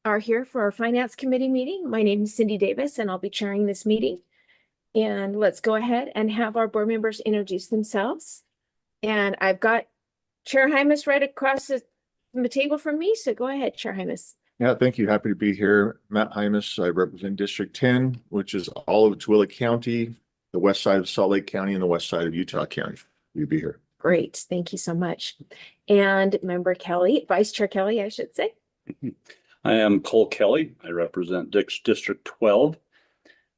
are here for our Finance Committee meeting. My name is Cindy Davis, and I'll be chairing this meeting. And let's go ahead and have our board members introduce themselves. And I've got Chair Hymas right across the table from me, so go ahead, Chair Hymas. Yeah, thank you. Happy to be here. Matt Hymas. I represent District 10, which is all of Tooele County, the west side of Salt Lake County, and the west side of Utah County. You'd be here. Great, thank you so much. And Member Kelly, Vice Chair Kelly, I should say. I am Cole Kelly. I represent District 12,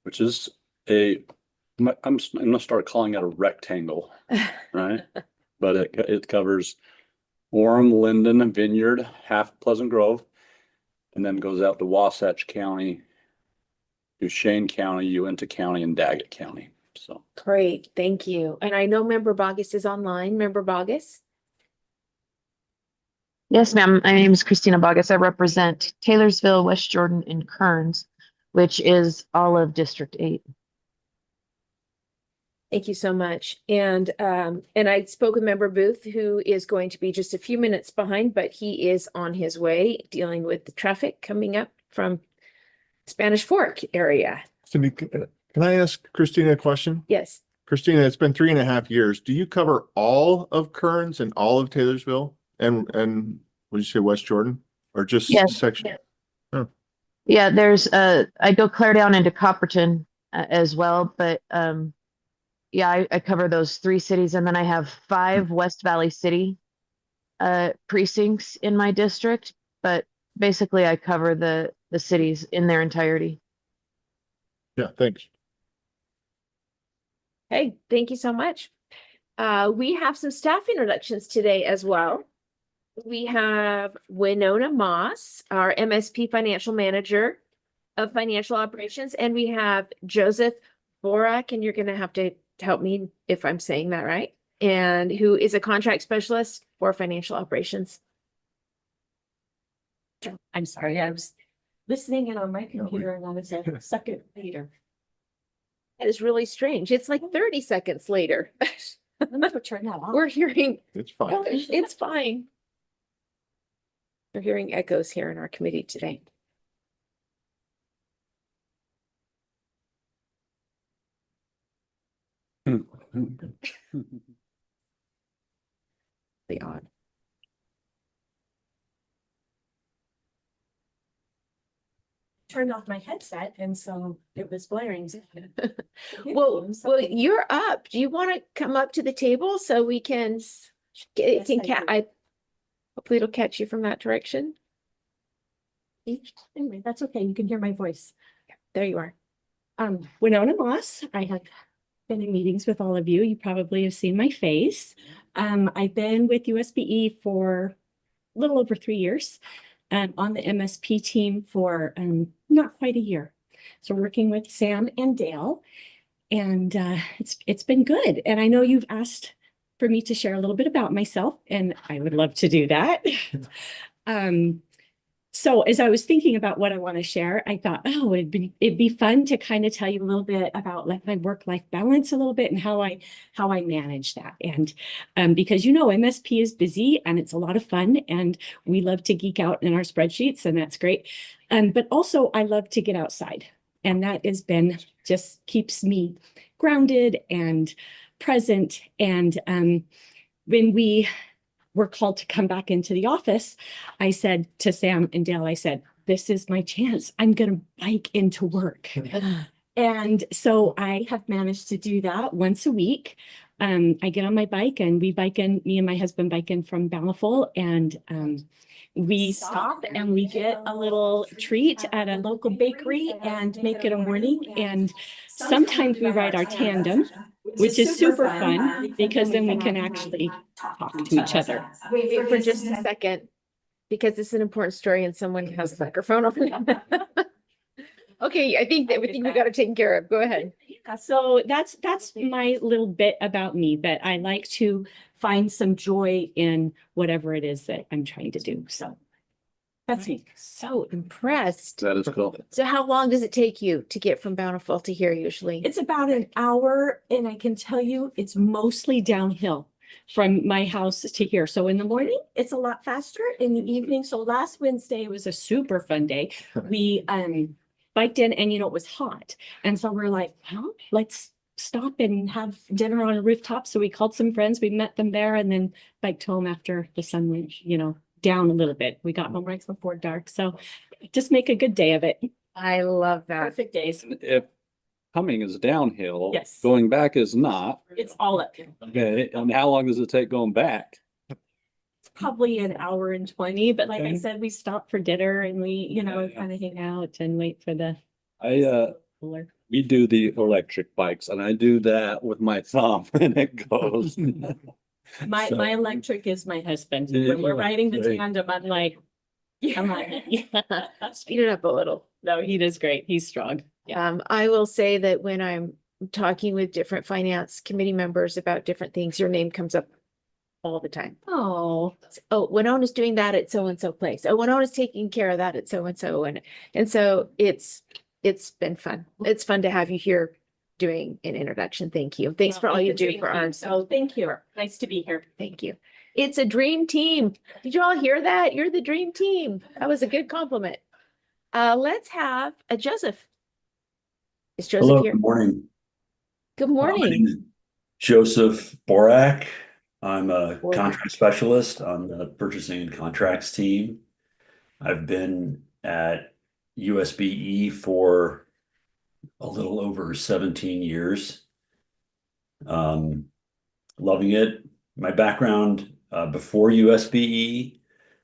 which is I'm gonna start calling it a rectangle, right? But it covers Orem, Linden, Vineyard, half Pleasant Grove, and then goes out to Wasatch County, Duchesne County, Uinta County, and Daggett County. So great, thank you. And I know Member Bogus is online. Member Bogus. Yes, ma'am. My name is Christina Bogus. I represent Taylorsville, West Jordan, and Kearns, which is all of District 8. Thank you so much. And I spoke with Member Booth, who is going to be just a few minutes behind, but he is on his way dealing with the traffic coming up from Spanish Fork area. Cindy, can I ask Christina a question? Yes. Christina, it's been 3.5 years. Do you cover all of Kearns and all of Taylorsville and what did you say, West Jordan, or just Yes. section? Yeah. Oh. Yeah, there's I go clear down into Copperton as well, but yeah, I cover those 3 cities, and then I have 5 West Valley City precincts in my district, but basically I cover the cities in their entirety. Yeah, thanks. Hey, thank you so much. We have some staff introductions today as well. We have Winona Moss, our MSP Financial Manager of Financial Operations, and we have Joseph Borak, and you're going to have to help me if I'm saying that right, and who is a contract specialist for financial operations. I'm sorry, I was listening in on my computer and I was a second later. That is really strange. It's like 30 seconds later. Let me go turn that off. We're hearing, It's fine. it's fine. We're hearing echoes here in our committee today. The odd. Turned off my headset and so it was blaring. Well, you're up. Do you want to come up to the table so we can get Yes, I do. hopefully it'll catch you from that direction. Anyway, that's okay. You can hear my voice. There you are. Winona Moss. I have been in meetings with all of you. You probably have seen my face. I've been with USBE for a little over 3 years. On the MSP team for not quite a year. So working with Sam and Dale, and it's been good. And I know you've asked for me to share a little bit about myself, and I would love to do that. So as I was thinking about what I want to share, I thought, oh, it'd be fun to kind of tell you a little bit about like my work-life balance a little bit and how I manage that. And because MSP is busy and it's a lot of fun and we love to geek out in our spreadsheets, and that's great. But also I love to get outside, and that has been just keeps me grounded and present. And when we were called to come back into the office, I said to Sam and Dale, I said, this is my chance. I'm going to bike into work. And so I have managed to do that once a week. I get on my bike and me and my husband bike in from Bountiful, and we stop and we get a little treat at a local bakery and make it a morning. And sometimes we ride our tandem, which is super fun because then we can actually talk to each other. Wait for just a second, because it's an important story and someone has a microphone open. Okay, I think we got it taken care of. Go ahead. So that's my little bit about me, that I like to find some joy in whatever it is that I'm trying to do. So that's me. So impressed. that is cool. So how long does it take you to get from Bountiful to here usually? It's about an hour, and I can tell you it's mostly downhill. from my house to here. So in the morning, it's a lot faster. In the evening, so last Wednesday was a super fun day. We biked in and it was hot. And so we're like, well, let's stop and have dinner on a rooftop. So we called some friends, we met them there and then biked home after the sun went, down a little bit. We got home right before dark. So just make a good day of it. I love that. Perfect days. If coming is downhill. Yes. Going back is not. It's all uphill. Okay, and how long does it take going back? It's probably an hour and 20, but like I Okay. said, we stop for dinner and we, Yeah. kind of hang out and wait for the cooler. We do the electric bikes and I do that with my thumb and it goes. My So- electric is my husband. Yeah, When we're riding the right. tandem, I'm like, Speed it up a little. no, he does great. He's strong. I will say that when I'm talking with different finance committee members about different things, your name comes up all the time. Oh, Oh, Winona's doing that at so-and-so place. Oh, Winona's taking care of that at so-and-so. And so it's been fun. It's fun to have you here doing an introduction. Thank you. Thanks for all you do for ours. So thank you. Nice to be here. Thank you. It's a dream team. Did you all hear that? You're the dream team. That was a good compliment. Let's have a Joseph. Is Joseph Hello, here? good morning. Good My morning. name is Joseph Borak. I'm a Borak. contract specialist on the purchasing and contracts team. I've been at USBE for a little over 17 years. Loving it. My background before USBE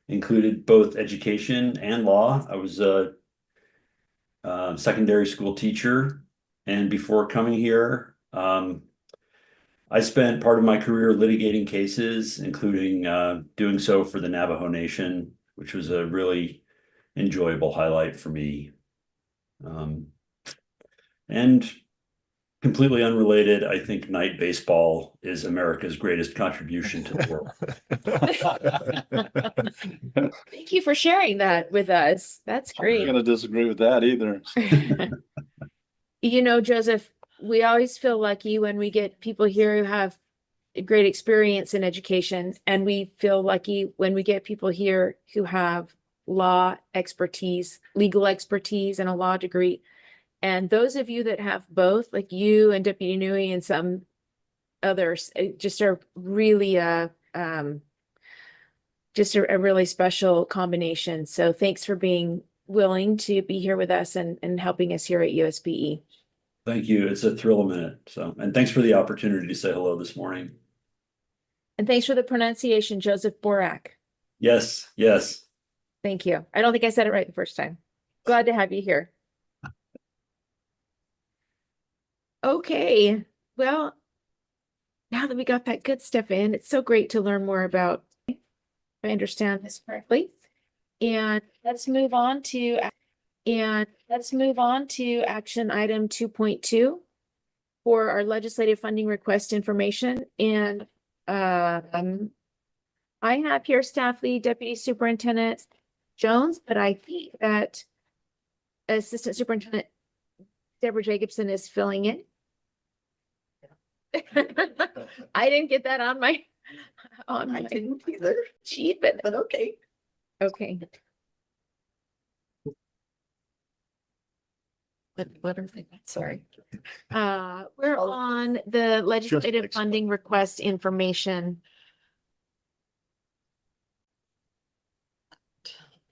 included both education and law. I was a secondary school teacher, and before coming here, I spent part of my career litigating cases, including doing so for the Navajo Nation, which was a really enjoyable highlight for me. And completely unrelated, I think night baseball is America's greatest contribution to the world. Thank you for sharing that with us. That's I'm great. gonna disagree with that either. Joseph, we always feel lucky when we get people here who have a great experience in education, and we feel lucky when we get people here who have law expertise, legal expertise, and a law degree. And those of you that have both, like you and Deputy Nui and some others, just are really just a really special combination. So thanks for being willing to be here with us and helping us here at USBE. Thank you. It's a thrill a minute. So, and thanks for the opportunity to say hello this morning. And thanks for the pronunciation, Joseph Borak. Yes, yes. Thank you. I don't think I said it right the first time. Glad to have you here. Okay, well, now that we got that good stuff in, it's so great to learn more about, if I understand this correctly. And let's move on to action item 2.2 for our legislative funding request information. And I have here Staff Lead Deputy Superintendent Jones, but I think that Assistant Superintendent Deborah Jacobson is filling in. I didn't get that on my didn't either, sheet, but okay. okay. What are they? Sorry. We're on the legislative next funding request information.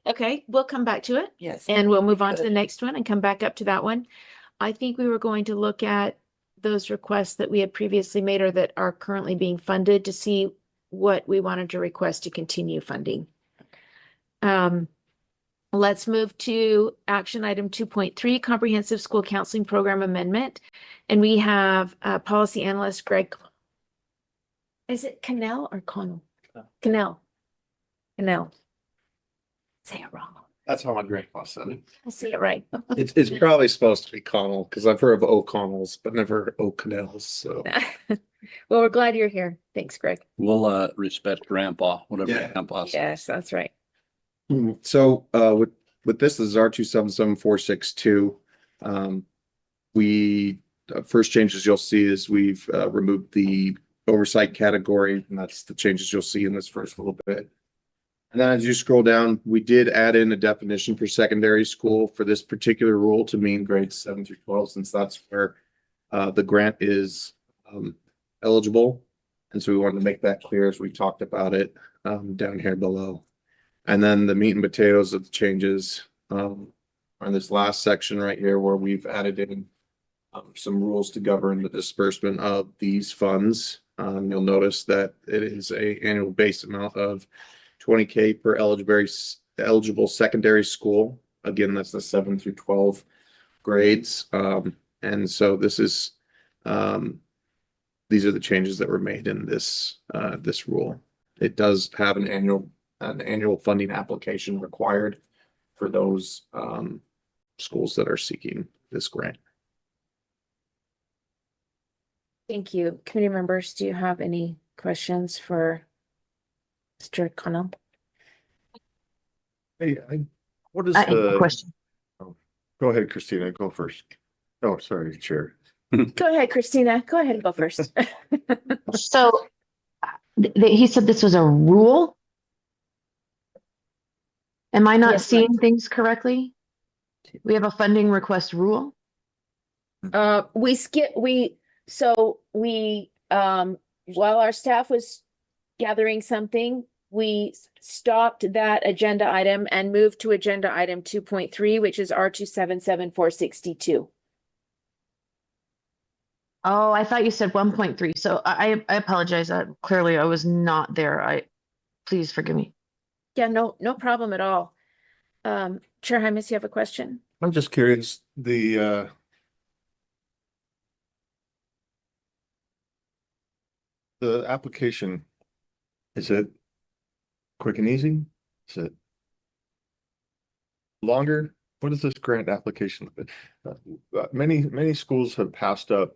Okay, we'll come back to it. Yes. And we'll move on to the Good. next one and come back up to that one. I think we were going to look at those requests that we had previously made or that are currently being funded to see what we wanted to request to continue funding. Let's move to action item 2.3, Comprehensive School Counseling Program Amendment. And we have policy analyst Greg. Is it Cannell or Connell? Cannell. Cannell. Say it wrong. That's how my grandpa said it. I'll say it right. It's probably supposed to be Connell because I've heard of O'Connells, but never O'Connells. So Well, we're glad you're here. Thanks, Greg. We'll respect grandpa, whatever Yeah. grandpa says. Yes, that's right. so with this is R277462. We first changes you'll see is we've removed the oversight category, and that's the changes you'll see in this first little bit. And then as you scroll down, we did add in a definition for secondary school for this particular rule to mean grades 7 through 12, since that's where the grant is eligible. And so we wanted to make that clear as we talked about it down here below. And then the meat and potatoes of the changes on this last section right here, where we've added in some rules to govern the disbursement of these funds. You'll notice that it is a annual base amount of $20K per eligible secondary school. Again, that's the 7 through 12 grades. And so this is these are the changes that were made in this this rule. It does have an annual funding application required for those schools that are seeking this grant. Thank you. Committee members, do you have any questions for Mr. Connell? Hey, what is I have a the, question. go ahead, Christina, go first. Oh, sorry, Chair. Go ahead, Christina. Go ahead and go first. So he said this was a rule. Am I not Yes, ma'am. seeing things correctly? We have a funding request rule. While our staff was gathering something, we stopped that agenda item and moved to agenda item 2.3, which is R277462. Oh, I thought you said 1.3. So I apologize. Clearly I was not there. Please forgive me. Yeah, no problem at all. Chair Hymas, you have a question? I'm just curious, the application, is it quick and easy? Is it longer? What is this grant application? Many schools have passed up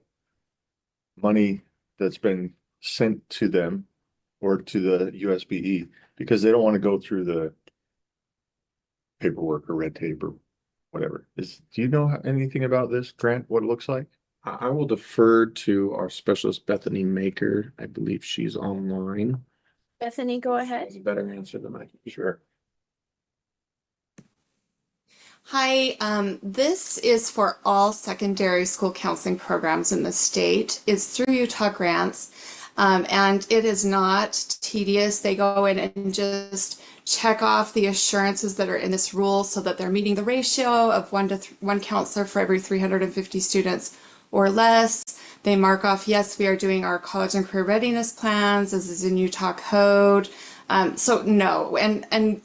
money that's been sent to them or to the USBE because they don't want to go through the paperwork or red tape or whatever. Do you know anything about this grant, what it looks like? I will defer to our specialist, Bethany Maker. I believe she's online. Bethany, go ahead. Has a better answer than I can. Sure. Hi, this is for all secondary school counseling programs in the state. It's through Utah Grants, and it is not tedious. They go in and just check off the assurances that are in this rule so that they're meeting the ratio of one counselor for every 350 students or less. They mark off, yes, we are doing our college and career readiness plans. This is in Utah code. So no, and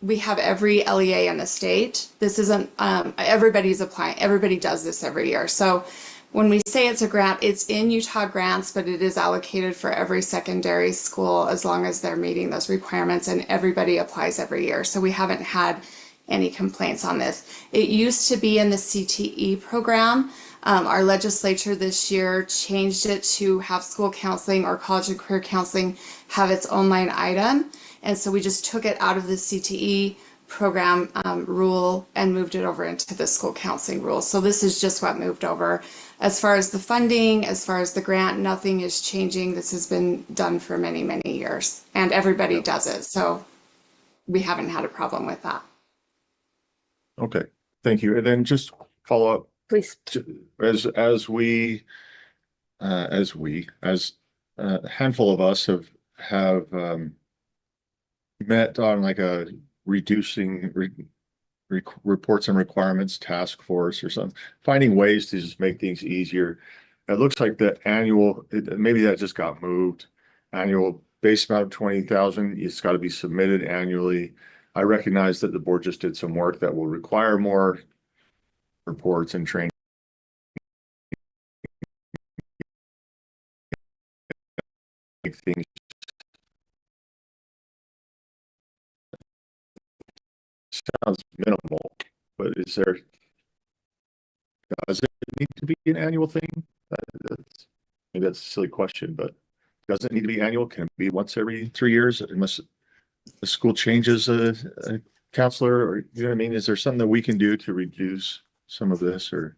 we have every LEA in the state. This isn't, everybody's applying, everybody does this every year. So when we say it's a grant, it's in Utah Grants, but it is allocated for every secondary school as long as they're meeting those requirements, and everybody applies every year. So we haven't had any complaints on this. It used to be in the CTE program. Our legislature this year changed it to have school counseling or college and career counseling have its own line item. And so we just took it out of the CTE program rule and moved it over into the school counseling rule. So this is just what moved over. As far as the funding, as far as the grant, nothing is changing. This has been done for many, many years, and everybody does it. So we haven't had a problem with that. Okay, thank you. And then just follow up. Please. As a handful of us have met on like a reducing reports and requirements task force or something, finding ways to just make things easier. It looks like the annual, maybe that just got moved. Annual base amount of 20,000, it's got to be submitted annually. I recognize that the board just did some work that will require more reports and training. Things sounds minimal, but does it need to be an annual thing? Maybe that's a silly question, but does it need to be annual? Can it be once every 3 years unless the school changes a counselor, or you know what I mean? Is there something that we can do to reduce some of this, or?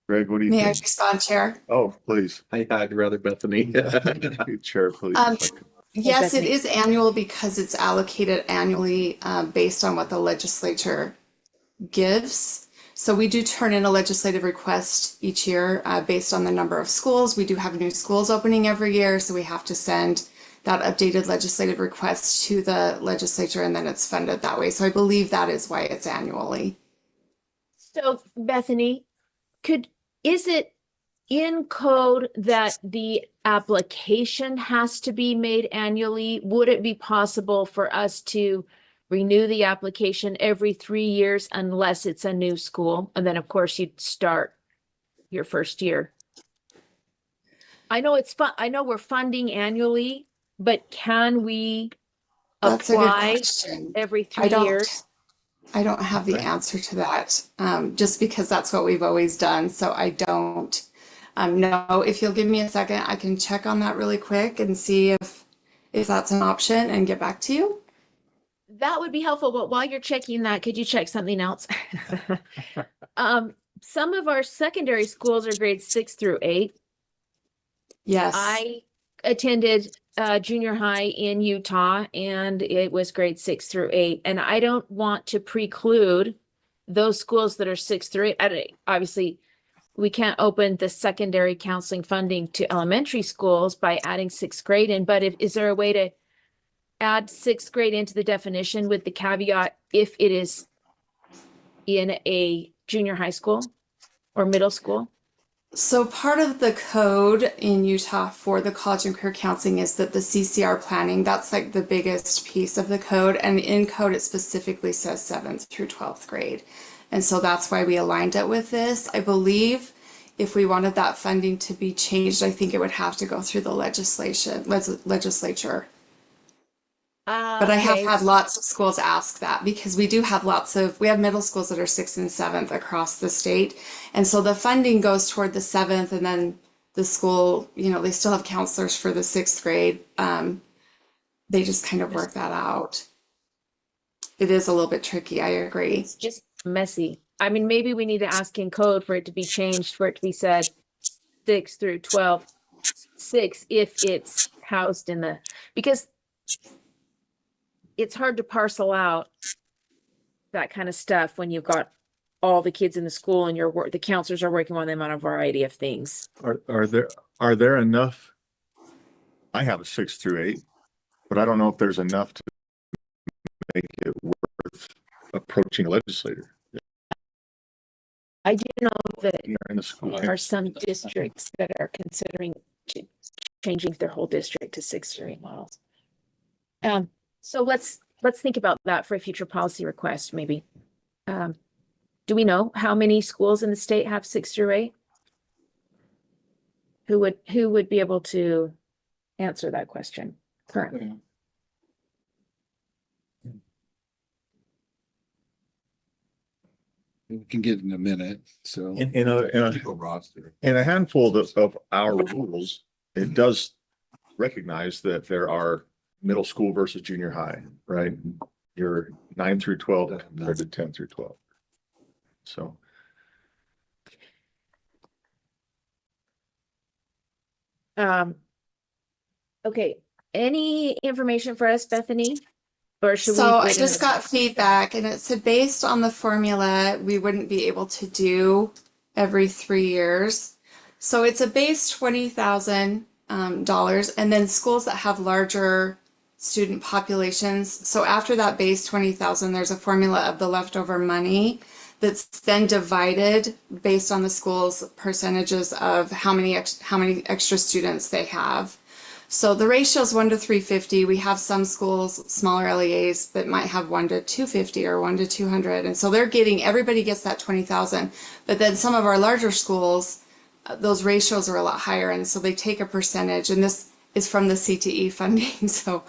Greg, what do you May I think? respond, Chair? Oh, please. I'd rather Bethany. Chair, please. Um, if I could. Yes, it Bethany. is annual because it's allocated annually based on what the legislature gives. So we do turn in a legislative request each year based on the number of schools. We do have new schools opening every year, so we have to send that updated legislative request to the legislature, and then it's funded that way. So I believe that is why it's annually. So Bethany, is it in code that the application has to be made annually? Would it be possible for us to renew the application every 3 years unless it's a new school? And then, of course, you'd start your first year. I know it's fun. I know we're funding annually, but can we That's a good apply question. every I 3 don't- years? I don't have the answer to that, just because that's what we've always done. So I don't know. If you'll give me a second, I can check on that really quick and see if that's an option and get back to you. That would be helpful, but while you're checking that, could you check something else? Some of our secondary schools are grades 6 through 8. Yes. I attended junior high in Utah and it was grade 6 through 8. And I don't want to preclude those schools that are 6 through 8. Obviously, we can't open the secondary counseling funding to elementary schools by adding 6th grade in, but is there a way to add 6th grade into the definition with the caveat if it is in a junior high school or middle school? So part of the code in Utah for the college and career counseling is that the CCR planning, that's like the biggest piece of the code. And in code, it specifically says 7th through 12th grade. And so that's why we aligned it with this. I believe if we wanted that funding to be changed, I think it would have to go through the legislature. But I have had lots of schools ask that because we do have we have middle schools that are 6th and 7th across the state. And so the funding goes toward the 7th, and then the school, they still have counselors for the 6th grade. They just kind of work that out. It is a little bit tricky, I agree. It's just messy. I mean, maybe we need to ask in code for it to be changed, for it to be said 6 through 12, 6 if it's housed in because it's hard to parcel out that kind of stuff when you've got all the kids in the school and the counselors are working on them on a variety of things. Are there enough? I have a 6 through 8, but I don't know if there's enough to make it worth approaching a legislator. I do know that In the school. there are some districts that are considering changing their whole district to 6 through 8 models. So let's think about that for a future policy request, maybe. Do we know how many schools in the state have 6 through 8? Who would be able to answer that question currently? We can get in a minute, so. In a handful of our rules, it does recognize that there are middle school versus junior high, right? You're 9 through 12 compared to 10 through 12. So. Okay, any information for us, Bethany? Or should we? So I just got feedback, and it said based on the formula, we wouldn't be able to do every 3 years. So it's a base $20,000, and then schools that have larger student populations. So after that base 20,000, there's a formula of the leftover money that's then divided based on the school's percentages of how many extra students they have. So the ratio is 1 to 350. We have some schools, smaller LEAs, that might have 1 to 250 or 1 to 200. And so everybody gets that 20,000. But then some of our larger schools, those ratios are a lot higher. And so they take a percentage, and this is from the CTE funding. So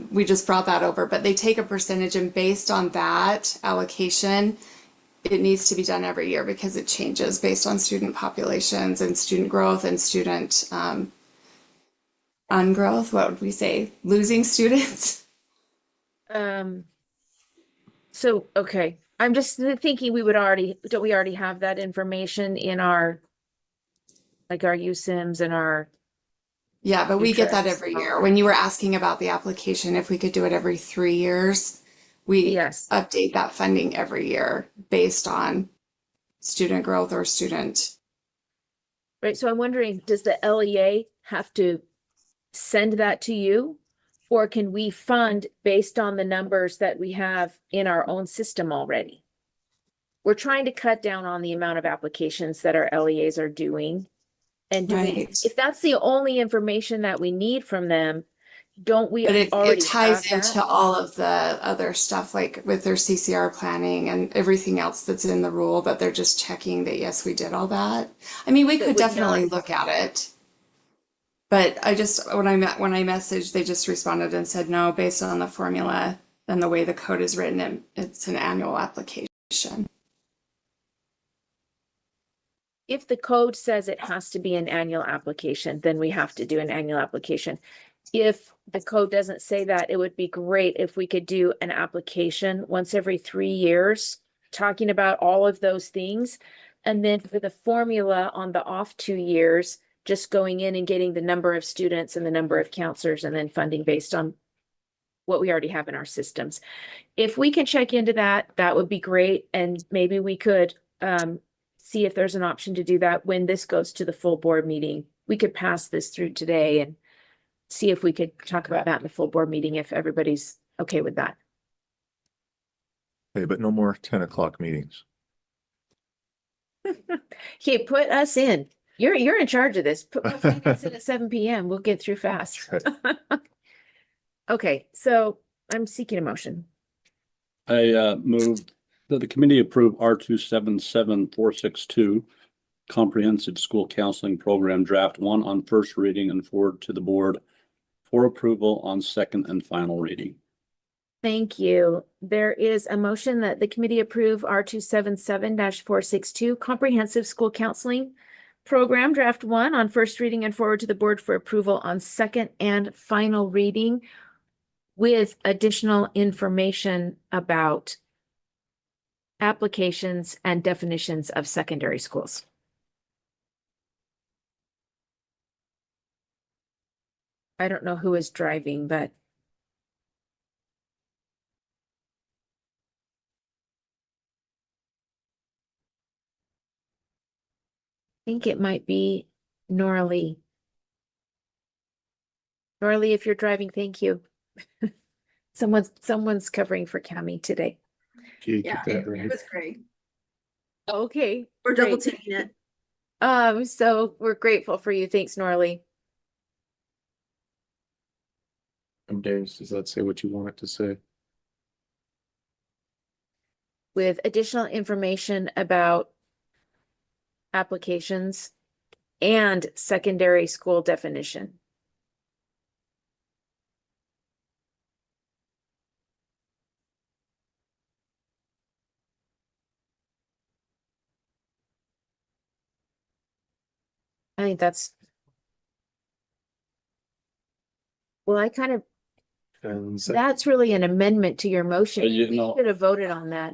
we just brought that over, but they take a percentage, and based on that allocation, it needs to be done every year because it changes based on student populations and student growth and student ungrowth. What would we say? Losing students. So, okay, I'm just thinking don't we already have that information in our, like our USIMs and our, Yeah, but we get that Future. every year. When you were asking about the application, if we could do it every 3 years, we yes. update that funding every year based on student growth or student. Right, so I'm wondering, does the LEA have to send that to you? Or can we fund based on the numbers that we have in our own system already? We're trying to cut down on the amount of applications that our LEAs are doing. And Right. if that's the only information that we need from them, don't we But it already ties have into that? all of the other stuff, like with their CCR planning and everything else that's in the rule, that they're just checking that, yes, we did all that. I mean, we That could would definitely not- look at it. But when I messaged, they just responded and said, no, based on the formula and the way the code is written, it's an annual application. If the code says it has to be an annual application, then we have to do an annual application. If the code doesn't say that, it would be great if we could do an application once every 3 years, talking about all of those things. And then for the formula on the off 2 years, just going in and getting the number of students and the number of counselors and then funding based on what we already have in our systems. If we can check into that, that would be great. And maybe we could see if there's an option to do that when this goes to the full board meeting. We could pass this through today and see if we could talk about that in the full board meeting, if everybody's okay with that. Okay, but no more 10 o'clock meetings. Okay, put us in. You're in charge of this. Put us in at 7 PM. We'll get through fast. Okay, so I'm seeking a motion. I move that the committee approve R277462 Comprehensive School Counseling Program Draft 1 on first reading and forward to the board for approval on second and final reading. Thank you. There is a motion that the committee approve R277-462 Comprehensive School Counseling Program Draft 1 on first reading and forward to the board for approval on second and final reading with additional information about applications and definitions of secondary schools. I don't know who is driving, but I think it might be Nora Lee. Nora Lee, if you're driving, thank you. Someone's covering for Cami today. You Yeah, get that it right. was great. Okay. We're double great. taking it. So we're grateful for you. Thanks, Nora Lee. I'm Darius. Does that say what you want it to say? With additional information about applications and secondary school definition. I think that's, well, I kind of, And that's really an amendment to your motion. You We know- should have voted on that.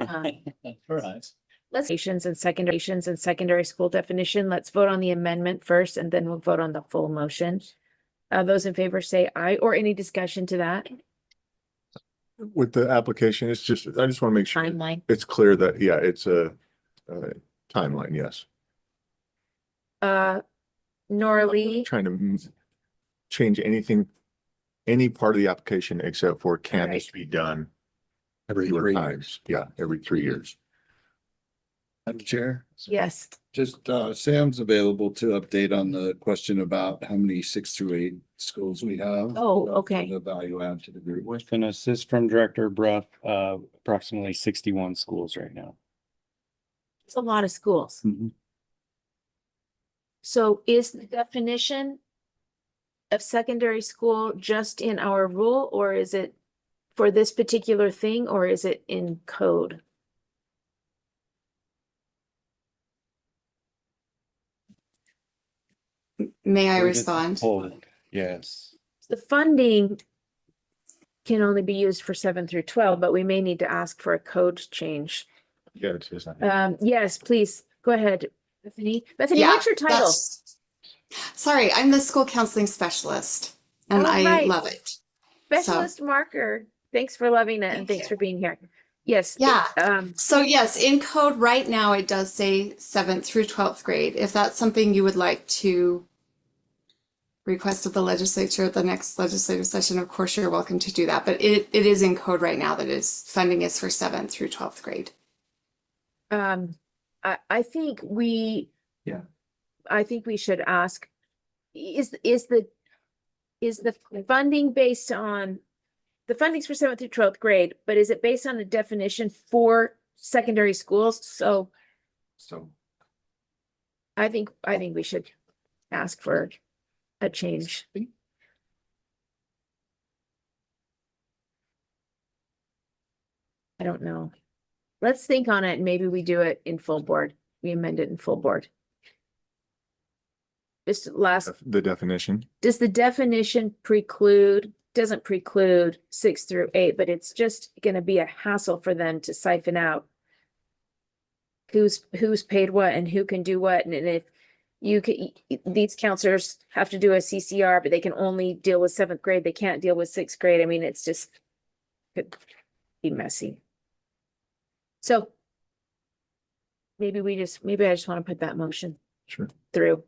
Right. Let's and secondary school definition. Let's vote on the amendment first and then we'll vote on the full motion. Those in favor say aye, or any discussion to that With the application, it's just, I just want to make sure timeline. it's clear that, yeah, it's a timeline, yes. Nora Lee, Trying to change anything, any part of the application except for can this be done Every fewer 3 times? years. Yeah, every 3 years. Madam Chair, yes. just Sam's available to update on the question about how many 6 through 8 schools we have. Oh, okay. The value add to the group. With an assist from Director Bruff, approximately 61 schools right now. It's a lot of schools. Mhm. So is the definition of secondary school just in our rule, or is it for this particular thing, or is it in code? May I Believe it's respond? pulled. Yes. The funding can only be used for 7 through 12, but we may need to ask for a code change. Yeah, it is. Yes, please, go ahead, Bethany. Bethany, Yeah, what's your title? Sorry, I'm the school counseling specialist and All I right. love it. Specialist marker. Thanks for loving it and Thank thanks you. for being here. Yes. Yeah. Um, So yes, in code right now, it does say 7th through 12th grade. If that's something you would like to request of the legislature at the next legislative session, of course, you're welcome to do that. But it is in code right now that funding is for 7th through 12th grade. I think we. Yeah. I think we should ask, is the funding based on, the funding's for 7th through 12th grade, but is it based on a definition for secondary schools? So I think we should ask for a change. I don't know. Let's think on it and maybe we do it in full board. We amend it in full board. Just last, The definition. does the definition doesn't preclude 6 through 8, but it's just gonna be a hassle for them to siphon out who's paid what and who can do what. And if you can, these counselors have to do a CCR, but they can only deal with 7th grade. They can't deal with 6th grade. I mean, it's just could be messy. So maybe I just want to put that motion Sure. through.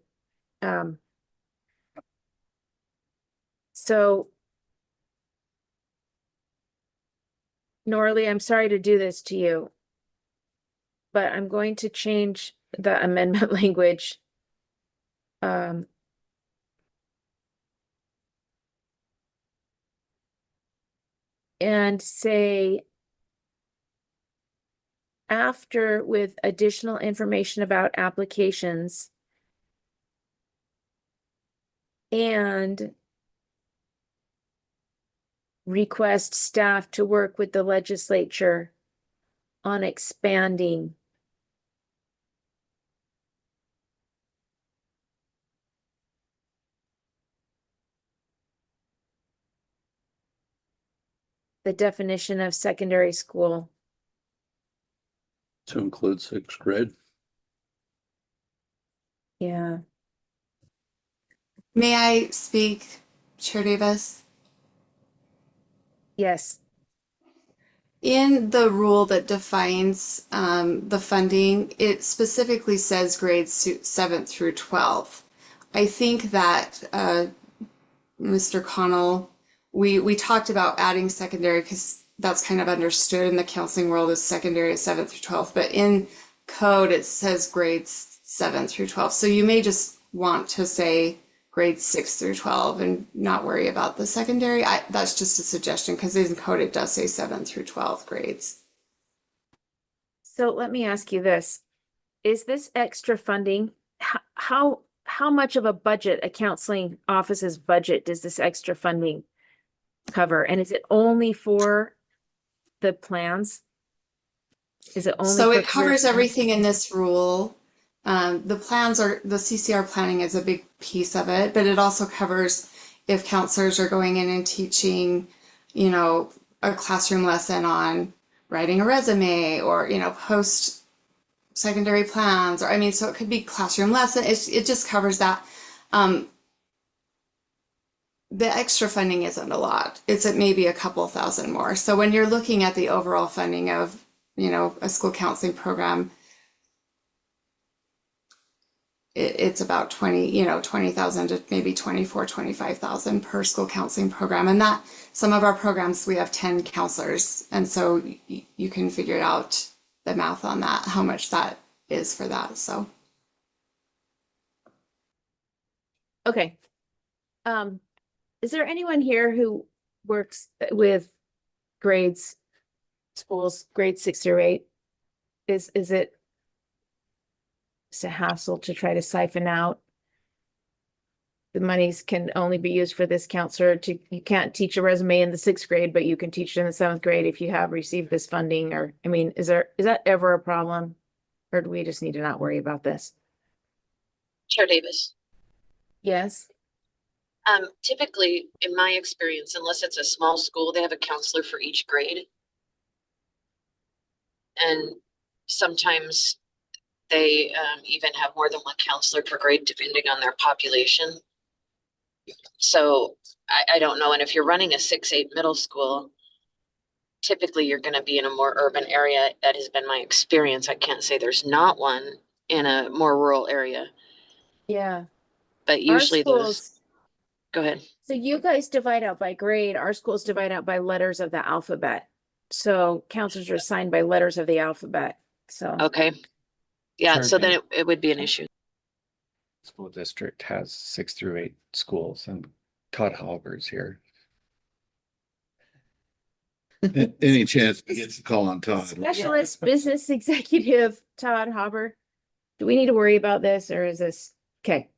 So Norley, I'm sorry to do this to you, but I'm going to change the amendment language. And say after with additional information about applications and request staff to work with the legislature on expanding the definition of secondary school. To include 6th grade. Yeah. May I speak, Chair Davis? Yes. In the rule that defines the funding, it specifically says grades 7th through 12th. I think that Mr. Connell, we talked about adding secondary because that's kind of understood in the counseling world as secondary is 7th through 12th, but in code it says grades 7th through 12th. So you may just want to say grades 6 through 12 and not worry about the secondary. That's just a suggestion because in code it does say 7th through 12th grades. So let me ask you this. Is this extra funding, how much of a budget, a counseling office's budget does this extra funding cover? And is it only for the plans? Is it only? So for it covers everything in this rule. The plans are, the CCR planning is a big piece of it, but it also covers if counselors are going in and teaching, you know, a classroom lesson on writing a resume or, you know, post secondary plans, or I mean, so it could be classroom lesson. It just covers that. The extra funding isn't a lot. It's at maybe a couple thousand more. So when you're looking at the overall funding of, you know, a school counseling program, it's about 20,000 to maybe 25,000 per school counseling program. And that some of our programs, we have 10 counselors. And so you can figure out the math on that, how much that is for that. So. Okay. Is there anyone here who works with schools, grades 6 through 8? Is it it's a hassle to try to siphon out? The monies can only be used for this counselor you can't teach a resume in the 6th grade, but you can teach it in the 7th grade if you have received this funding, or, I mean, is that ever a problem? Or do we just need to not worry about this? Chair Davis. Yes. Typically, in my experience, unless it's a small school, they have a counselor for each grade. And sometimes they even have more than one counselor per grade depending on their population. So I don't know. And if you're running a 6-8 middle school, typically you're going to be in a more urban area. That has been my experience. I can't say there's not one in a more rural area, Yeah. but Our usually those, schools, go ahead. so you guys divide out by grade. Our schools divide out by letters of the alphabet. So counselors are assigned by letters of the alphabet. So Okay. Yeah, so then Sure. it would be an issue. School district has 6 through 8 schools and Todd Halber's here. Any chance we get to call on Todd? specialist business executive Todd Hauber. Do we need to worry about this or is this okay?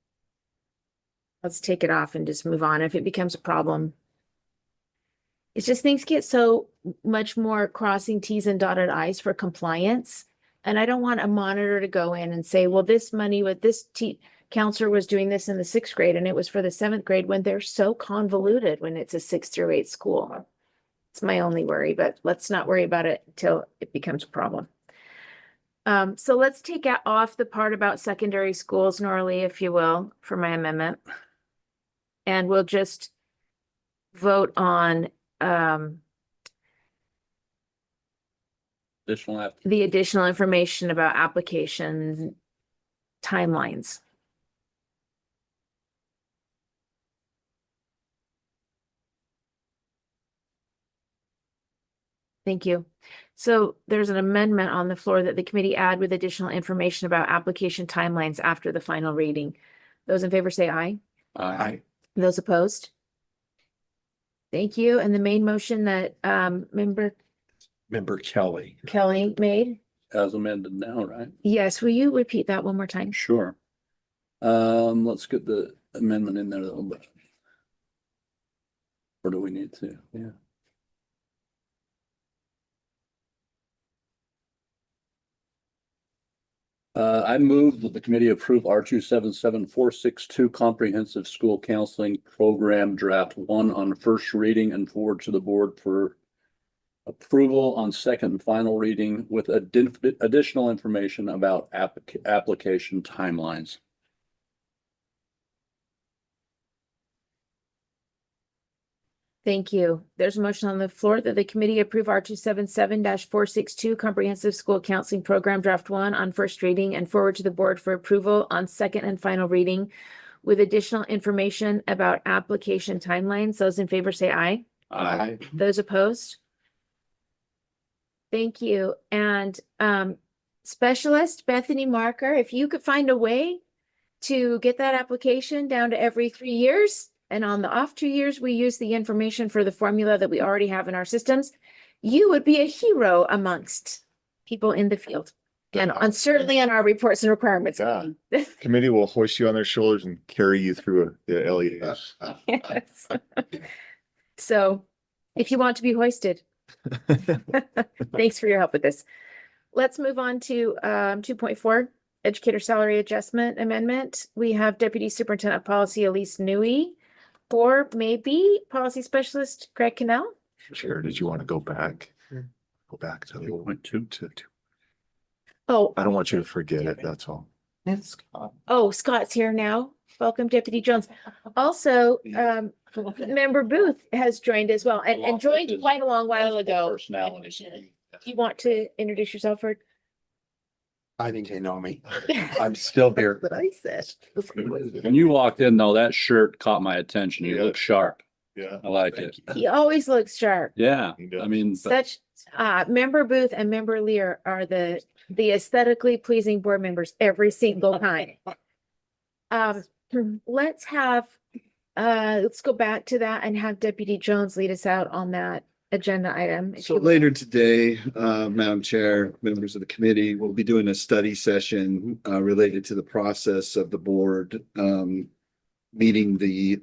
Let's take it off and just move on if it becomes a problem. It's just things get so much more crossing T's and dotted I's for compliance. And I don't want a monitor to go in and say, well, this money with this counselor was doing this in the 6th grade and it was for the 7th grade when they're so convoluted when it's a 6 through 8 school. It's my only worry, but let's not worry about it until it becomes a problem. So let's take off the part about secondary schools, Norley, if you will, for my amendment. And we'll just vote on Additional the additional information about application timelines. Thank you. So there's an amendment on the floor that the committee add with additional information about application timelines after the final reading. Those in favor say aye. Aye. Those opposed? Thank you. And the main motion that member Kelly. Kelly made? As amended now, right? Yes, will you repeat that one more time? Sure. Let's get the amendment in there a little bit. Or do we need to? Yeah. I move that the committee approve R277462 Comprehensive School Counseling Program Draft 1 on first reading and forward to the board for approval on second and final reading with additional information about application timelines. Thank you. There's a motion on the floor that the committee approve R277-462 Comprehensive School Counseling Program Draft 1 on first reading and forward to the board for approval on second and final reading with additional information about application timelines. Those in favor say aye. Aye. Those opposed? Thank you. And specialist Bethany Marker, if you could find a way to get that application down to every 3 years, and on the off 2 years, we use the information for the formula that we already have in our systems, you would be a hero amongst people in the field. And certainly on our reports and requirements. Yeah. Committee will hoist you on their shoulders and carry you through the LEAs. Yes. So if you want to be hoisted, thanks for your help with this. Let's move on to 2.4, Educator Salary Adjustment Amendment. We have Deputy Superintendent of Policy Elise Newey, or maybe Policy Specialist Greg Cannell. Chair, did you want to go back? Go back to the 2.2 to. Oh, I don't want you to forget it, that's all. oh, Scott's here now. Welcome, Deputy Jones. Also, Member Booth has joined as well and joined quite a long while ago. Personality. You want to introduce yourself or? I think they know me. I'm still here. What I said. When you walked in though, that shirt caught my attention. You look sharp. Yeah. I like it. He always looks sharp. Yeah, He does. I mean, Such, Member Booth and Member Lear are the aesthetically pleasing board members every single time. Let's go back to that and have Deputy Jones lead us out on that agenda item. if So you will. later today, Madam Chair, members of the committee, will be doing a study session related to the process of the board meeting the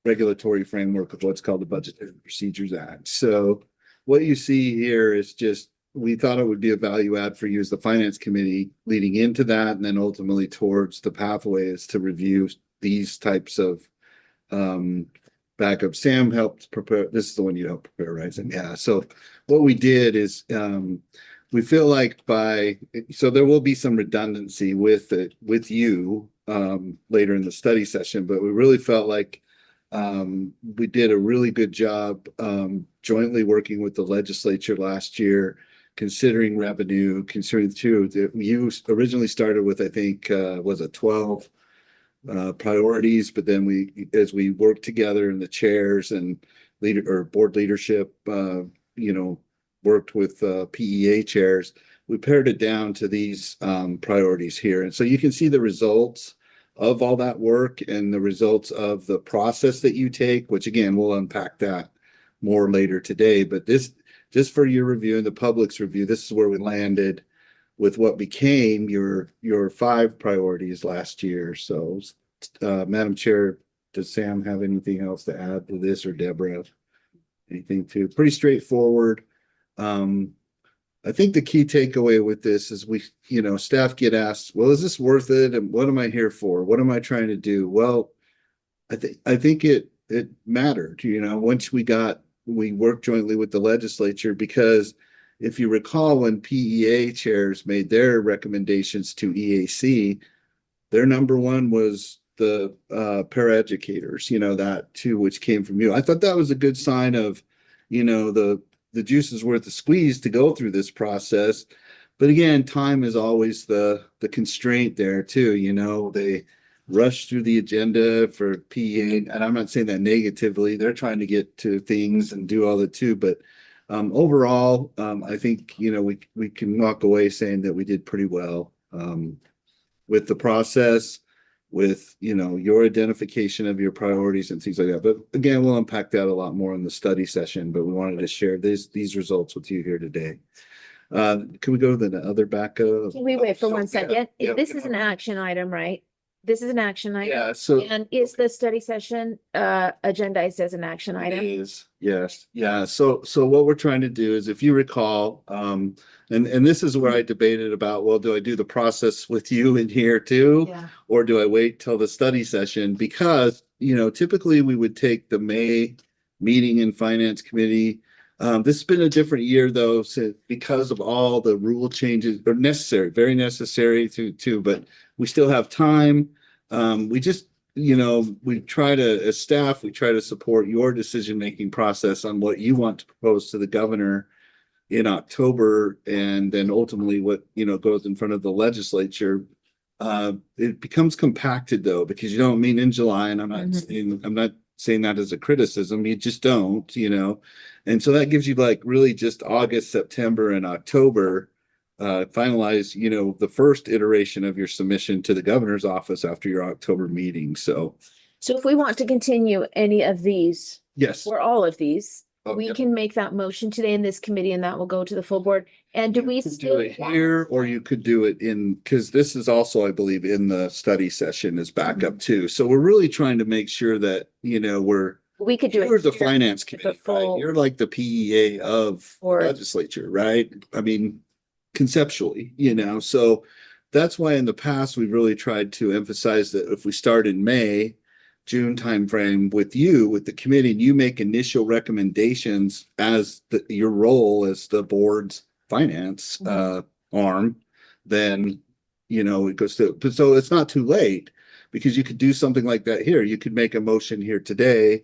regulatory framework of what's called the Budgetary Procedures Act. So what you see here is just, we thought it would be a value add for you as the Finance Committee leading into that, and then ultimately towards the pathways to review these types of backup. Sam helped prepare, this is the one you helped prepare, right? And yeah, so what we did is we feel like so there will be some redundancy with it, with you, later in the study session, but we really felt like we did a really good job, jointly working with the legislature last year, considering revenue, considering too, that you originally started with, I think, was it 12 priorities, but then as we worked together in the chairs and board leadership, worked with PEA chairs, we pared it down to these priorities here. And so you can see the results of all that work and the results of the process that you take, which again, we'll unpack that more later today. But this, just for your review and the public's review, this is where we landed with what became your 5 priorities last year. So, Madam Chair, does Sam have anything else to add to this, or Deborah? Anything too? Pretty straightforward. I think the key takeaway with this is staff get asked, well, is this worth it? And what am I here for? What am I trying to do? Well, I think it mattered, once we worked jointly with the legislature, because if you recall, when PEA chairs made their recommendations to EAC, their number one was the paraeducators, that too, which came from you. I thought that was a good sign of, the juice is worth the squeeze to go through this process. But again, time is always the constraint there too. They rush through the agenda for PEA, and I'm not saying that negatively. They're trying to get to things and do all that too. But overall, I think, we can walk away saying that we did pretty well with the process, with, your identification of your priorities and things like that. But again, we'll unpack that a lot more in the study session, but we wanted to share these results with you here today. Can we go to the other backup? Can we wait for 1 second? Yeah, This is an action item, right? This is an action item. Yeah, so And is the study session agendized as an action it item? is, yes. Yeah, so what we're trying to do is, if you recall, and this is where I debated about, well, do I do the process with you in here too? Yeah. Or do I wait till the study session? Because, typically we would take the May meeting in Finance Committee. This has been a different year though, because of all the rule changes are necessary, very necessary too, but we still have time. We just, we try to, as staff, we try to support your decision-making process on what you want to propose to the governor in October, and then ultimately what, goes in front of the legislature. It becomes compacted though, because you don't mean in July, and I'm not saying that as a criticism, you just don't, and so that gives you like really just August, September, and October finalize, the first iteration of your submission to the governor's office after your October meeting. So if we want to continue any of these, yes, or all of these, we yep. can make that motion today in this committee, and that will go to the full board. And do we could still do it here, or you could do it because this is also, I believe, in the study session as backup too. So we're really trying to make sure that, we could do it you're the here finance with the committee, right? full You're like the PEA of Or- legislature, right? I mean, conceptually, so that's why in the past we've really tried to emphasize that if we start in May, June timeframe with the committee, and you make initial recommendations as your role as the board's finance arm, then it goes to, so it's not too late, because you could do something like that here. You could make a motion here today,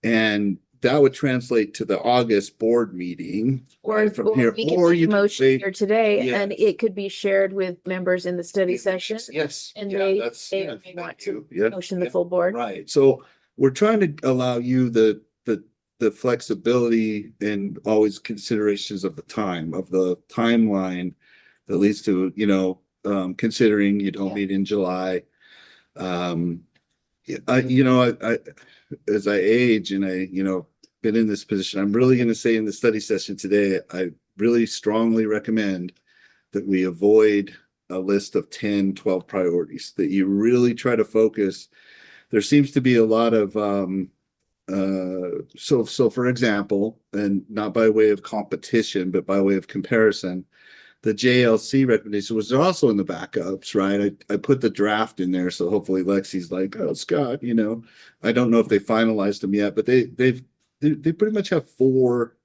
and that would translate to the August board meeting. Or from here, we can or make you a could motion wait- here today, and Yes. it could be shared with members in the study session. Yes. And yeah, they yeah, may thank want you. to Yeah, motion the yeah. full board. Right, so we're trying to allow you the flexibility and always considerations of the timeline that leads to, considering you don't Yeah. meet in July. I as I age and been in this position, I'm really going to say in the study session today, I really strongly recommend that we avoid a list of 10, 12 priorities, that you really try to focus. There seems to be a lot of, so for example, and not by way of competition, but by way of comparison, the JLC recommendation was also in the backups, right? I put the draft in there, so hopefully Lexi's like, oh, Scott, I don't know if they finalized them yet, but they pretty much have 4,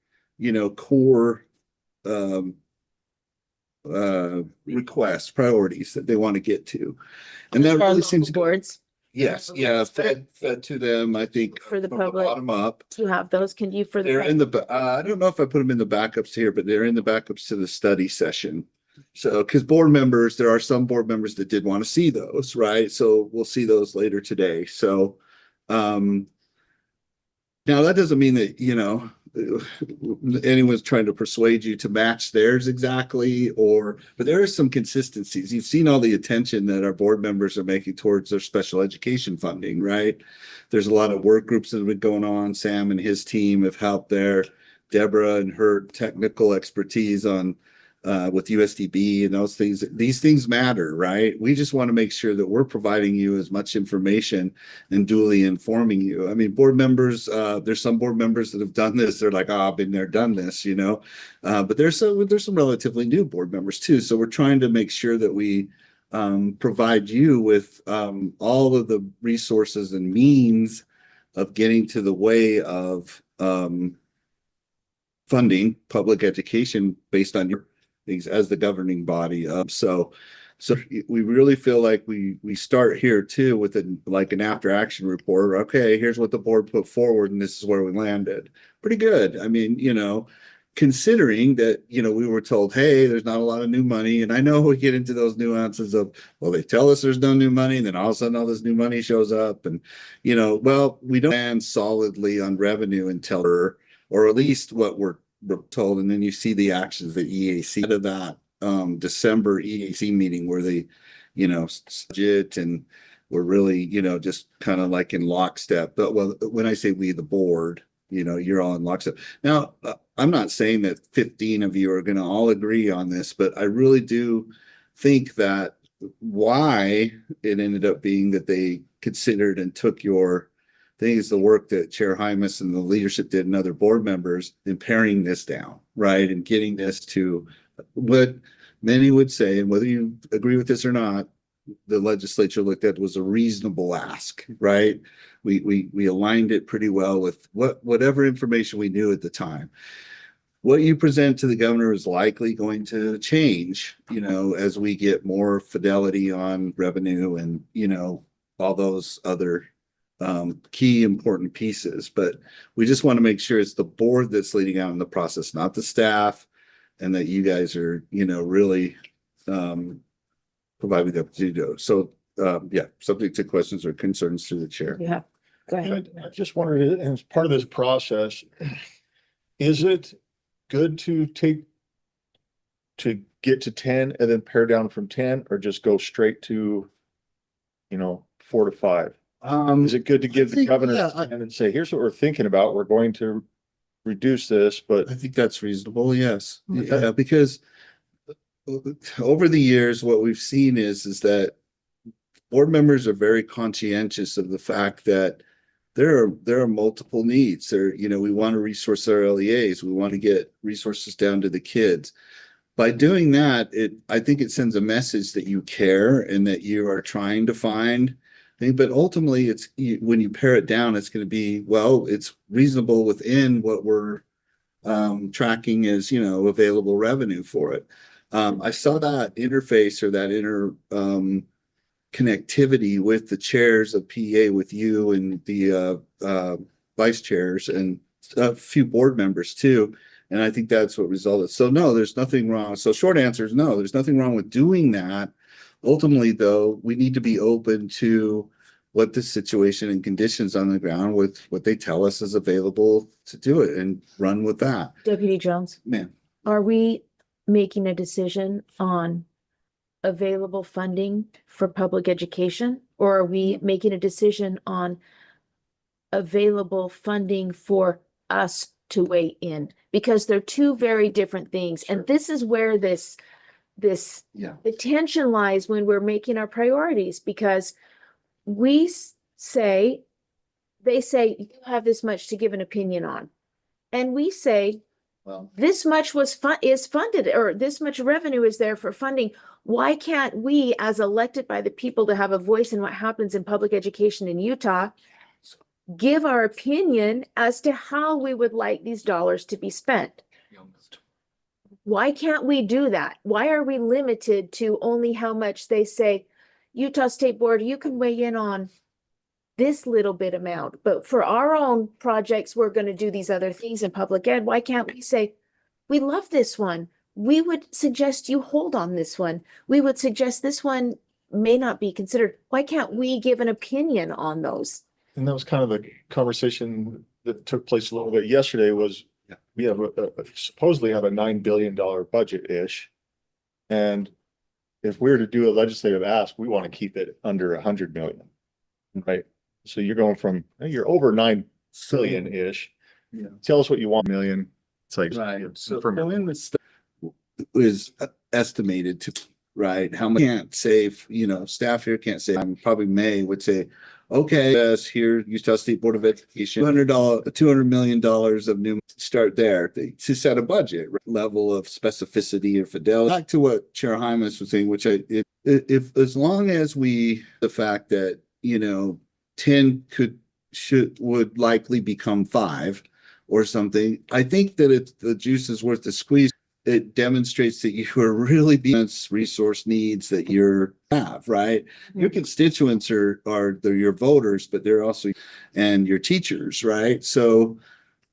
core requests, priorities that they want to get to. And that For our really local seems. boards Yes, yeah, fed to them, I think. For the from public. Bottom up. you have those. Can you for the They're in I don't know if I put them in the backups here, but they're in the backups to the study session. So, because board members, there are some board members that did want to see those, right? So we'll see those later today. So, now that doesn't mean that, anyone's trying to persuade you to match theirs exactly, but there is some consistencies. You've seen all the attention that our board members are making towards their special education funding, right? There's a lot of work groups that have been going on. Sam and his team have helped there. Deborah and her technical expertise on with USDB and those things. These things matter, right? We just want to make sure that we're providing you as much information and duly informing you. I mean, board members, there's some board members that have done this. They're like, oh, I've been there, done this, but there's some relatively new board members too. So we're trying to make sure that we provide you with all of the resources and means of getting to the way of funding public education based on your things as the governing body. So we really feel like we start here too with an after action report. Okay, here's what the board put forward and this is where we landed. Pretty good. I mean, considering that, we were told, hey, there's not a lot of new money. And I know we get into those nuances of, well, they tell us there's no new money, and then all of a sudden all this new money shows up. And, well, we don't stand solidly on revenue until, or at least what we're told. And then you see the actions that EAC out of that December EAC meeting where they, budget and we're really, just kind of like in lockstep. But when I say we, the board, you're all in lockstep. Now, I'm not saying that 15 of you are going to all agree on this, but I really do think that why it ended up being that they considered and took your thing is the work that Chair Hymas and the leadership did and other board members in paring this down, right? And getting this to what many would say, and whether you agree with this or not, the legislature looked at was a reasonable ask, right? We aligned it pretty well with whatever information we knew at the time. What you present to the governor is likely going to change, as we get more fidelity on revenue and, all those other key important pieces. But we just want to make sure it's the board that's leading out in the process, not the staff, and that you guys are, really providing the opportunity to do. So, subject to questions or concerns through the chair. Yeah, go ahead. I just wondered, as part of this process, is it good to get to 10 and then pare down from 10, or just go straight to, 4 to 5? Is it good to give the governor and say, here's what we're thinking about, we're going to reduce this, but I think that's reasonable, yes. Okay. Yeah, because over the years, what we've seen is that board members are very conscientious of the fact that there are multiple needs. We want to resource our LEAs, we want to get resources down to the kids. By doing that, I think it sends a message that you care and that you are trying to find things. But ultimately, when you pare it down, it's going to be, well, it's reasonable within what we're tracking as, available revenue for it. I saw that interface or that connectivity with the chairs of PEA, with you and the vice chairs and a few board members too. And I think that's what resulted. So no, there's nothing wrong. So short answer is no, there's nothing wrong with doing that. Ultimately, though, we need to be open to what the situation and conditions on the ground with what they tell us is available to do it and run with that. Deputy Jones, Man, are we making a decision on available funding for public education, or are we making a decision on available funding for us to weigh in? Because they're two very different things. Sure. And this is where the tension lies when we're making our priorities, because they say you have this much to give an opinion on, and we say, well, this much is funded, or this much revenue is there for funding. Why can't we, as elected by the people to have a voice in what happens in public education in Utah, give our opinion as to how we would like these dollars to be spent? Why can't we do that? Why are we limited to only how much they say, Utah State Board, you can weigh in on this little bit amount, but for our own projects, we're going to do these other things in public ed. Why can't we say, we love this one. We would suggest you hold on this one. We would suggest this one may not be considered. Why can't we give an opinion on those? And that was kind of the conversation that took place a little bit yesterday was we have supposedly have a $9 billion budget-ish. And if we were to do a legislative ask, we want to keep it under 100 million, right? So you're going from, you're over 9 billion-ish. Yeah. Tell us what you want, million. It's like, Right. you know, So from- when the stuff is estimated to, right, how much can't say, you know, staff here can't say, probably May would say, okay, yes, here, Utah State Board of Education, $200 million of new, start there to set a budget level of specificity or fidelity. Back to what Chair Hymas was saying, which if as long as the fact that, you know, 10 would likely become 5 or something, I think that the juice is worth the squeeze. It demonstrates that you are really being resource needs that you have, right? Your constituents are your voters, but they're also, and your teachers, right? So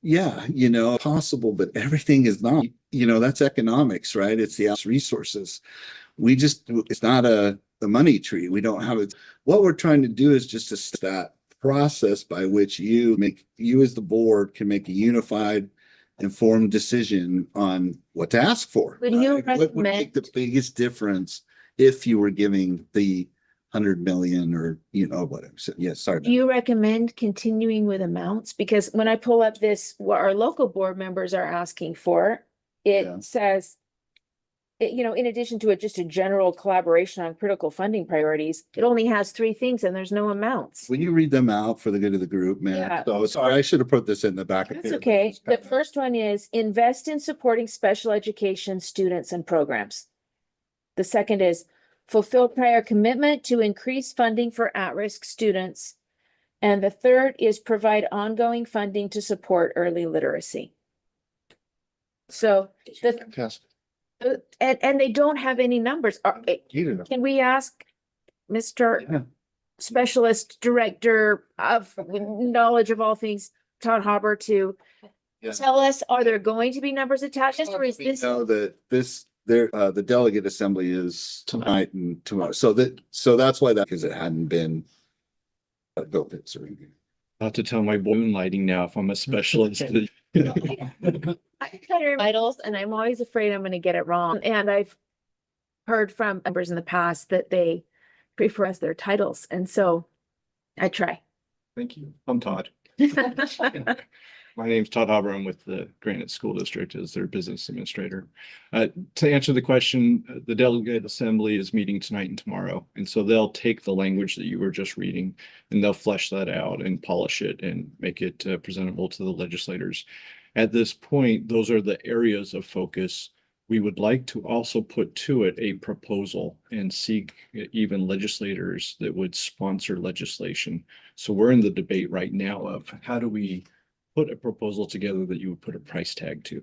yeah, you know, possible, but everything is not, you know, that's economics, right? It's the resources. It's not the money tree. We don't have it. What we're trying to do is just to that process by which you as the board can make a unified, informed decision on what to ask for. Would you What would make the biggest difference if you were giving the 100 million or, you know, whatever. So, yes, sorry. Do you recommend continuing with amounts? Because when I pull up this, what our local board members are asking for, it Yeah. says, you know, in addition to just a general collaboration on critical funding priorities, it only has 3 things and there's no amounts. Will you read them out for the good of the group, man? Yeah. So sorry, I should have put this in the back. That's okay. The first one is invest in supporting special education students and programs. The second is fulfill prior commitment to increase funding for at-risk students. And the third is provide ongoing funding to support early literacy. So Fantastic. and they don't have any numbers. Can we ask Mr. Specialist Director of Knowledge of all things, Todd Hauber, to tell us, are there going to be numbers attached or is this? No, that the delegate assembly is tonight and tomorrow. So that's why because it hadn't been built. It's Not to tell my moonlighting now if I'm a specialist. I kind of titles and I'm always afraid I'm going to get it wrong. And I've heard from members in the past that they prefer as their titles. And so I try. Thank you. I'm Todd. My name's Todd Hauber. I'm with the Granite School District as their business administrator. To answer the question, the delegate assembly is meeting tonight and tomorrow. And so they'll take the language that you were just reading and they'll flesh that out and polish it and make it presentable to the legislators. At this point, those are the areas of focus. We would like to also put to it a proposal and seek even legislators that would sponsor legislation. So we're in the debate right now of how do we put a proposal together that you would put a price tag to.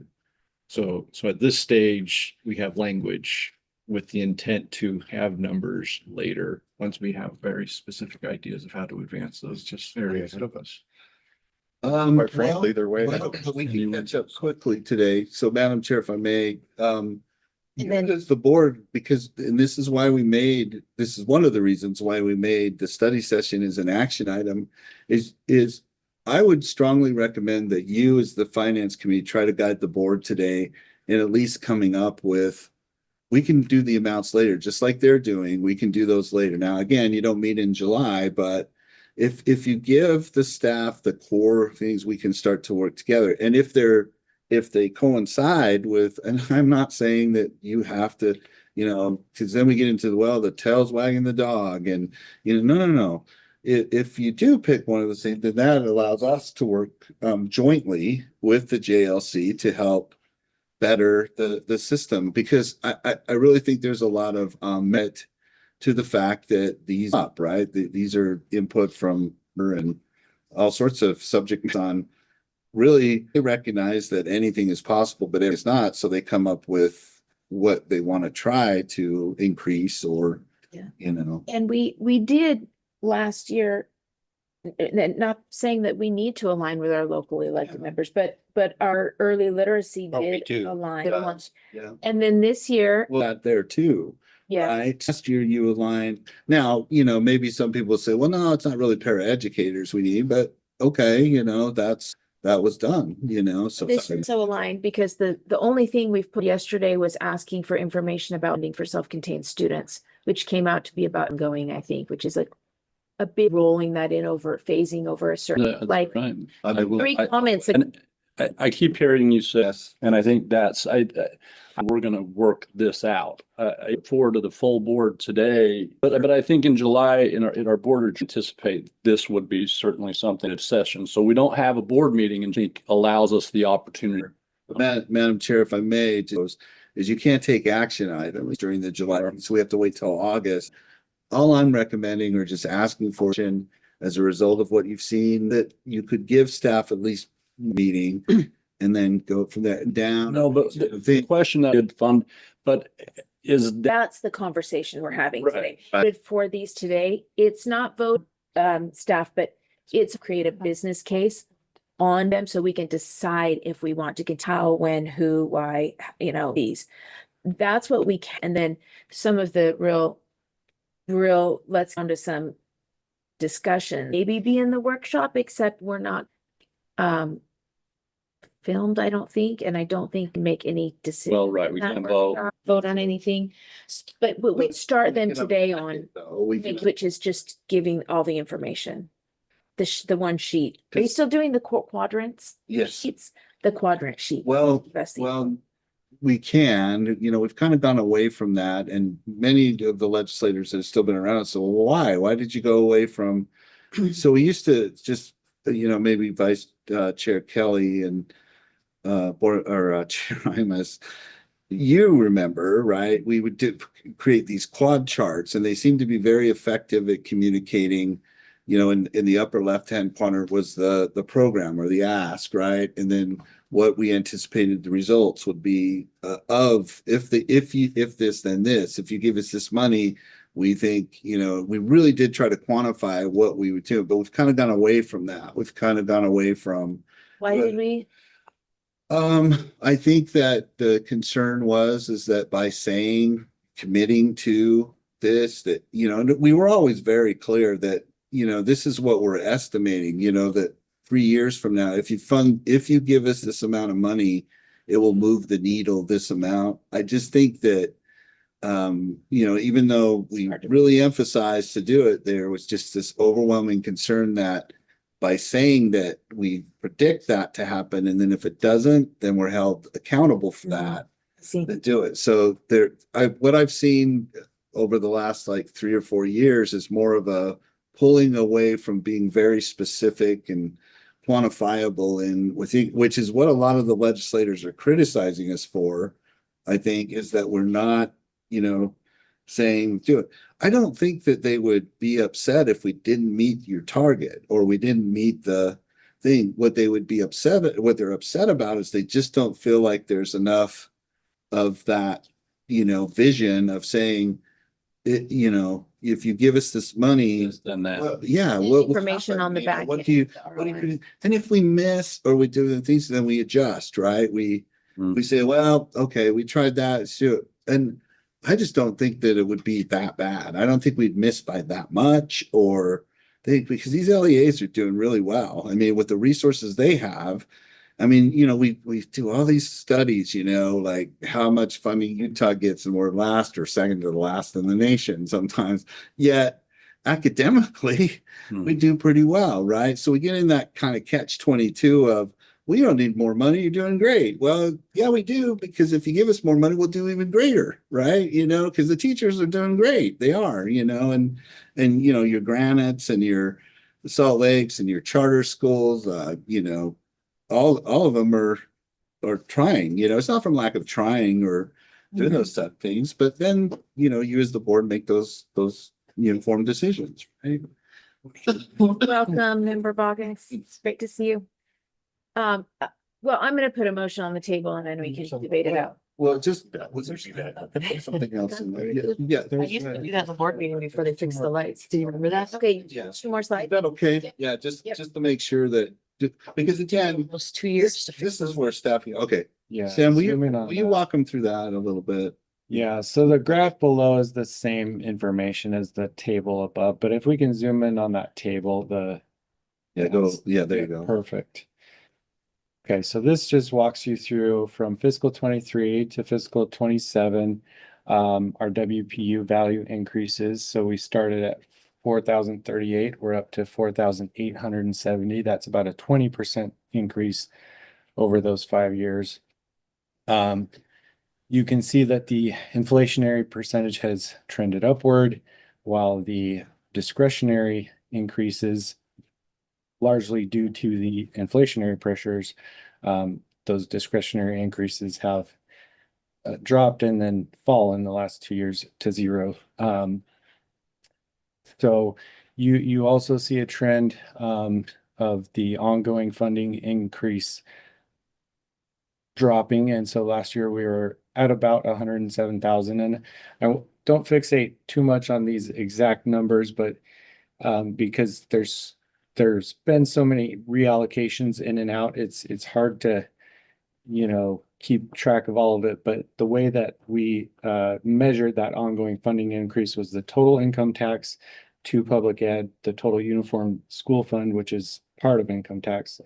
So at this stage, we have language with the intent to have numbers later, once we have very specific ideas of how to advance those, just Very ahead of us. Quite frankly, they're way ahead of us. we can catch up quickly today. So Madam Chair, if I may, And then- as the board, and this is one of the reasons why we made the study session as an action item is I would strongly recommend that you as the finance committee try to guide the board today in at least coming up with, we can do the amounts later, just like they're doing. We can do those later. Now, again, you don't meet in July, but if you give the staff the core things, we can start to work together. And if they coincide with, and I'm not saying that you have to, you know, because then we get into the tail's wagging the dog and, you know, no. If you do pick one of the things, then that allows us to work jointly with the JLC to help better the system, because I really think there's a lot of merit to the fact that these these are input from her and all sorts of subjects on really they recognize that anything is possible, but it's not. So they come up with what they want to try to increase or, Yeah. you know. And we did last year, not saying that we need to align with our locally elected members, but our early literacy Oh, we did do. align. It does. Yeah. And then this year, Well, that there too. yeah, Right. Last year you aligned. Now, you know, maybe some people say, well, no, it's not really paraeducators we need, but okay, you know, that was done, you know, so. this is so aligned because the only thing we've put yesterday was asking for information about funding for self-contained students, which came out to be about ongoing, I think, which is a big rolling that in over, phasing over a certain, That's like right. I will- three I- comments. And I keep hearing you say, Yes. and I think we're gonna work this out. I look forward to the full board today, but I think in July, in our board, anticipate this would be certainly something of session. So we don't have a board meeting and it allows us the opportunity. Madam Chair, if I may, is you can't take action items during the July, so we have to wait till August. All I'm recommending or just asking for as a result of what you've seen, that you could give staff at least meeting and then go from there down. No, but the question that did fund, but is that That's the conversation we're having Right, today. right. But for these today, it's not vote staff, but it's create a business case on them so we can decide if we want to get how, when, who, why, you know, these. That's what we can, and then some of the real, let's go to some discussion, maybe be in the workshop, except we're not filmed, I don't think, and I don't think make any decision. well, right, we can vote. Vote on anything, but we start them today on, which is just giving all the information. The one sheet. Are you still doing the quadrants? Yes. Sheets, the quadrant sheet. Well, That's the- well, we can, you know, we've kind of gone away from that, and many of the legislators that have still been around. So why? Why did you go away from? So we used to just, you know, maybe Vice Chair Kelly and Chair Imus, you remember, right? We would create these quad charts, and they seem to be very effective at communicating. You know, in the upper left-hand corner was the program or the ask, right? And then what we anticipated the results would be of if this, then this. If you give us this money, we think, you know, we really did try to quantify what we would do, but we've kind of gone away from that. We've kind of gone away from. Why did we? I think that the concern is that by committing to this, that, you know, we were always very clear that, you know, this is what we're estimating, you know, that 3 years from now, if you give us this amount of money, it will move the needle this amount. I just think that, you know, even though we really emphasized to do it, there was just this overwhelming concern that by saying that we predict that to happen, and then if it doesn't, then we're held accountable for that to do it. So what I've seen over the last like 3 or 4 years is more of a pulling away from being very specific and quantifiable, and which is what a lot of the legislators are criticizing us for. I think is that we're not, you know, saying do it. I don't think that they would be upset if we didn't meet your target or we didn't meet the thing. What they're upset about is they just don't feel like there's enough of that, you know, vision of saying it, you know, if you give us this money, Then that. well, yeah, Information on the back What end do you, of the what do ROI. you, and if we miss or we do the things, then we adjust, right? We say, well, okay, we tried that, so, and I just don't think that it would be that bad. I don't think we'd miss by that much, or because these LEAs are doing really well. I mean, with the resources they have, I mean, you know, we do all these studies, you know, like how much funding Utah gets, and we're last or second to the last in the nation sometimes. Yet academically, we do pretty well, right? So we get in that kind of catch-22 of, we don't need more money, you're doing great. Well, yeah, we do, because if you give us more money, we'll do even greater, right? You know, because the teachers are doing great. They are, you know, and you know, your Granites and your Salt Lakes and your charter schools, you know, all of them are trying, you know, it's not from lack of trying or doing those type of things, but then, you know, you as the board make those informed decisions, right? Welcome, Member Boggins. It's great to see you. Well, I'm gonna put a motion on the table and then we can debate it out. Well, just, was there something else in there? Yeah, I used to do that in the board meeting before they fixed the lights. Do you remember that? Okay, Yeah. 2 more Is slides. that okay? Yeah, just to make sure that, because again, Almost 2 years to fix. this is where staffing, okay. Yeah. Sam, zoom in on will you that. walk them through that a little bit? Yeah, so the graph below is the same information as the table above, but if we can zoom in on that table, Yeah, there you go. Perfect. Okay, so this just walks you through from fiscal 23 to fiscal 27, our WPU value increases. So we started at 4,038, we're up to 4,870. That's about a 20% increase over those 5 years. You can see that the inflationary percentage has trended upward, while the discretionary increases, largely due to the inflationary pressures, those discretionary increases have dropped and then fallen the last 2 years to zero. So you also see a trend of the ongoing funding increase dropping, and so last year we were at about 107,000. And I don't fixate too much on these exact numbers, but because there's been so many reallocations in and out, it's hard to, keep track of all of it. But the way that we measured that ongoing funding increase was the total income tax to public ed, the total uniform school fund, which is part of income tax,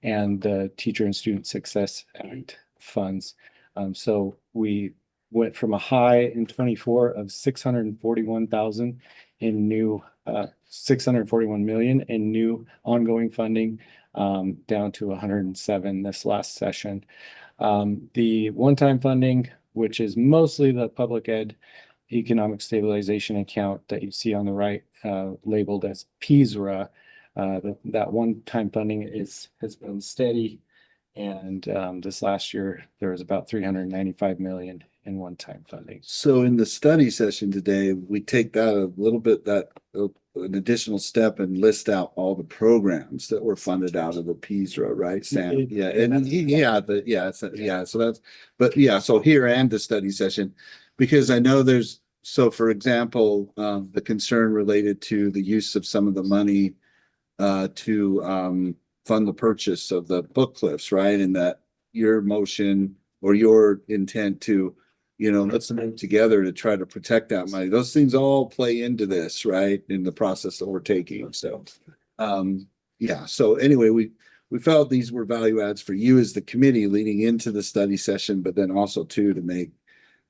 and the Teacher and Student Success Act funds. So we went from a high in 24 of 641,000 in new 641 million in new ongoing funding, down to 107 this last session. The one-time funding, which is mostly the public ed economic stabilization account that you see on the right, labeled as PSRA, that one-time funding has been steady. And this last year, there was about 395 million in one-time funding. So in the study session today, we take that a little bit, an additional step and list out all the programs that were funded out of the PSRA, right, Sam? So here and the study session, because I know so for example, the concern related to the use of some of the money to fund the purchase of the book cliffs, right? And that your motion or your intent to, let's move together to try to protect that money. Those things all play into this, right? In the process that we're taking. So, so anyway, we felt these were value adds for you as the committee leading into the study session, but then also too, to make,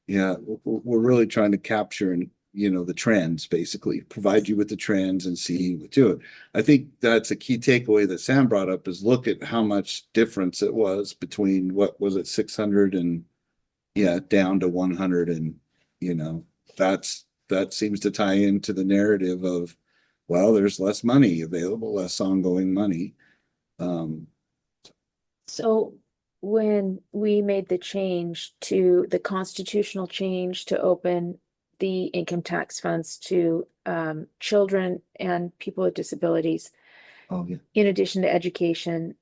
we're really trying to capture and, the trends, basically provide you with the trends and see what do it. I think that's a key takeaway that Sam brought up, is look at how much difference it was between, what was it, 600 and down to 100. And, that seems to tie into the narrative of, well, there's less money available, less ongoing money. So when we made the change to the constitutional change to open the income tax funds to children and people with disabilities, in addition to education,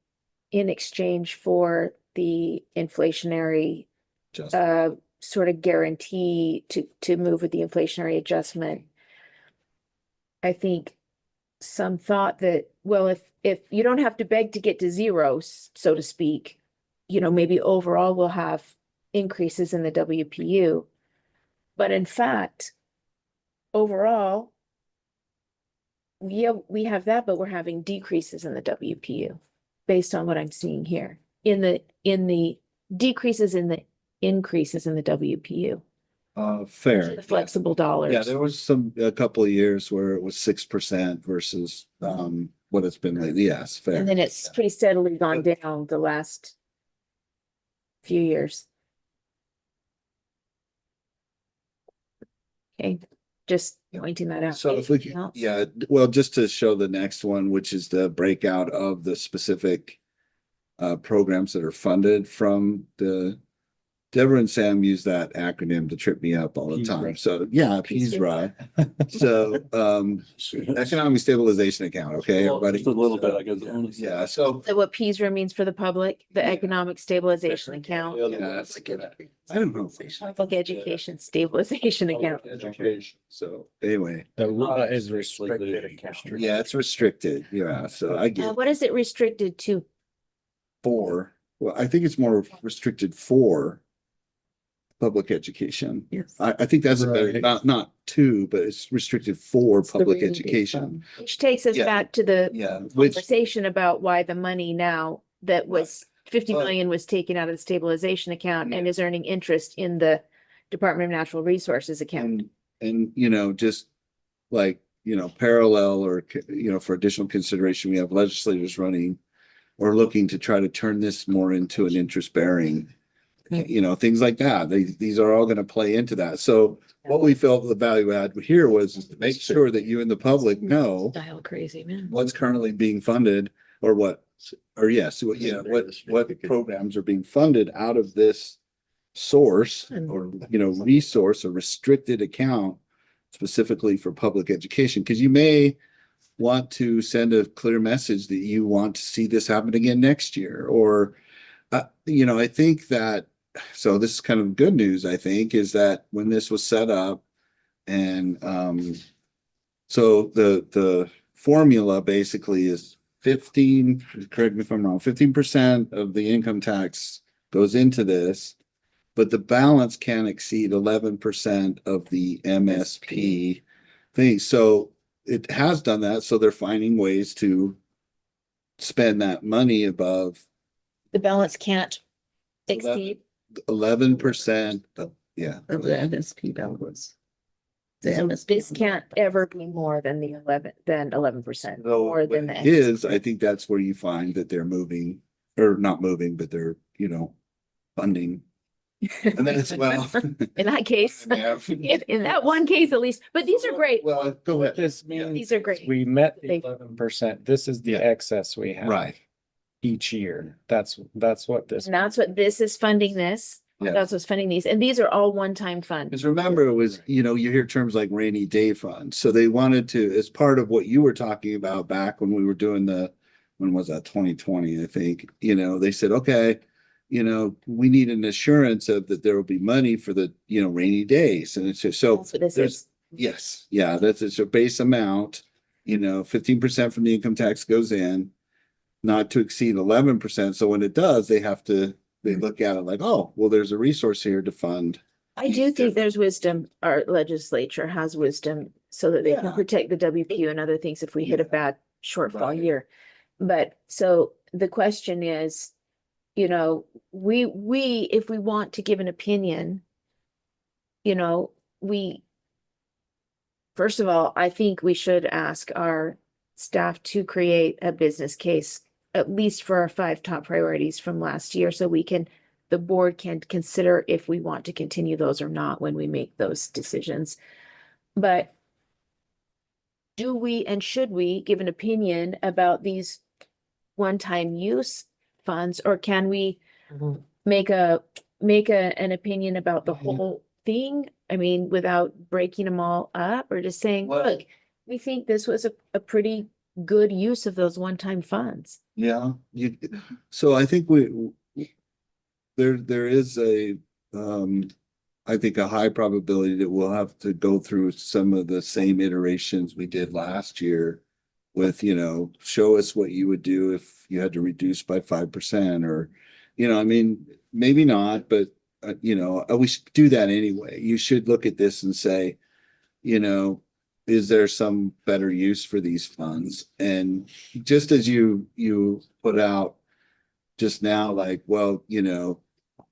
in exchange for the inflationary sort of guarantee to move with the inflationary adjustment, I think some thought that, well, if you don't have to beg to get to zero, so to speak, maybe overall we'll have increases in the WPU. But in fact, overall, we have that, but we're having decreases in the WPU based on what I'm seeing here in the decreases in the increases in the WPU. Fair. The flexible dollars. Yeah, there was a couple of years where it was 6% versus what it's been lately. Yes, fair. And then it's pretty steadily gone down the last few years. Okay, just pointing that out. So if we can, well, just to show the next one, which is the breakout of the specific programs that are funded from the Deborah and Sam use that acronym to trip me up all the time. So yeah, PSRA. So economic stabilization account. Okay, everybody. Just a little bit, I guess. Yeah. So So what PSRA means for the public, the economic stabilization account, yeah, that's good. I don't know. public education stabilization account. Education. So anyway, The RA is restricted account. yeah, it's restricted. Yeah. So I get What is it restricted to? for. Well, I think it's more restricted for public education. Yes. I think that's a better, Right. not two, but it's restricted for It's the public rainy day education. fund. Which takes us Yeah. back to the Yeah, which, conversation about why the money now that was 50 But- million was taken out of the stabilization account and Yeah. is earning interest in the Department of Natural Resources account. and, just like, parallel or, for additional consideration, we have legislators running or looking to try to turn this more into an interest bearing, things like that. These are all going to play into that. So what we felt the value add here was to make sure that you and the public know Dial crazy, man. what's currently being funded or what programs are being funded out of this source or, resource or restricted account specifically for public education. Because you may want to send a clear message that you want to see this happen again next year. Or, I think that, so this is kind of good news, I think, is that when this was set up and, so the formula basically is 15, correct me if I'm wrong, 15% of the income tax goes into this, but the balance can't exceed 11% of the MSP thing. So it has done that. So they're finding ways to spend that money above The balance can't exceed. 11%. Yeah. Of the MSP balance. The So MSP. this can't ever be more than the 11%, So more than what the. it is, I think that's where you find that they're moving or not moving, but they're, funding. And then it's, well. In that case, Yeah. in that one case at least, but these are great. Well, go ahead. This means These are great. we met They- the 11%. This is the Yeah. excess we have. Right. Each year. That's what this. And that's what this is funding this. Yeah. That's what's funding these. And these are all one-time funds. Because remember, it was, you hear terms like rainy day fund. So they wanted to, as part of what you were talking about back when we were doing when was that, 2020, I think, they said, okay, we need an assurance of that there will be money for the, rainy days. And it's just, so That's what this there's, is. yes, yeah, that's it's a base amount, 15% from the income tax goes in, not to exceed 11%. So when it does, they look at it like, oh, well, there's a resource here to fund. I do think there's wisdom, our legislature has wisdom so that they can Yeah. protect the WPU and other things if we hit a bad shortfall Right. year. But so the question is, we, if we want to give an opinion, first of all, I think we should ask our staff to create a business case, at least for our 5 top priorities from last year, so the board can consider if we want to continue those or not when we make those decisions. But do we and should we give an opinion about these one-time use funds, or can we Mhm. make an opinion about the whole thing? I mean, without breaking them all up, or just saying, Well- look, we think this was a pretty good use of those one-time funds. Yeah, so I think there is I think a high probability that we'll have to go through some of the same iterations we did last year with, show us what you would do if you had to reduce by 5% or, maybe not, but, we should do that anyway. You should look at this and say, is there some better use for these funds? And just as you put out just now, like, well,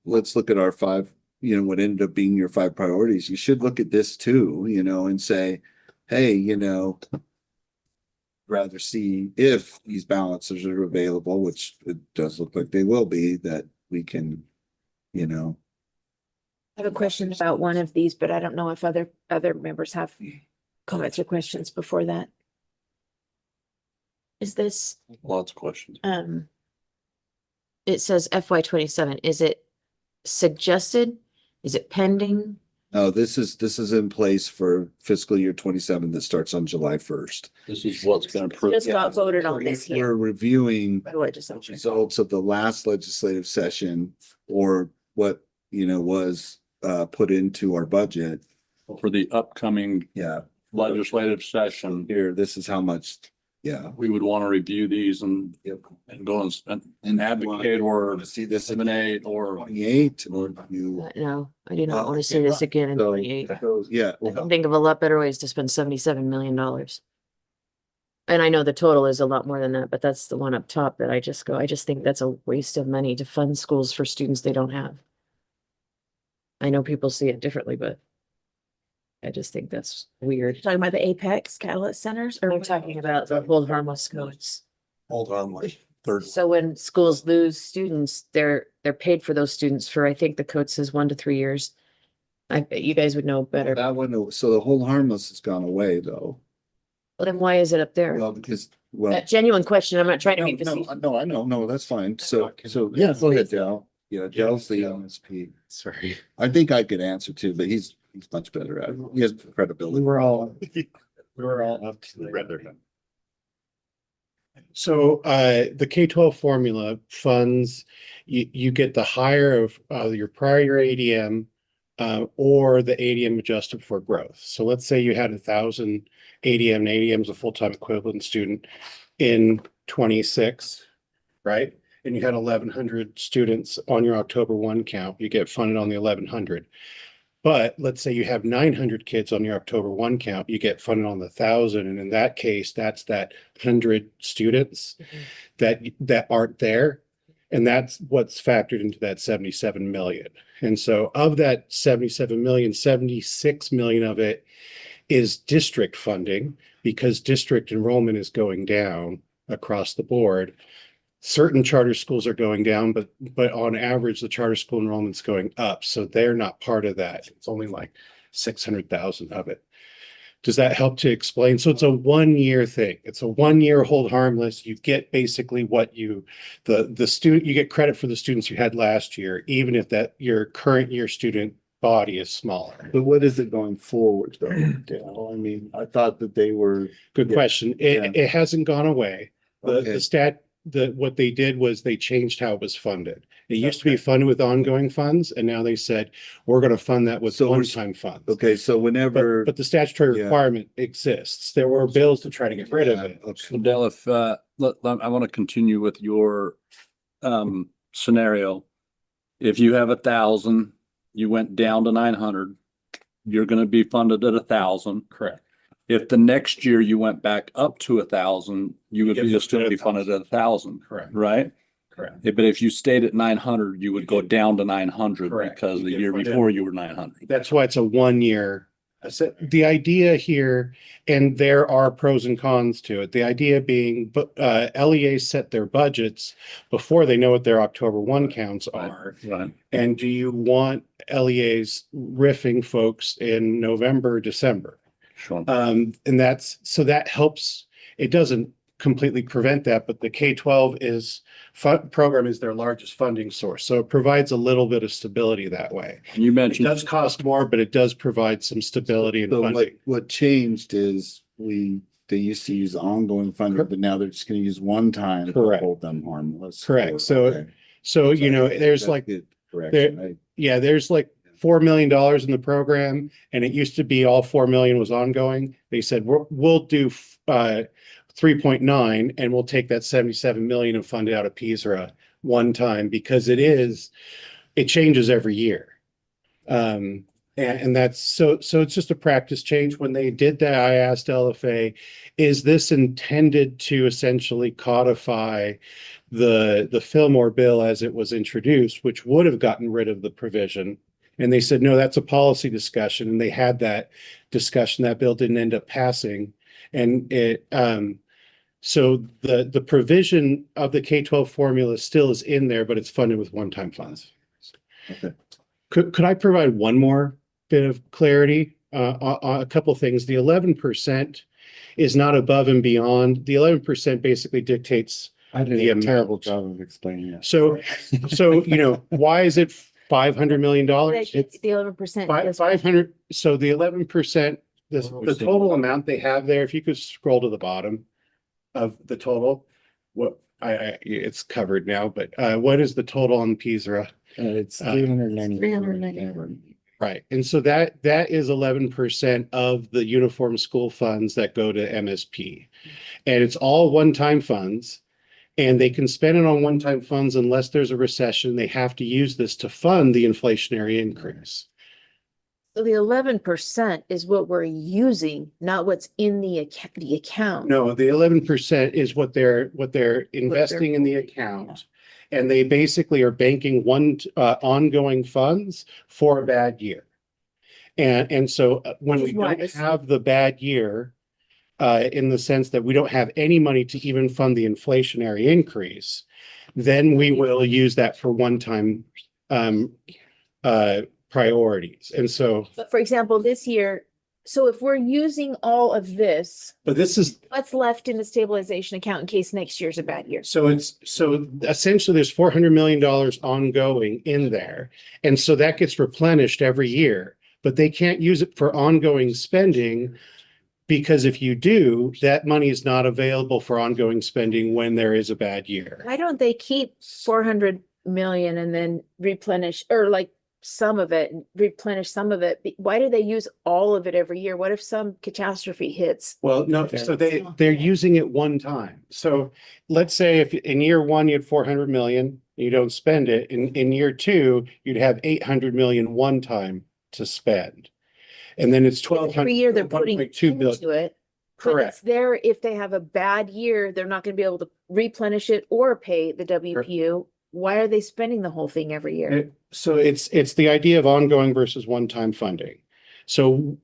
let's look at our 5, what ended up being your 5 priorities. You should look at this too, and say, hey, rather see if these balances are available, which it does look like they will be, that we can, I have a question about one of these, but I don't know if other members have comments or questions before that. Is this, Lots of questions. It says FY 27. Is it suggested? Is it pending? No, this is in place for fiscal year 27 that starts on July 1st. This is what's gonna prove. Just got voted on this year We're reviewing by the legislature. results of the last legislative session or what, was put into our budget. For the upcoming Yeah, legislative session, here, this is how much, yeah. we would want to review these and go and advocate or See this in eliminate or 28 or you. No, I do not want to see this again in So, 28. yeah. I can think of a lot better ways to spend $77 million. And I know the total is a lot more than that, but that's the one up top that I just think that's a waste of money to fund schools for students they don't have. I know people see it differently, but I just think that's weird. Talking about the Apex Catalyst Centers or I'm talking about the hold harmless codes. Hold on, like third. So when schools lose students, they're paid for those students for, I think the code says 1 to 3 years. I bet you guys would know better. That one, so the whole harmless has gone away though. Well, then why is it up there? Well, because, well. A genuine question. I'm not trying to be No, facetious. I know, no, that's fine. So, yeah, go ahead, Dell. Yeah, Dell's the MSP. Sorry. I think I could answer too, but he's much better at it. He has credibility. We were all up to the red. So the K-12 formula funds, you get the higher of your prior year ADM or the ADM adjusted for growth. So let's say you had 1,000 ADM and ADM is a full-time equivalent student in 26, right? And you had 1,100 students on your October 1 count, you get funded on the 1,100. But let's say you have 900 kids on your October 1 count, you get funded on the 1,000. And in that case, that's that 100 students that aren't there. And that's what's factored into that 77 million. And so of that 77 million, 76 million of it is district funding because district enrollment is going down across the board. Certain charter schools are going down, but on average, the charter school enrollment's going up. So they're not part of that. It's only like 600,000 of it. Does that help to explain? So it's a 1-year thing. It's a 1-year hold harmless. You get basically what the student, you get credit for the students you had last year, even if that your current year student body is smaller. But what is it going forward though, Dale? I mean, I thought that they were. Good question. It hasn't gone away. Okay. What they did was they changed how it was funded. It used to be funded with ongoing funds, and now they said, we're gonna fund that with So we're- one-time funds. Okay, so whenever. But the statutory Yeah. requirement exists. There were bills to try to get rid of it. So Dale, if, I want to continue with your, scenario. If you have 1,000, you went down to 900, you're going to be funded at 1,000. Correct. If the next year you went back up to 1,000, you would get be still funded be at funded at 1,000. Correct. Right? Correct. But if you stayed at 900, you would go down to 900 Correct. because You the get year funded. before you were 900. That's why it's a 1-year. So the idea here, and there are pros and cons to it. The idea being, LEAs set their budgets before they know what their October 1 counts are. Right. And do you want LEAs riffing folks in November, December? Sure. And so that helps. It doesn't completely prevent that, but the K-12 program is their largest funding source. So it provides a little bit of stability that way. And you It mentioned. does cost more, but it does provide some stability in So funding. what changed is they used to use ongoing funding, but now they're just gonna use one time to Correct. hold them harmless. Correct. So, Okay. so, there's That's like, good correction, right? yeah, there's like $4 million in the program, and it used to be all 4 million was ongoing. They said, we'll do 3.9 and we'll take that 77 million and fund it out of PSRA one time because it changes every year. And that's so it's just a practice change. When they did that, I asked LFA, is this intended to essentially codify the Fillmore bill as it was introduced, which would have gotten rid of the provision? And they said, no, that's a policy discussion. And they had that discussion. That bill didn't end up passing. And so the provision of the K-12 formula still is in there, but it's funded with one-time funds. Okay. Could I provide one more bit of clarity on a couple of things? The 11% is not above and beyond. The 11% basically dictates I did the a amount. terrible job of explaining it. So, why is it $500 million. It's the 11%. Five hundred, so the 11%, the total amount they have there, if you could scroll to the bottom of the total, what it's covered now, but what is the total on PSRA? It's 390. Right, and so that is 11% of the uniform school funds that go to MSP. And it's all one-time funds. And they can spend it on one-time funds unless there's a recession. They have to use this to fund the inflationary increase. So the 11% is what we're using, not what's in the account. No, the 11% is what they're investing in the account. And they basically are banking ongoing funds for a bad year. And so when we don't have the bad year, in the sense that we don't have any money to even fund the inflationary increase, then we will use that for one-time priorities. And so, But for example, this year, so if we're using all of this, but this is, what's left in the stabilization account in case next year's a bad year? so essentially there's $400 million ongoing in there. And so that gets replenished every year, but they can't use it for ongoing spending. Because if you do, that money is not available for ongoing spending when there is a bad year. Why don't they keep 400 million and then replenish, or like some of it, replenish some of it? Why do they use all of it every year? What if some catastrophe hits? Well, no, so they're using it one time. So let's say if in year one, you had 400 million, you don't spend it. In year two, you'd have 800 million one time to spend. And then it's 1,200. Every year they're putting $1.2 billion. into it. But Correct. it's there if they have a bad year, they're not gonna be able to replenish it or pay the WPU. Why are they spending the whole thing every year? So it's the idea of ongoing versus one-time funding. So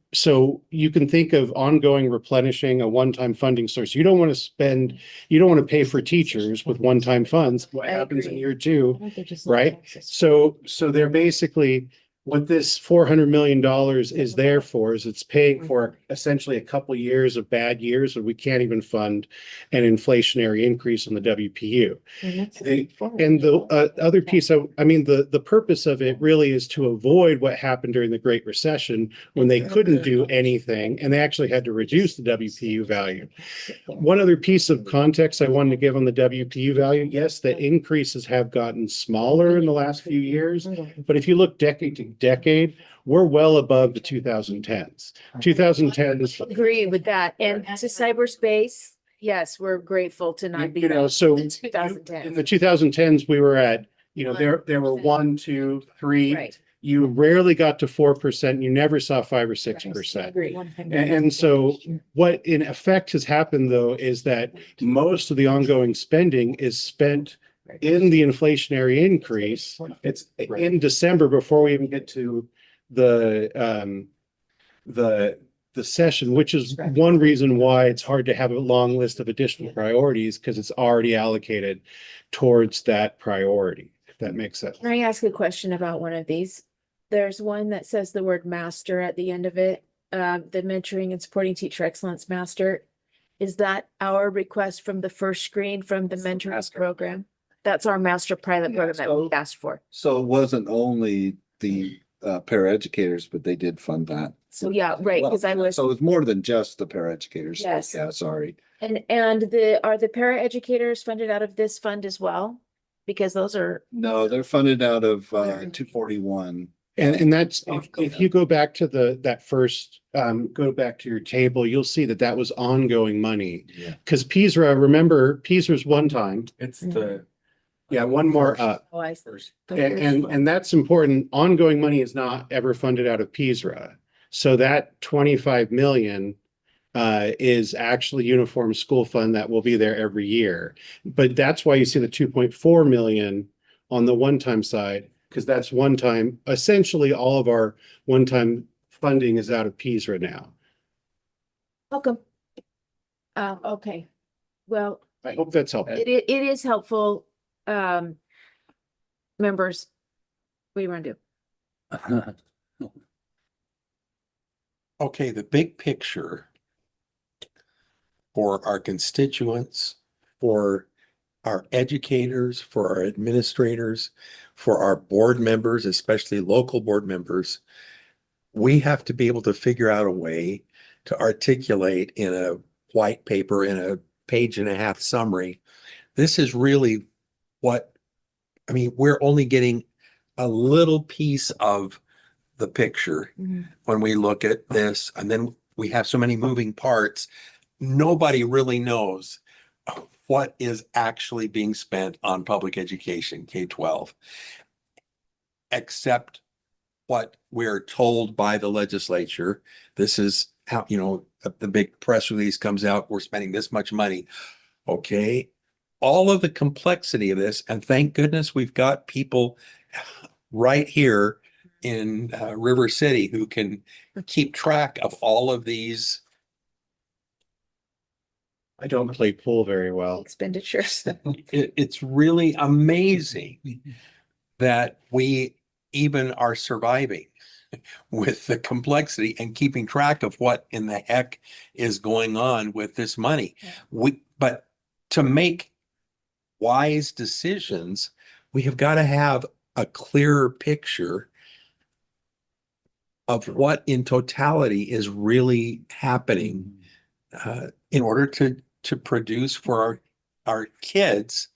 you can think of ongoing replenishing a one-time funding source. You don't want to pay for teachers with one-time funds. What happens in agree. year two, right? So they're basically, what this $400 million is there for is it's paying for essentially a couple years of bad years where we can't even fund an inflationary increase on the WPU. And the other piece, the purpose of it really is to avoid what happened during the Great Recession when they couldn't do anything and they actually had to reduce the WPU value. One other piece of context I wanted to give on the WPU value, yes, the increases have gotten smaller in the last few years, but if you look decade to decade, we're well above the 2010s. 2010s. Agree with that. And to cyberspace, yes, we're grateful to not be. You know, so in 2010. in the 2010s, we were at, there were 1, 2, 3. Right. You rarely got to 4%. You never saw 5 or 6%. Agree. And so what in effect has happened though, is that most of the ongoing spending is spent in the inflationary increase. It's in December before we even get to the session, which is one reason why it's hard to have a long list of additional priorities, because it's already allocated towards that priority, if that makes sense. Can I ask a question about one of these? There's one that says the word master at the end of it, the mentoring and supporting teacher excellence master. Is that our request from the first screen from the mentoring program? That's our master pilot program that we asked for. So it wasn't only the paraeducators, but they did fund that. So yeah, right, because I was, So it's more than just the paraeducators. Yes. Yeah, sorry. and are the paraeducators funded out of this fund as well? Because those are, No, they're funded out of 241. And that's, if you go back to that first, go back to your table, you'll see that was ongoing money. Yeah. Because PSRA, remember, PSRA's one time. It's the. Yeah, one more up. oh, I see. And that's important. Ongoing money is not ever funded out of PSRA. So that 25 million is actually uniform school fund that will be there every year. But that's why you see the 2.4 million on the one-time side, because that's one time. Essentially, all of our one-time funding is out of PSRA now. Welcome. Okay, well, I hope that's helpful. it is helpful. Members, what do you want to do? Okay, the big picture for our constituents, for our educators, for our administrators, for our board members, especially local board members. We have to be able to figure out a way to articulate in a white paper, in a 1.5-page summary. This is really we're only getting a little piece of the picture when we look at this, and then we have so many moving parts. Nobody really knows what is actually being spent on public education, K-12, except what we're told by the legislature. This is how, the big press release comes out, we're spending this much money. Okay. All of the complexity of this, and thank goodness we've got people right here in River City who can keep track of all of these. I don't play pool very well. Expenditures. It's really amazing that we even are surviving with the complexity and keeping track of what in the heck is going on with this money. But to make wise decisions, we have got to have a clearer picture of what in totality is really happening in order to produce for our kids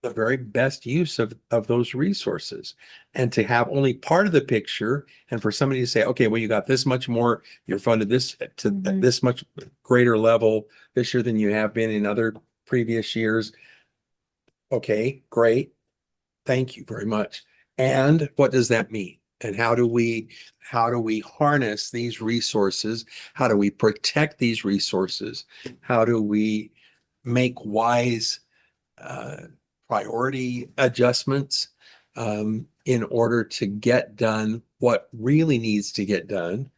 the very best use of those resources, and to have only part of the picture, and for somebody to say, okay, well, you got this much more, you're funded this to this much greater level this year than you have been in other previous years. Okay, great. Thank you very much. And what does that mean? And how do we harness these resources? How do we protect these resources? How do we make wise priority adjustments in order to get done what really needs to get done,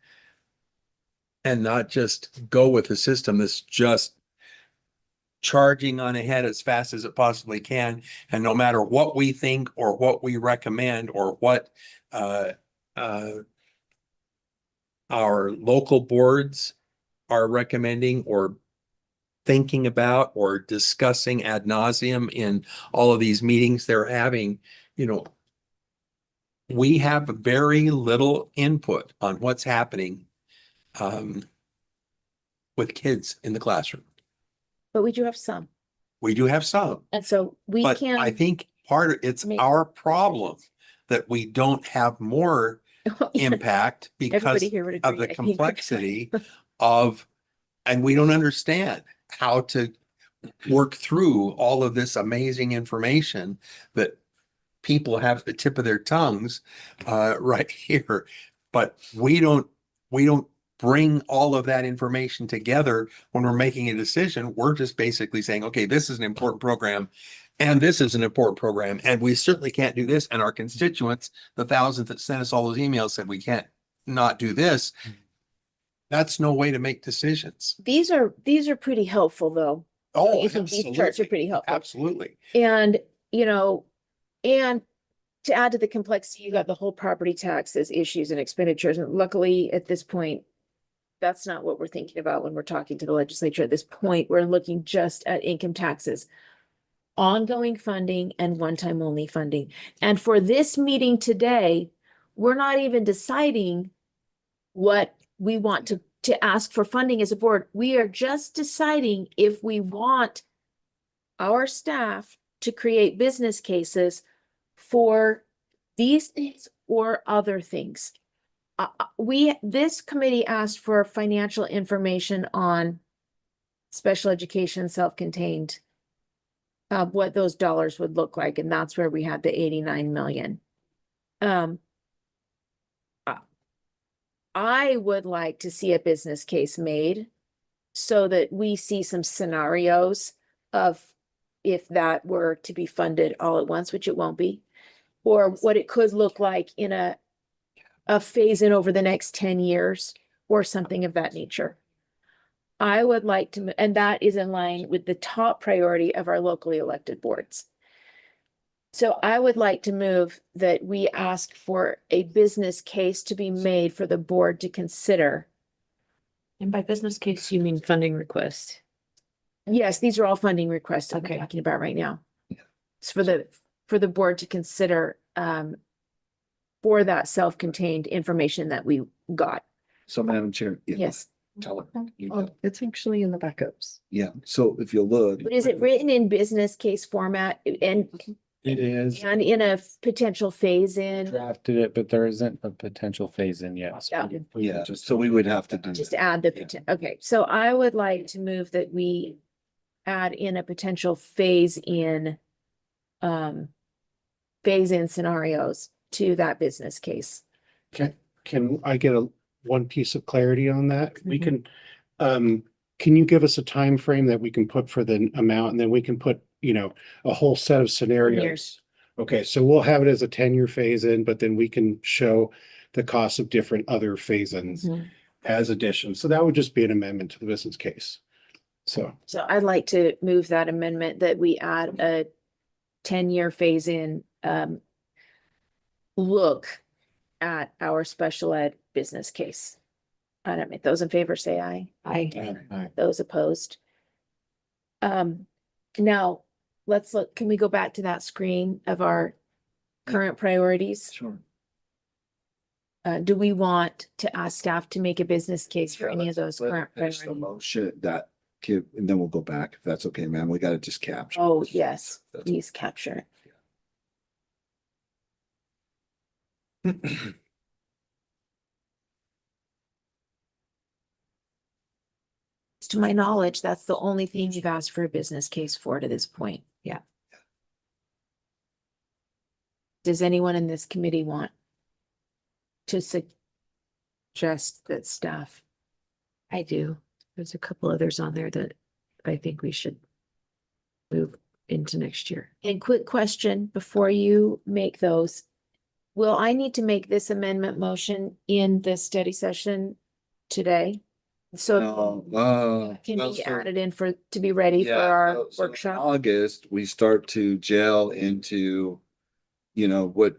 and not just go with a system that's just charging on ahead as fast as it possibly can. And no matter what we think or what we recommend or what our local boards are recommending or thinking about or discussing ad nauseum in all of these meetings they're having, we have very little input on what's happening with kids in the classroom. But we do have some. We do have some. And so But I think it's our problem that we don't have more impact because Everybody here would of agree, the I think. complexity and we don't understand how to work through all of this amazing information that people have at the tip of their tongues right here. But we don't bring all of that information together when we're making a decision. We're just basically saying, okay, this is an important program and this is an important program, and we certainly can't do this. And our constituents, the thousands that sent us all those emails, said we can't not do this. That's no way to make decisions. These are pretty helpful though. Oh, I think these charts are pretty helpful. Absolutely. And, and to add to the complexity, you got the whole property taxes issues and expenditures. And luckily at this point, that's not what we're thinking about when we're talking to the legislature. At this point, we're looking just at income taxes, ongoing funding and one-time only funding. And for this meeting today, we're not even deciding what we want to ask for funding as a board. We are just deciding if we want our staff to create business cases for these things or other things. This committee asked for financial information on special education, self-contained, what those dollars would look like. And that's where we had the 89 million. I would like to see a business case made so that we see some scenarios of if that were to be funded all at once, which it won't be, or what it could look like in a phase in over the next 10 years or something of that nature. I would like to, and that is in line with the top priority of our locally elected boards. So I would like to move that we ask for a business case to be made for the board to consider. And by business case, you mean funding request? Yes, these are all funding requests that we're Okay. talking about right now. Yeah. It's for the board to consider, for that self-contained information that we got. So Madam Chair. yeah, Yes. Tell her. You Oh, tell- it's actually in the backups. Yeah, so if you'll look. But is it written in business case format and It is in a potential phase in? drafted it, but there isn't a potential phase in yet. So Yeah. Yeah, so we would have to do. Just that. add the, Yeah. okay, so I would like to move that we add in a potential phase in scenarios to that business case. Can I get one piece of clarity on that? We Mhm. can you give us a time frame that we can put for the amount, and then we can put, a whole set of scenarios? Years. Okay, so we'll have it as a 10-year phase in, but then we can show the cost of different other phase ins Mhm. as additions. So that would just be an amendment to the business case. So, So I'd like to move that amendment that we add a 10-year phase in, look at our special ed business case. I don't know, those in favor say aye. I, Those opposed. Now, let's look, can we go back to that screen of our current priorities? Sure. Do we want to ask staff to make a business case for Yeah, any of let's- those let's current finish the priorities? motion that, and then we'll go back, if that's okay, ma'am. We gotta just capture. Oh, yes, That's- please capture. To my knowledge, that's the only thing you've asked for a business case for to this point. Yeah. Does anyone in this committee want to suggest that staff? I do. There's a couple others on there that I think we should move into next year. And quick question before you make those. Will I need to make this amendment motion in the study session today? So can well, be so- added in to be ready for Yeah, our so in workshop? August, we start to gel into, what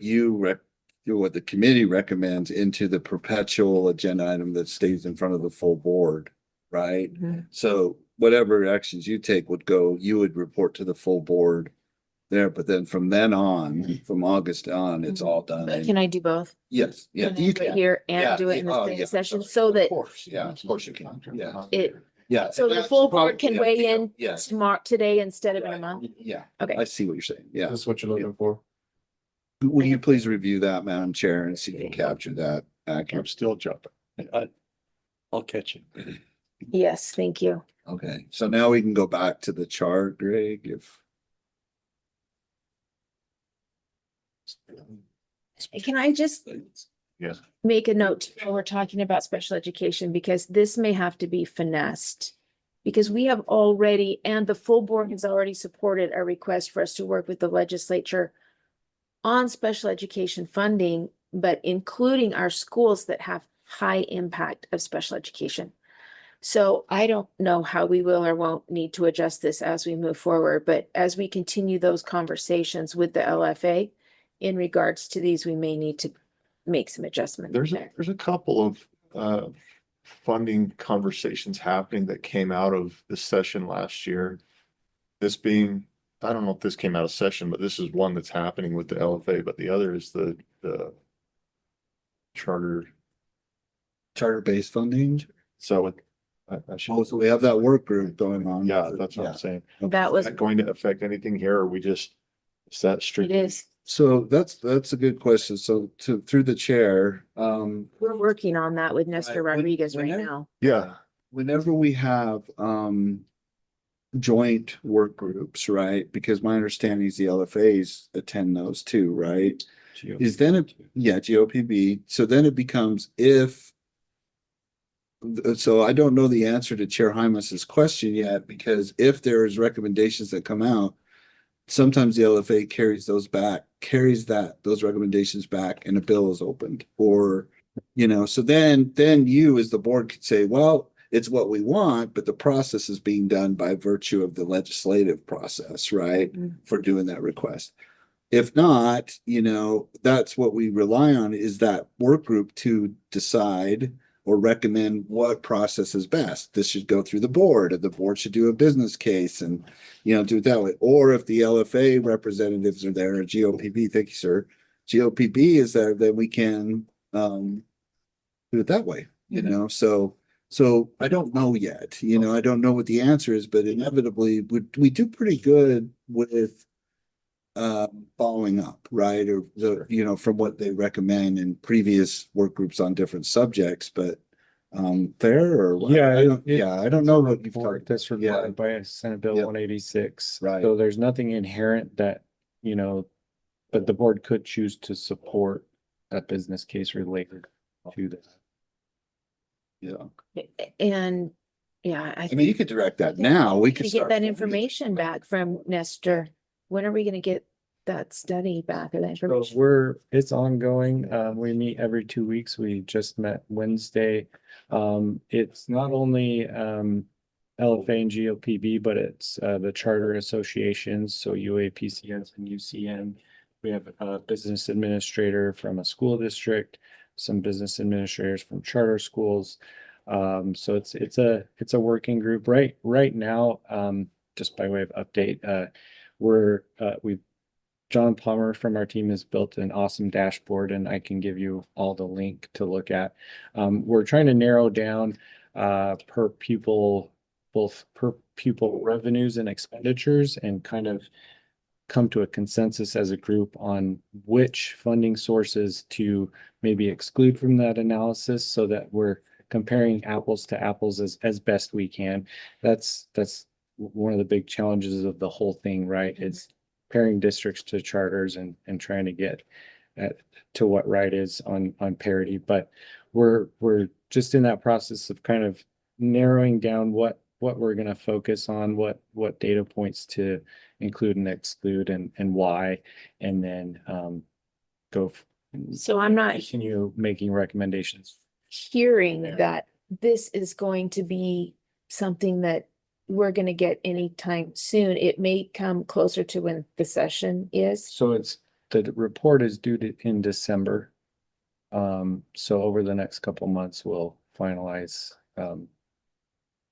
what the committee recommends into the perpetual agenda item that stays in front of the full board, right? Mhm. So whatever actions you take you would report to the full board there, but then from then on, from August on, it's all done. But in- can I do both? Yes, yeah, Can I you do it can. here Yeah, and do it in the oh, study yeah. session so that Of course, yeah, of course you can. Yeah, it, yeah. so the That's full board can probably- weigh in Yes. tomorrow, today instead of in a month? Yeah, Okay. I see what you're saying. Yeah. this is what you're looking for? Will you please review that, Madam Chair, and see if you capture that I'm accurate? still jumping. I'll catch you. Yes, thank you. Okay, so now we can go back to the chart, Greg, if. Can I just Yes. make a note when we're talking about special education, because this may have to be finessed. Because we have already, and the full board has already supported a request for us to work with the legislature on special education funding, but including our schools that have high impact of special education. So I don't know how we will or won't need to adjust this as we move forward, but as we continue those conversations with the LFA in regards to these, we may need to make some adjustments. There's a couple of funding conversations happening that came out of the session last year. This being, I don't know if this came out of session, but this is one that's happening with the LFA, but the other is the Charter-based funding. So I should, Oh, so we have that work group going on. yeah, that's what I'm saying. That Is was, that going to affect anything here, or we just, is that it strict? is, So that's a good question. So through the chair, we're working on that with Nestor Right, Rodriguez right whenever- now. Yeah, whenever we have joint work groups, right? Because my understanding is the LFAs attend those too, right? Is then GOPB. So then it becomes so I don't know the answer to Chair Hymas's question yet, because if there's recommendations that come out, sometimes the LFA carries those recommendations back and a bill is opened, or, so then you as the board could say, well, it's what we want, but the process is being done by virtue of the legislative process, right? For doing that request. If not, that's what we rely on, is that work group to decide or recommend what process is best. This should go through the board, and the board should do a business case and, do it that way. Or if the LFA representatives are there, or GOPB, thank you, sir. GOPB is there, then we can do it that way, So I don't know yet, I don't know what the answer is, but inevitably we do pretty good with following up, right? Or from what they recommend in previous work groups on different subjects, but fair or what? Yeah, I don't know what you've Board talked. that's required by Senate Bill Yep. 186. Right. So there's nothing inherent that, but the board could choose to support a business case related to that. Yeah. And, yeah, I mean, you could direct that now. We could get start. that information back from Nestor. When are we gonna get that study back or that So information? it's ongoing. We meet every 2 weeks. We just met Wednesday. It's not only, LFA and GOPB, but it's, the charter associations. So UAPCS and UCN. We have a business administrator from a school district, some business administrators from charter schools. So it's a working group right now. Just by way of update, John Plummer from our team has built an awesome dashboard, and I can give you all the link to look at. We're trying to narrow down per pupil, both per pupil revenues and expenditures, and kind of come to a consensus as a group on which funding sources to maybe exclude from that analysis, so that we're comparing apples to apples as best we can. That's one of the big challenges of the whole thing, right? It's pairing districts to charters and trying to get to what right is on parity. But we're just in that process of kind of narrowing down what we're going to focus on, what data points to include and exclude, and why, and then So I'm not continue making recommendations. hearing that this is going to be something that we're gonna get anytime soon. It may come closer to when the session is. So the report is due in December. So over the next couple months, we'll finalize.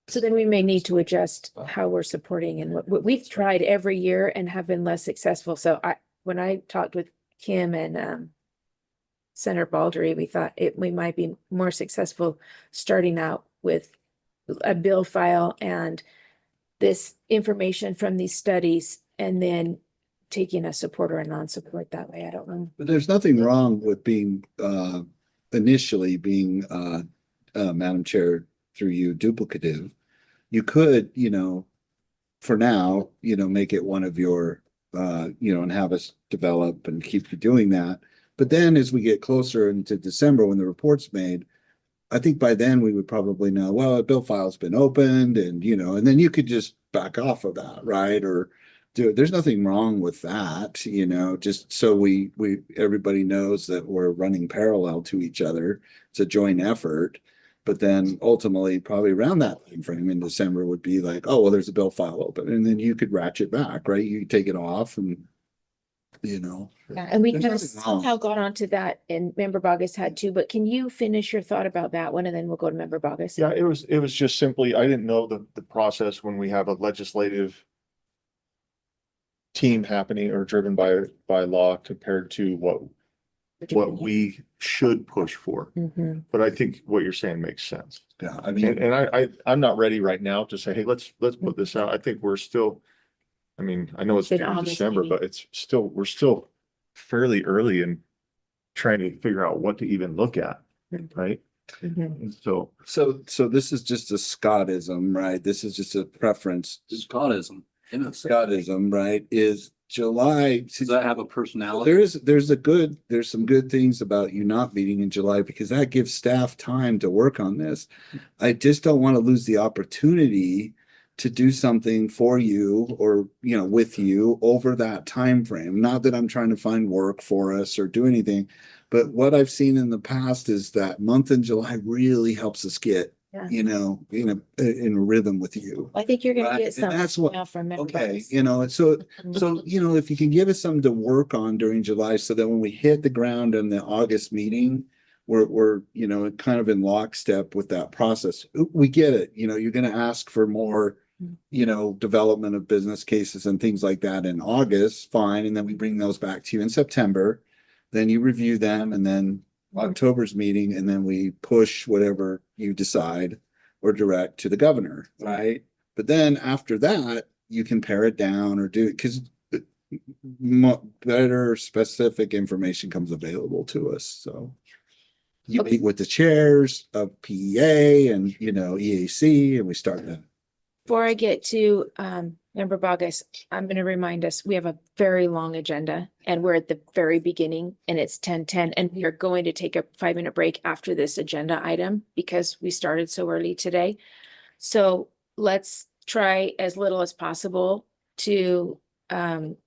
So then we may need to adjust how we're supporting, and what we've tried every year and have been less successful. So when I talked with Kim and Senator Baldry, we thought we might be more successful starting out with a bill file and this information from these studies, and then taking a support or a non-support that way. I don't know. But there's nothing wrong with being initially being Madam Chair, through you, duplicative. You could, for now, make it one of your and have us develop and keep you doing that. But then as we get closer into December, when the report's made, I think by then we would probably know, well, a bill file's been opened, and and then you could just back off of that, right? Or there's nothing wrong with that, just so everybody knows that we're running parallel to each other. It's a joint effort. But then ultimately, probably around that time frame in December would be like, oh, well, there's a bill file open, and then you could ratchet back, right? You take it off, and Yeah, and we There's kind of nothing wrong. somehow got onto that, and Member Bogus had too, but can you finish your thought about that one, and then we'll go to Member Bogus? Yeah, it was just simply, I didn't know the process when we have a legislative team happening or driven by law compared to what we should push for. Mhm. But I think what you're saying makes sense. Yeah, I mean, And I'm not ready right now to say, hey, let's put this out. I think we're still, I know it's In due in August, December, maybe. but we're still fairly early in trying to figure out what to even look at, right? Mhm. And so, so this is just a Scottism, right? This is just a preference. Scottism. Scottism, right? Is July. Does that have a personality? There's some good things about you not meeting in July, because that gives staff time to work on this. I just don't want to lose the opportunity to do something for you or, with you over that time frame. Not that I'm trying to find work for us or do anything, but what I've seen in the past is that month in July really helps us get, Yeah. in a rhythm with you. I think you're gonna Right, get and some that's what- now from Member Okay, Bogus. and so, if you can give us something to work on during July, so that when we hit the ground in the August meeting, we're, you know, kind of in lockstep with that process. We get it, you know, you're gonna ask for more, you know, development of business cases and things like that in August, fine, and then we bring those back to you in September. Then you review them, and then October's meeting, and then we push whatever you decide or direct to the governor, right? But then after that, you can pare it down or do, because better specific information comes available to us, so. You meet with the chairs of PEA and, you know, EAC, and we start that. Before I get to Member Bogus, I'm going to remind us, we have a very long agenda and we're at the very beginning and it's 10:10 and we are going to take a 5-minute break after this agenda item because we started so early today. So let's try as little as possible to,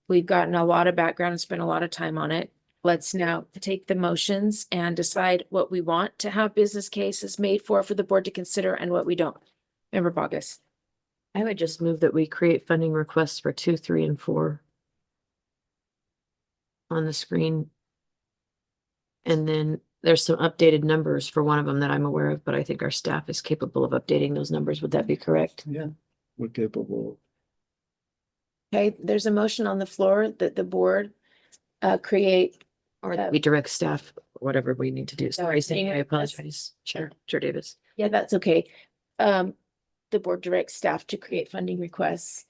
we've gotten a lot of background and spent a lot of time on it. Let's now take the motions and decide what we want to have business cases made for the board to consider and what we don't. Member Bogus. I would just move that we create funding requests for 2, 3, and 4 on the screen. And then there's some updated numbers for one of them that I'm aware of, but I think our staff is capable of updating those numbers. Would that be correct? Yeah, we're capable. Okay, there's a motion on the floor that the board create. Or that we direct staff, or whatever we need to do. Sorry, Cindy, I apologize. Chair Davis. Yeah, that's okay. The board directs staff to create funding requests.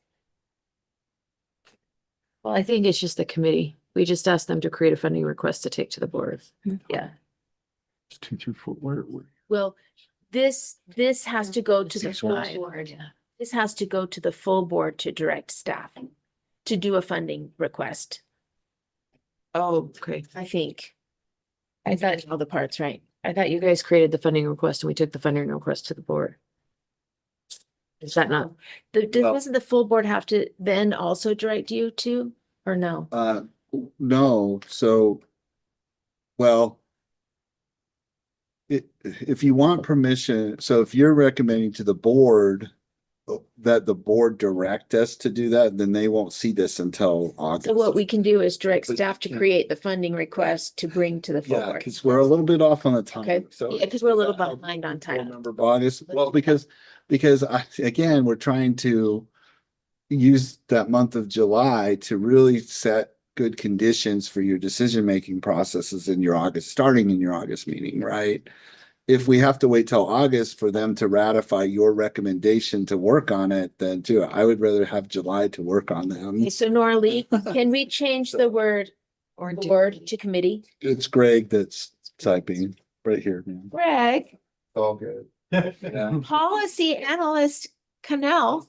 Well, I think it's just the committee. We just asked them to create a funding request to take to the board. Yeah. It's 2 through 4. Where? Well, this has to go to the full board. This has to go to the full board to direct staff to do a funding request. Oh, okay. I think. I thought all the parts, right? I thought you guys created the funding request and we took the funding request to the board. Is that not? Doesn't the full board have to then also direct you to, or no? No, so, well, if you want permission, so if you're recommending to the board that the board direct us to do that, then they won't see this until August. So what we can do is direct staff to create the funding request to bring to the full Yeah, board. because we're a little bit off on the time. Okay, So yeah, because we're a little behind on time. Member August, well, because again, we're trying to use that month of July to really set good conditions for your decision-making processes in your August, starting in your August meeting, right? If we have to wait till August for them to ratify your recommendation to work on it, then too, I would rather have July to work on them. Okay, so Nora Lee, can we change the word or board to committee? It's Greg that's typing right here, man. Greg, All good. Yeah. policy analyst Cannell,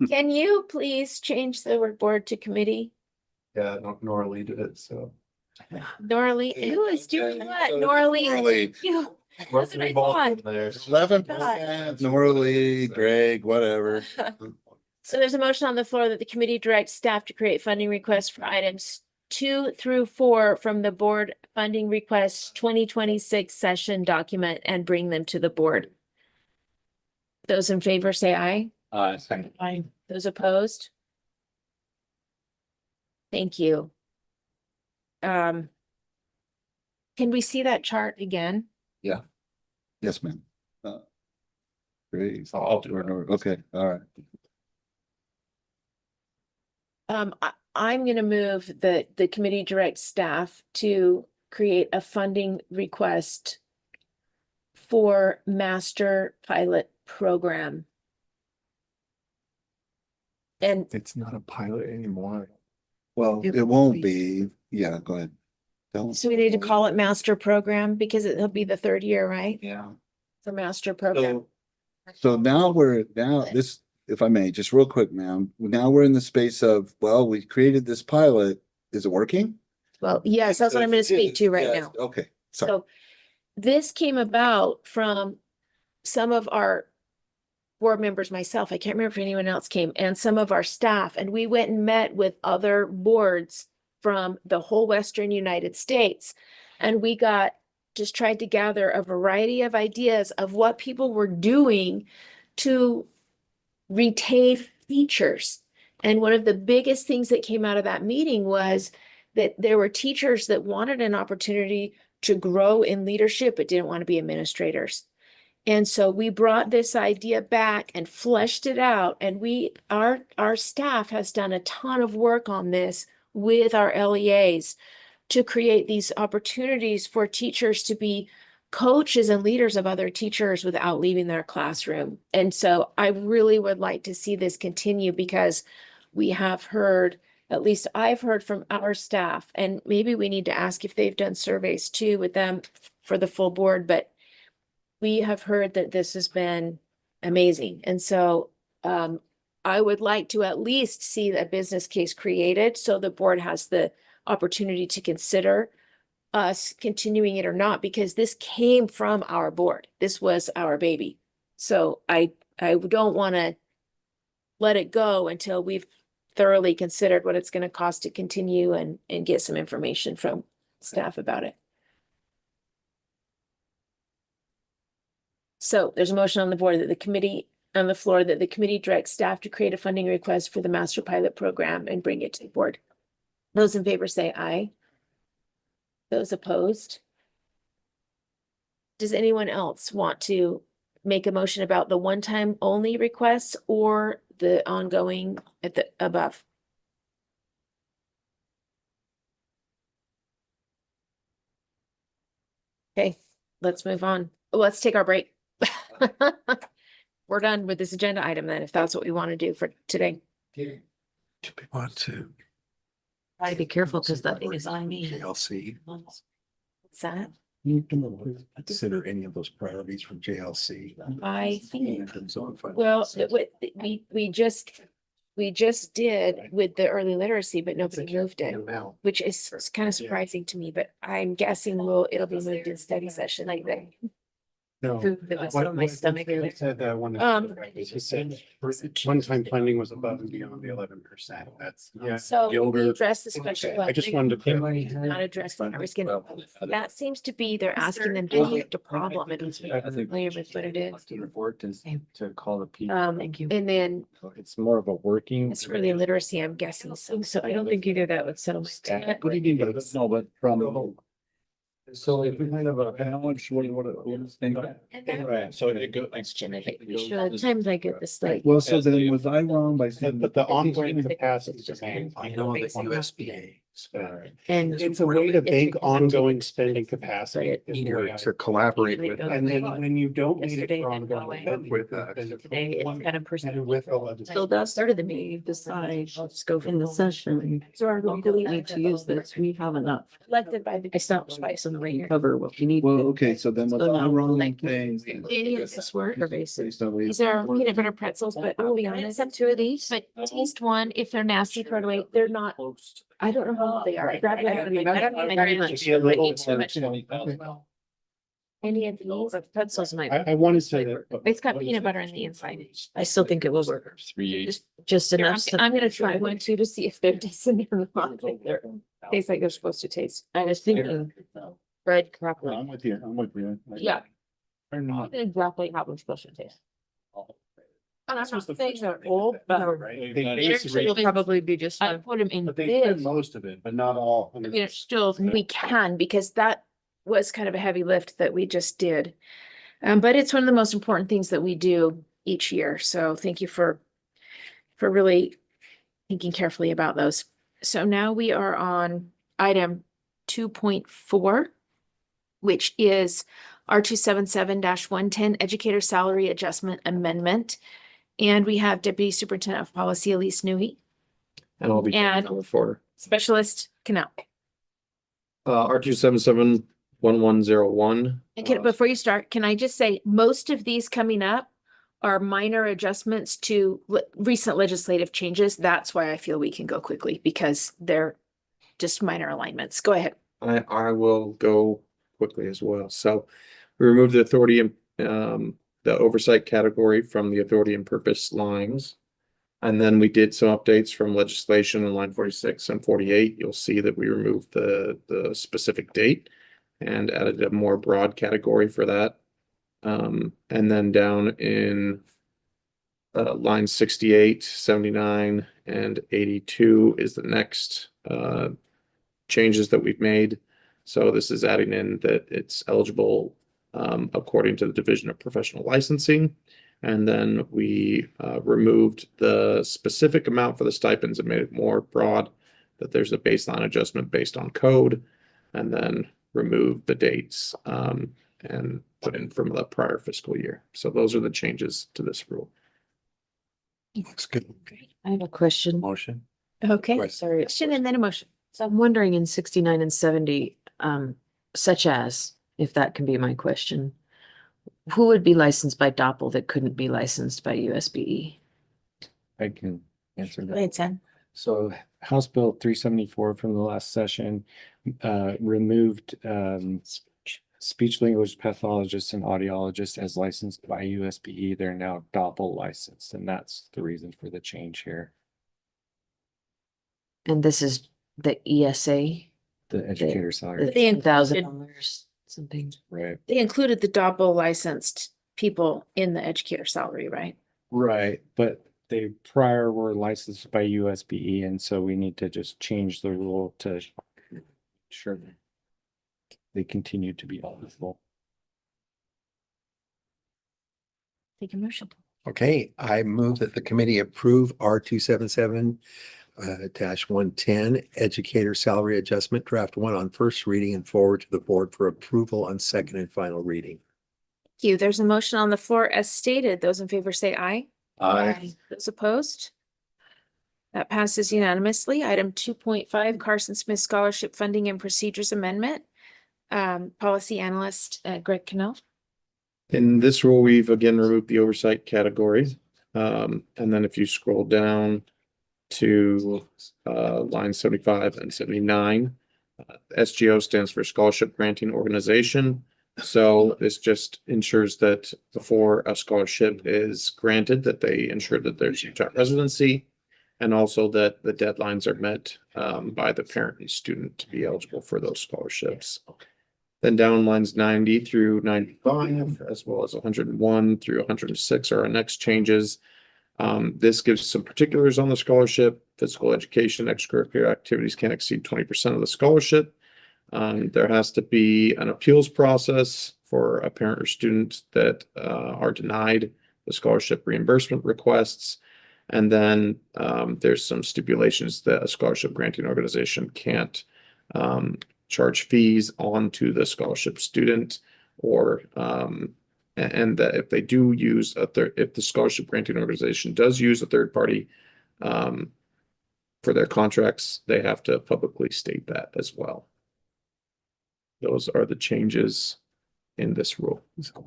can you please change the word board to committee? Yeah, Nora Lee did it, so. Nora Lee, who is doing what? Nora Lee. Nora Lee. You. That's what I thought. 11%, Nora Lee, Greg, whatever. So there's a motion on the floor that the committee directs staff to create funding requests for items 2 through 4 from the board funding requests 2026 session document and bring them to the board. Those in favor say aye. Aye. Aye. Those opposed? Thank you. Can we see that chart again? Yeah. Yes, ma'am. Great. I'll do it. Okay, all right. I'm gonna move that the committee directs staff to create a funding request for master pilot program. And It's not a pilot anymore. Well, it won't be. Yeah, go ahead. Don't. so we need to call it master program because it'll be the 3rd year, right? Yeah. For master program. So now this, if I may, just real quick, ma'am, now we're in the space of, well, we created this pilot. Is it working? Well, yes, that's what I'm gonna speak to right Yes, now. Okay, sorry. So this came about from some of our board members, myself, I can't remember if anyone else came, and some of our staff, and we went and met with other boards from the whole Western United States. And we just tried to gather a variety of ideas of what people were doing to retain teachers. And one of the biggest things that came out of that meeting was that there were teachers that wanted an opportunity to grow in leadership, but didn't want to be administrators. And so we brought this idea back and fleshed it out. And our staff has done a ton of work on this with our LEAs to create these opportunities for teachers to be coaches and leaders of other teachers without leaving their classroom. And so I really would like to see this continue, because we have heard, at least I've heard from our staff, and maybe we need to ask if they've done surveys too with them for the full board, but we have heard that this has been amazing. And so I would like to at least see a business case created so the board has the opportunity to consider us continuing it or not, because this came from our board. This was our baby. So I don't want to let it go until we've thoroughly considered what it's going to cost to continue and get some information from staff about it. So there's a motion on the board that the committee, on the floor, that the committee directs staff to create a funding request for the master pilot program and bring it to the board. Those in favor say aye. Those opposed? Does anyone else want to make a motion about the one-time only requests or the ongoing at the above? Okay, let's move on. Let's take our break. We're done with this agenda item then, if that's what we want to do for today. Do we want to Try to be careful because that thing is on me. JLC? What's that? Consider any of those priorities from JLC. I think, well, we just did with the early literacy, but nobody moved it, which is kind of surprising to me, but I'm guessing it'll be moved in study session like that. No. Food that was on my stomach. He said that he said one-time funding was above and beyond the 11%. That's. So we Gilbert. address this question. I just wanted to. Not address that. I was gonna, that seems to be, they're asking them to meet the problem and I'm familiar with what it is. To call the people. Thank you. And then It's more of a working. it's early literacy, I'm guessing. So I don't think either that would settle. What do you mean by that? No, but from. So if we kind of a balance, what is think? Right, so it goes. Sometimes I get this like. Well, so then was I wrong by saying? But the ongoing capacity demand. I know that USBA. And It's a way to bank ongoing spending capacity. Either to collaborate with. And then when you don't need it Yesterday for and ongoing. going with, Today it's kind of personal. With the legislature. So that started the meeting, decide, I'll just go in the session. So our Locally need to use this, we have enough. elected by the. I stopped twice on the way to cover what we need. Well, okay, so then was So I now, wrong like, thing? Any of this work or basic? Based on what you- These are peanut butter pretzels, but I'll be honest, I'm two of these, but taste one. If they're nasty, throw it away. They're not, I don't know how they are. I don't need very much. Be a little I eat too much. Any of these? Pretzels might. I wanted to say that. It's got peanut butter in the inside. I still think it will work. 3/8. Just Here, enough. I'm gonna try one too to see if they're decent or not. They're taste like they're supposed to taste. I was thinking bread crackling. I'm with you, I'm with you. Yeah. Or not. Exactly how they're supposed to taste. And I'm not saying they're old, but It'll probably be just I fine. put them in But they spend this. most of it, but not all. I mean, it's still, we can, because that was kind of a heavy lift that we just did. But it's one of the most important things that we do each year. So thank you for really thinking carefully about those. So now we are on item 2.4, which is R277-110 Educator Salary Adjustment Amendment. And we have Deputy Superintendent of Policy Elise Newey And I'll be. and For, Specialist Canal. R277-1101. And before you start, can I just say, most of these coming up are minor adjustments to recent legislative changes. That's why I feel we can go quickly, because they're just minor alignments. Go ahead. I will go quickly as well. So we removed the authority and the oversight category from the authority and purpose lines. And then we did some updates from legislation in line 46 and 48. You'll see that we removed the specific date and added a more broad category for that. And then down in line 68, 79, and 82 is the next changes that we've made. So this is adding in that it's eligible according to the Division of Professional Licensing. And then we removed the specific amount for the stipends and made it more broad, that there's a baseline adjustment based on code, and then remove the dates and put in from the prior fiscal year. So those are the changes to this rule. Looks good. I have a question. Motion. Okay, Sorry. question and then a motion. So I'm wondering in 69 and 70, such as, if that can be my question, who would be licensed by Doppel that couldn't be licensed by USBE? I can answer Go that. ahead, Sam. So House Bill 374 from the last session removed speech language pathologists and audiologists as licensed by USBE. They're now Doppel licensed, and that's the reason for the change here. And this is the ESA, The educator salary, They $1,000 something. right? They included the Doppel licensed people in the educator salary, right? Right, but they prior were licensed by USBE, and so we need to just change the rule to sure that they continue to be eligible. Take a motion. Okay, I move that the committee approve R 277 -110 educator salary adjustment draft 1 on first reading and forward to the board for approval on second and final reading. Thank you. There's a motion on the floor as stated. Those in favor say aye. Aye. Those opposed? That passes unanimously. Item 2.5, Carson Smith Scholarship Funding and Procedures Amendment. Policy Analyst Greg Cannell. In this rule, we've again removed the oversight category. And then if you scroll down to line 75 and 79, SGO stands for Scholarship Granting Organization. So this just ensures that before a scholarship is granted, that they ensure that there's Utah residency, and also that the deadlines are met by the parent and student to be eligible for those scholarships. Then down lines 90 through 95, as well as 101 through 106 are our next changes. This gives some particulars on the scholarship. Physical education, extracurricular activities can't exceed 20% of the scholarship. There has to be an appeals process for a parent or student that are denied the scholarship reimbursement requests. And then there's some stipulations that a scholarship granting organization can't charge fees onto the scholarship student, or and that if they do use if the scholarship granting organization does use a third party for their contracts, they have to publicly state that as well. Those are the changes in this rule.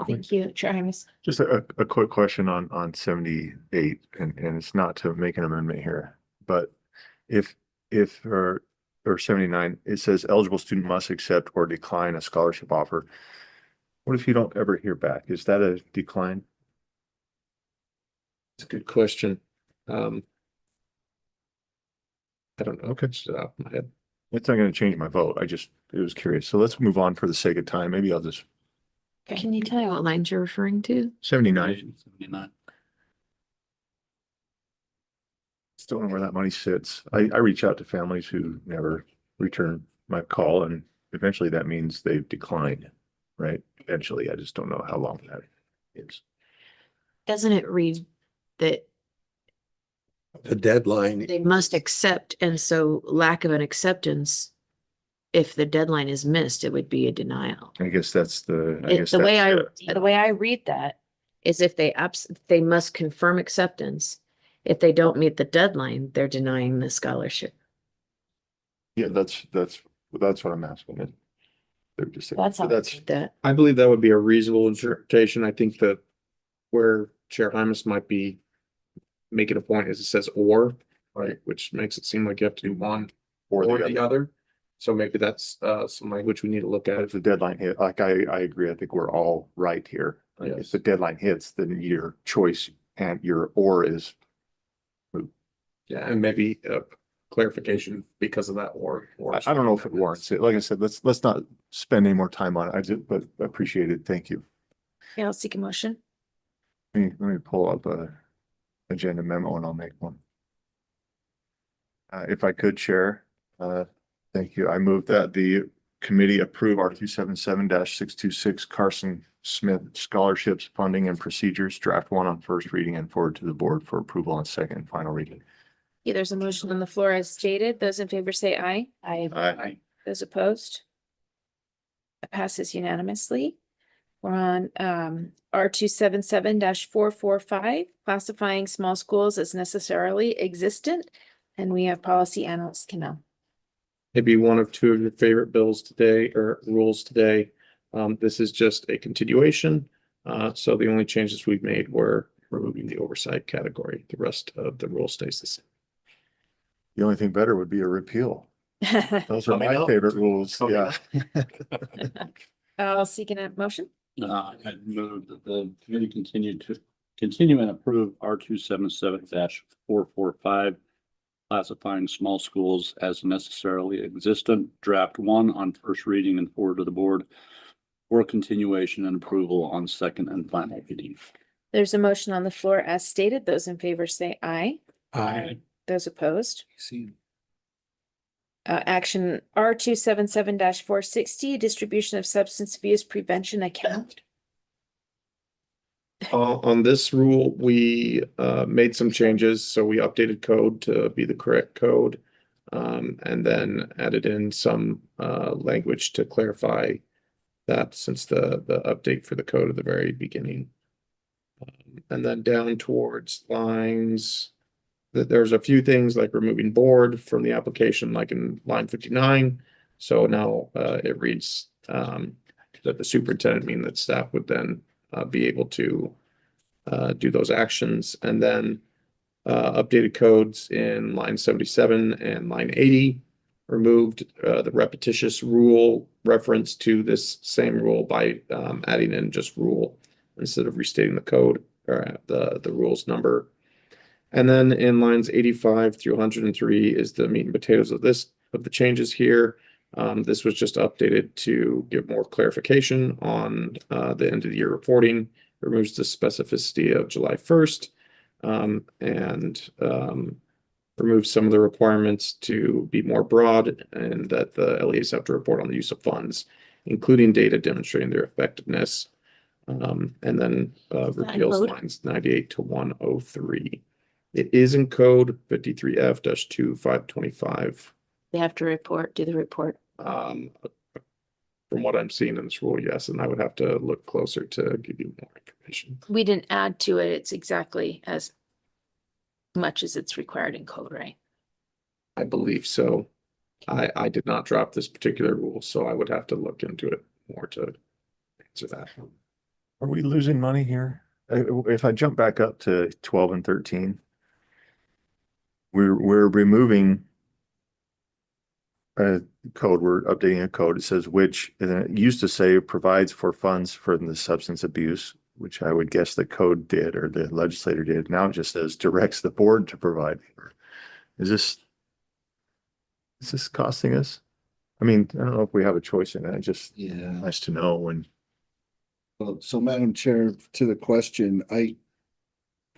Thank you, Chair Hymas. Just a quick question on 78, and it's not to make an amendment here, but if or 79, it says eligible student must accept or decline a scholarship offer. What if you don't ever hear back? Is that a decline? It's a good question. I don't know. Okay. It's out of my head. It's not going to change my vote. It was curious. So let's move on for the sake of time. Maybe I'll just Can you tell me what lines you're referring to? 79. 79. Still don't know where that money sits. I reach out to families who never return my call, and eventually that means they've declined, right? Eventually, I just don't know how long that is. Doesn't it read that The deadline, they must accept, and so lack of an acceptance, if the deadline is missed, it would be a denial. I guess that's the The way I read that is if they must confirm acceptance. If they don't meet the deadline, they're denying the scholarship. Yeah, that's what I'm asking. They're just That's how I that's read that. I believe that would be a reasonable interpretation. I think that where Chair Hymas might be making a point is it says or, right, which makes it seem like you have to do one or the other. So maybe that's some language we need to look at. If the deadline hit, like I agree, I think we're all right here. Like, if the deadline hits, then your choice and your or is moved. Yeah, and maybe clarification because of that or. I don't know if it warrants it. Like I said, let's not spend any more time on it. But I appreciate it. Thank you. Yeah, I'll seek a motion. Let me pull up a agenda memo and I'll make one. If I could share, thank you. I move that the committee approve R 277-626 Carson Smith scholarships, funding and procedures, draft 1 on first reading and forward to the board for approval on second and final reading. Yeah, there's a motion on the floor as stated. Those in favor say aye. Aye. Those opposed? It passes unanimously. We're on R 277-445, classifying small schools as necessarily existent. And we have policy analyst Canal. Maybe one of two of your favorite bills today or rules today. This is just a continuation. So the only changes we've made were removing the oversight category. The rest of the rule stays the same. The only thing better would be a repeal. Those are my favorite rules. Yeah. I'll seek a motion. I move that the committee continue and approve R 277-445, classifying small schools as necessarily existent, draft 1 on first reading and forward to the board for continuation and approval on second and final reading. There's a motion on the floor as stated. Those in favor say aye. Aye. Those opposed? Action R 277-460, distribution of substance abuse prevention account. On this rule, we made some changes. So we updated code to be the correct code. And then added in some language to clarify that since the update for the code at the very beginning. And then down towards lines, there's a few things like removing board from the application, like in line 59. So now it reads that the superintendent, meaning that staff would then be able to do those actions. And then updated codes in line 77 and line 80, removed the repetitious rule reference to this same rule by adding in just rule instead of restating the code or the rules number. And then in lines 85 through 103 is the meat and potatoes of the changes here. This was just updated to give more clarification on the end of the year reporting. It removes the specificity of July 1st and removes some of the requirements to be more broad and that the LEAs have to report on the use of funds, including data demonstrating their effectiveness. And then repeals lines 98 to 103. It is in code 53F-2525. They have to report, do the report. From what I'm seeing in this rule, yes, and I would have to look closer to give you more information. We didn't add to it. It's exactly as much as it's required in code, right? I believe so. I did not drop this particular rule, so I would have to look into it more to answer that. Are we losing money here? If I jump back up to 12 and 13, we're removing a code. We're updating a code. It says which, and it used to say provides for funds for the substance abuse, which I would guess the code did or the legislator did. Now it just says directs the board to provide. Is this costing us? I mean, I don't know if we have a choice in that. Just nice to know when. Well, so Madam Chair, to the question, I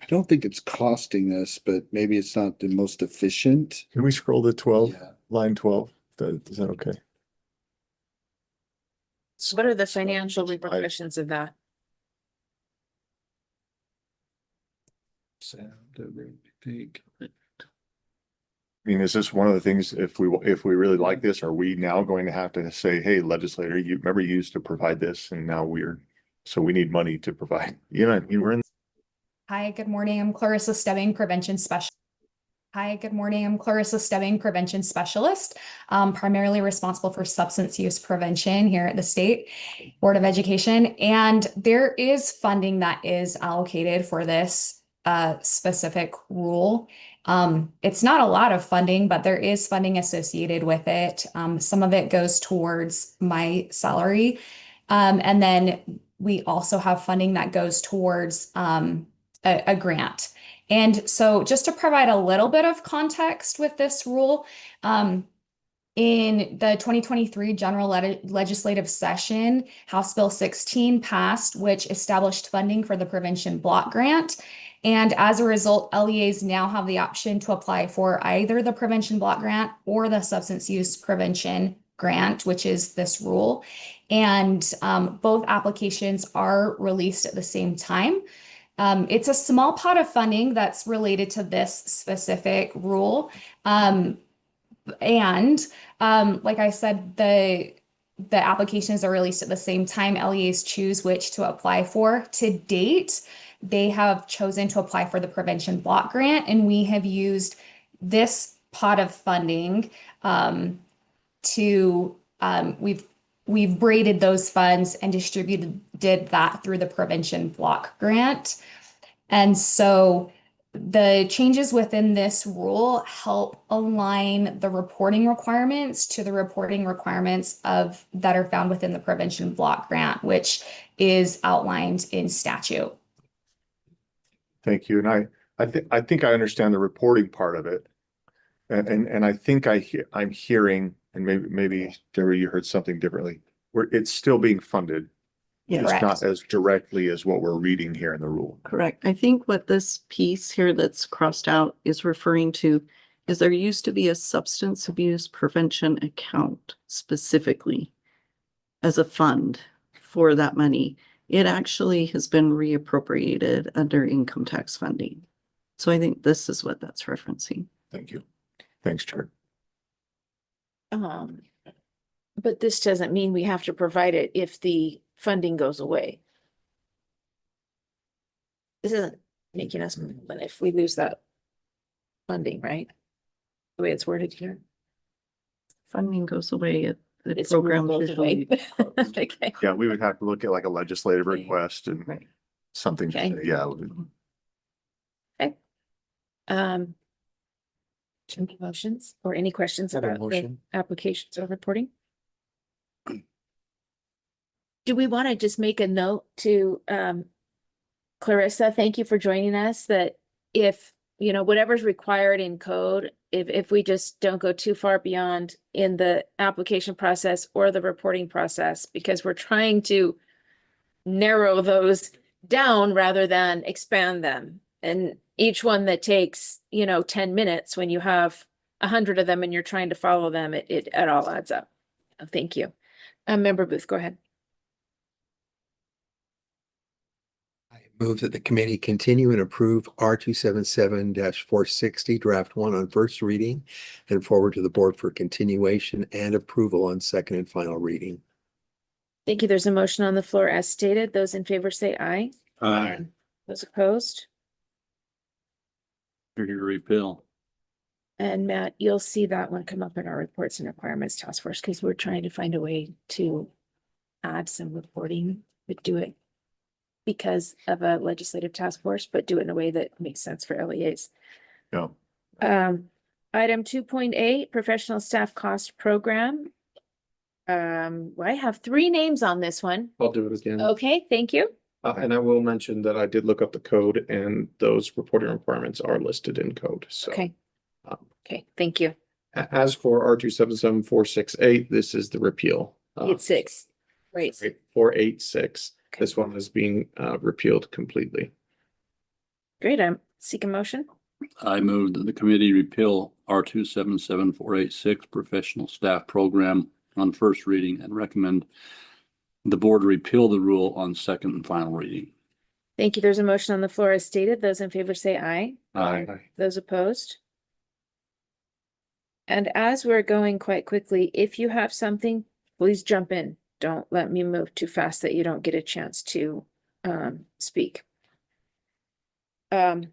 don't think it's costing us, but maybe it's not the most efficient. Can we scroll to 12, Yeah. line 12? Is that okay? What are the financial repercussions of that? I mean, is this one of the things, if we really like this, are we now going to have to say, hey, legislator, you remember you used to provide this and now so we need money to provide, you know, we're in. Hi, good morning. I'm Clarissa Stebbing, Prevention Specialist. Primarily responsible for substance use prevention here at the State Board of Education. And there is funding that is allocated for this specific rule. It's not a lot of funding, but there is funding associated with it. Some of it goes towards my salary. And then we also have funding that goes towards a grant. And so just to provide a little bit of context with this rule, in the 2023 general legislative session, House Bill 16 passed, which established funding for the prevention block grant. And as a result, LEAs now have the option to apply for either the prevention block grant or the substance use prevention grant, which is this rule. And both applications are released at the same time. It's a small pot of funding that's related to this specific rule. Like I said, the applications are released at the same time. LEAs choose which to apply for. To date, they have chosen to apply for the prevention block grant, and we have used this pot of funding we've braided those funds and distributed that through the prevention block grant. And so the changes within this rule help align the reporting requirements to the reporting requirements that are found within the prevention block grant, which is outlined in statute. Thank you. And I think I understand the reporting part of it. And I think I'm hearing, and maybe Deborah, you heard something differently, where it's still being funded. Yeah, Just not as directly as what we're reading here in the rule. Correct. I think what this piece here that's crossed out is referring to is there used to be a substance abuse prevention account specifically as a fund for that money. It actually has been reappropriated under income tax funding. So I think this is what that's referencing. Thank you. Thanks, Chair. But this doesn't mean we have to provide it if the funding goes away. This isn't making us, but if we lose that funding, right? The way it's worded here. Funding goes away, the It's program goes away. usually. Okay. Yeah, we would have to look at like a legislative request and Right. something. to Okay. say, yeah. Any motions or any questions Have a about the motion? applications or reporting? Do we want to just make a note to Clarissa, thank you for joining us, that if, whatever's required in code, if we just don't go too far beyond in the application process or the reporting process, because we're trying to narrow those down rather than expand them. And each one that takes, 10 minutes when you have 100 of them and you're trying to follow them, it all adds up. Thank you. Member Booth, go ahead. Move that the committee continue and approve R277-460 draft 1 on first reading and forward to the board for continuation and approval on second and final reading. Thank you. There's a motion on the floor as stated. Those in favor say aye. Aye. Those opposed? Here to repeal. And Matt, you'll see that one come up in our reports and requirements task force, because we're trying to find a way to add some reporting, but do it because of a legislative task force, but do it in a way that makes sense for LEAs. Yeah. Item 2.8, professional staff cost program. I have 3 names on this one. I'll do it again. Okay, thank you. And I will mention that I did look up the code and those reporting requirements are listed in code. So Okay. Okay, thank you. As for R277-468, this is the repeal. 8-6. Right. 486. This one is being repealed completely. Great. I'm seeking motion. I move that the committee repeal R277-486 professional staff program on first reading and recommend the board repeal the rule on second and final reading. Thank you. There's a motion on the floor as stated. Those in favor say aye. Aye. Those opposed? And as we're going quite quickly, if you have something, please jump in. Don't let me move too fast that you don't get a chance to speak. Item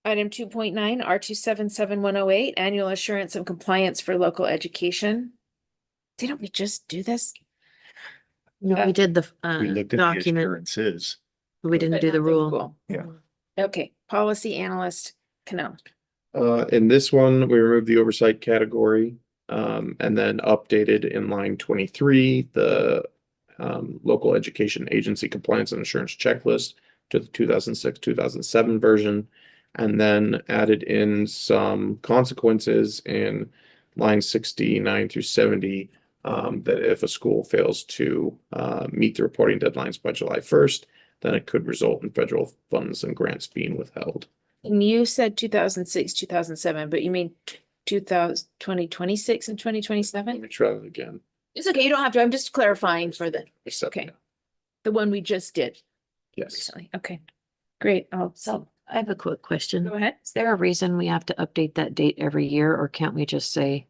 2.9, R277-108, annual assurance of compliance for local education. Didn't we just do this? No, we did the We looked at the document. assurances. We didn't But do the not rule. Yeah. Okay, policy analyst, Canal. In this one, we removed the oversight category, and then updated in line 23, the local education agency compliance and assurance checklist to the 2006-2007 version, and then added in some consequences in line 69 through 70, that if a school fails to meet the reporting deadlines by July 1st, then it could result in federal funds and grants being withheld. And you said 2006, 2007, but you mean 2026 and 2027? Let me try that again. It's okay, you don't have to. I'm just clarifying for the, okay. The one we just did Yes. recently. Okay, great. So I have a quick question. Go ahead. Is there a reason we have to update that date every year, or can't we just say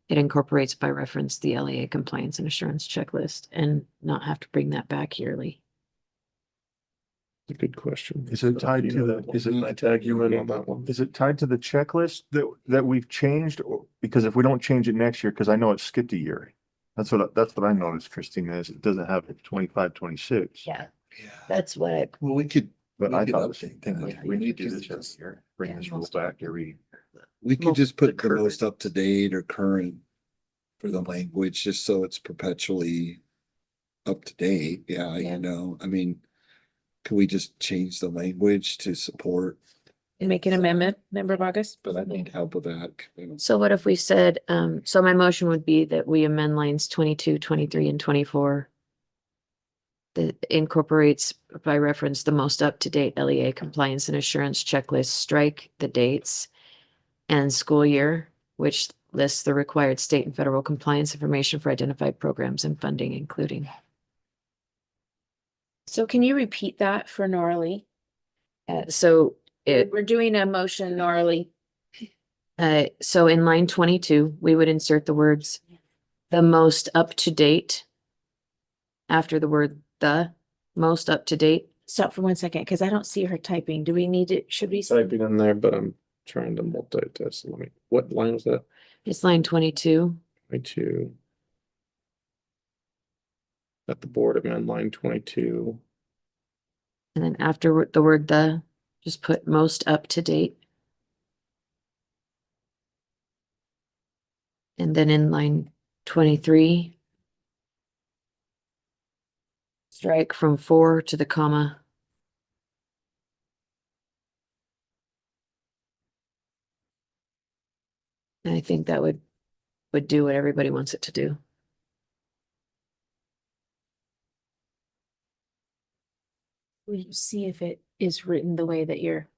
it incorporates by reference the LEA compliance and assurance checklist and not have to bring that back yearly? A good question. Is it tied to the, is it, I tag you in on that one? is it tied to the checklist that we've changed? Or, because if we don't change it next year, because I know it skipped a year. That's what I noticed, Christina, is it doesn't have it 25, 26. Yeah, that's what I, Well, we could, But we I could thought the update same thing, that. like, we need to do this every year, bring this rule back every. We could most just put the current. most up to date or current for the language, just so it's perpetually up to date. Yeah, Yeah. you know, I mean, can we just change the language to support? Make an amendment, member Vargas? But I need help with that. so what if we said, so my motion would be that we amend lines 22, 23, and 24. That incorporates by reference the most up-to-date LEA compliance and assurance checklist, strike the dates and school year, which lists the required state and federal compliance information for identified programs and funding, including. So can you repeat that for Norley? So it, We're doing a motion, Norley. so in line 22, we would insert the words the most up-to-date after the word the most up-to-date. Stop for 1 second, because I don't see her typing. Do we need it? Should we? Typing in there, but I'm trying to multitask. Let me, what line was that? It's line 22. 22. At the board, I'm on line 22. And then after the word the, just put most up to date. And then in line 23, strike from 4 to the comma. And I think that would do what everybody wants it to do. We'll see if it is written the way that you're.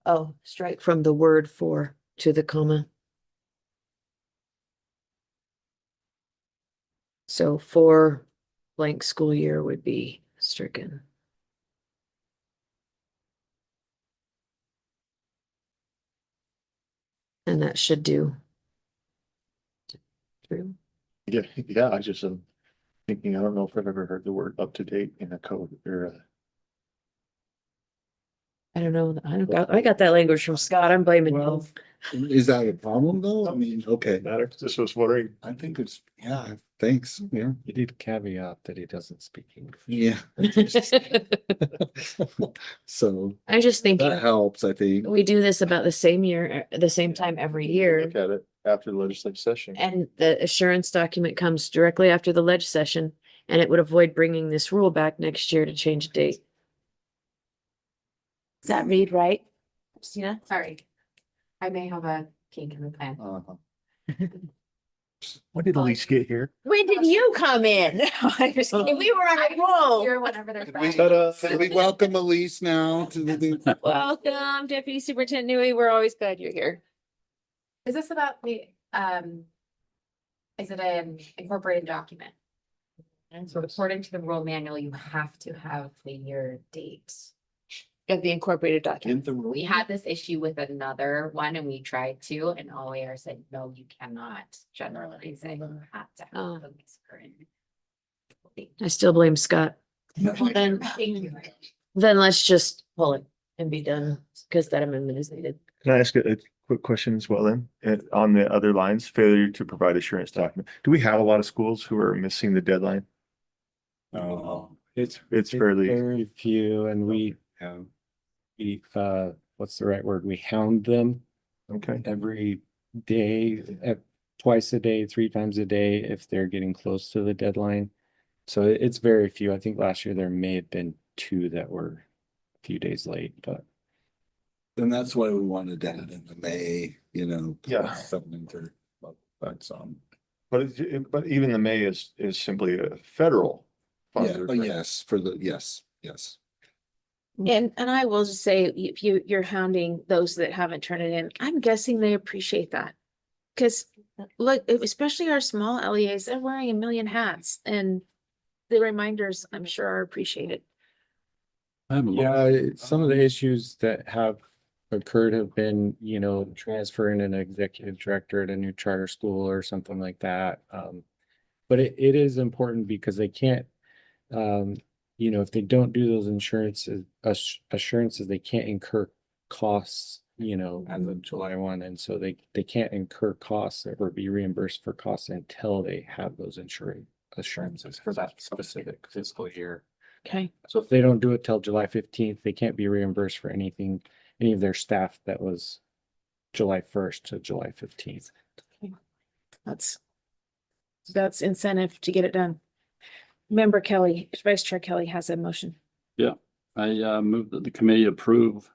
Oh, strike from the word for to the comma. So for blank school year would be stricken. And that should do. True. Yeah, I just am thinking, I don't know if I've ever heard the word up to date in a code or I don't know. I got that language from Scott. I'm blaming him. Well, is that a problem though? I mean, okay, matter. Just was wondering. I think it's, yeah, thanks, yeah, You need to caveat that he doesn't speak English. yeah. So I just think that helps, I think. we do this about the same year, the same time every year. Look at it after the legislative session. And the assurance document comes directly after the ledge session, and it would avoid bringing this rule back next year to change date. Does that read right? Christina? Sorry. I may have a kink in the plan. When did Elise get here? When did you come in? I'm just kidding. We were on a roll. Here whenever they're Can we welcome Elise now to the? Welcome, Deputy Superintendent Newey. We're always glad you're here. Is this about the, is it an incorporated document? And so according to the rule manual, you have to have the year date. Of the incorporated document. We had this issue with another one and we tried to, and OER said, no, you cannot generalize it. You have to Oh. have those current. I still blame Scott. Then let's just pull it and be done, because that amendment is needed. Can I ask a quick question as well then? On the other lines, failure to provide assurance document. Do we have a lot of schools who are missing the deadline? It's fairly. very few, and we've what's the right word? We hound them Okay. every day, twice a day, 3 times a day if they're getting close to the deadline. So it's very few. I think last year there may have been 2 that were a few days late, but And that's why we wanted that in the May, you know. Yeah. Something to, that's But even the May is simply a federal. funds Yeah, are- oh, yes, for the, yes. And I will just say, if you're hounding those that haven't turned it in, I'm guessing they appreciate that. Cause look, especially our small LEAs, they're wearing a million hats and the reminders, I'm sure, are appreciated. Yeah, some of the issues that have occurred have been, transferring an executive director at a new charter school or something like that. But it is important because they can't, if they don't do those assurances, they can't incur costs, as of July 1. And so they can't incur costs or be reimbursed for costs until they have those assurances for that specific fiscal year. Okay. So if they don't do it till July 15th, they can't be reimbursed for any of their staff that was July 1st to July 15th. That's incentive to get it done. Member Kelly, Vice Chair Kelly has a motion. Yeah, I move that the committee approve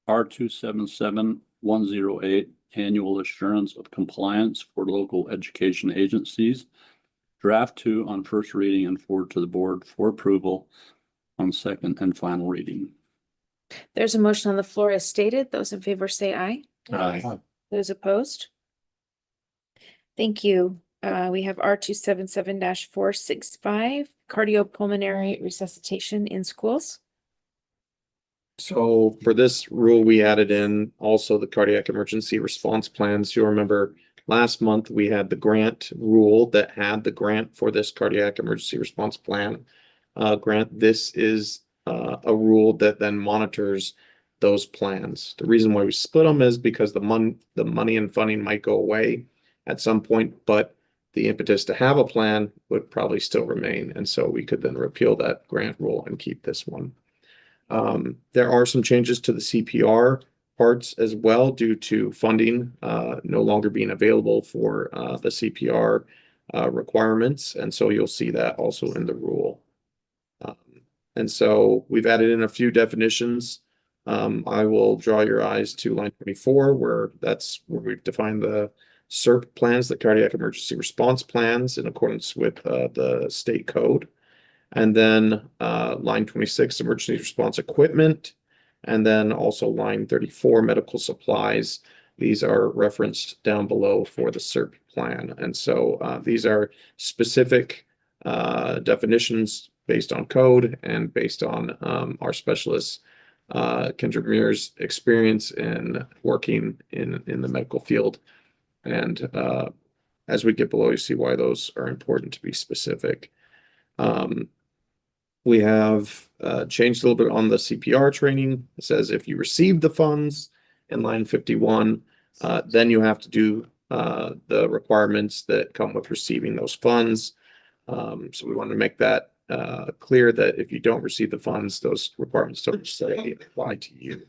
R277108 annual assurance of compliance for local education agencies. Draft 2 on first reading and forward to the board for approval on second and final reading. There's a motion on the floor as stated. Those in favor say aye. Aye. Those opposed? Thank you. We have R277-465 cardiopulmonary resuscitation in schools. So for this rule, we added in also the cardiac emergency response plans. You'll remember last month we had the grant rule that had the grant for this cardiac emergency response plan grant. This is a rule that then monitors those plans. The reason why we split them is because the money and funding might go away at some point, but the impetus to have a plan would probably still remain. And so we could then repeal that grant rule and keep this one. There are some changes to the CPR parts as well due to funding no longer being available for the CPR requirements. And so you'll see that also in the rule. And so we've added in a few definitions. I will draw your eyes to line 24, where we've defined the CERP plans, the cardiac emergency response plans, in accordance with the state code. And then line 26, emergency response equipment. And then also line 34, medical supplies. These are referenced down below for the CERP plan. And so these are specific definitions based on code and based on our specialists, Kendra Muir's experience in working in the medical field. And as we get below, you see why those are important to be specific. We have changed a little bit on the CPR training. It says if you receive the funds in line 51, then you have to do the requirements that come with receiving those funds. So we want to make that clear that if you don't receive the funds, those requirements don't necessarily apply to you.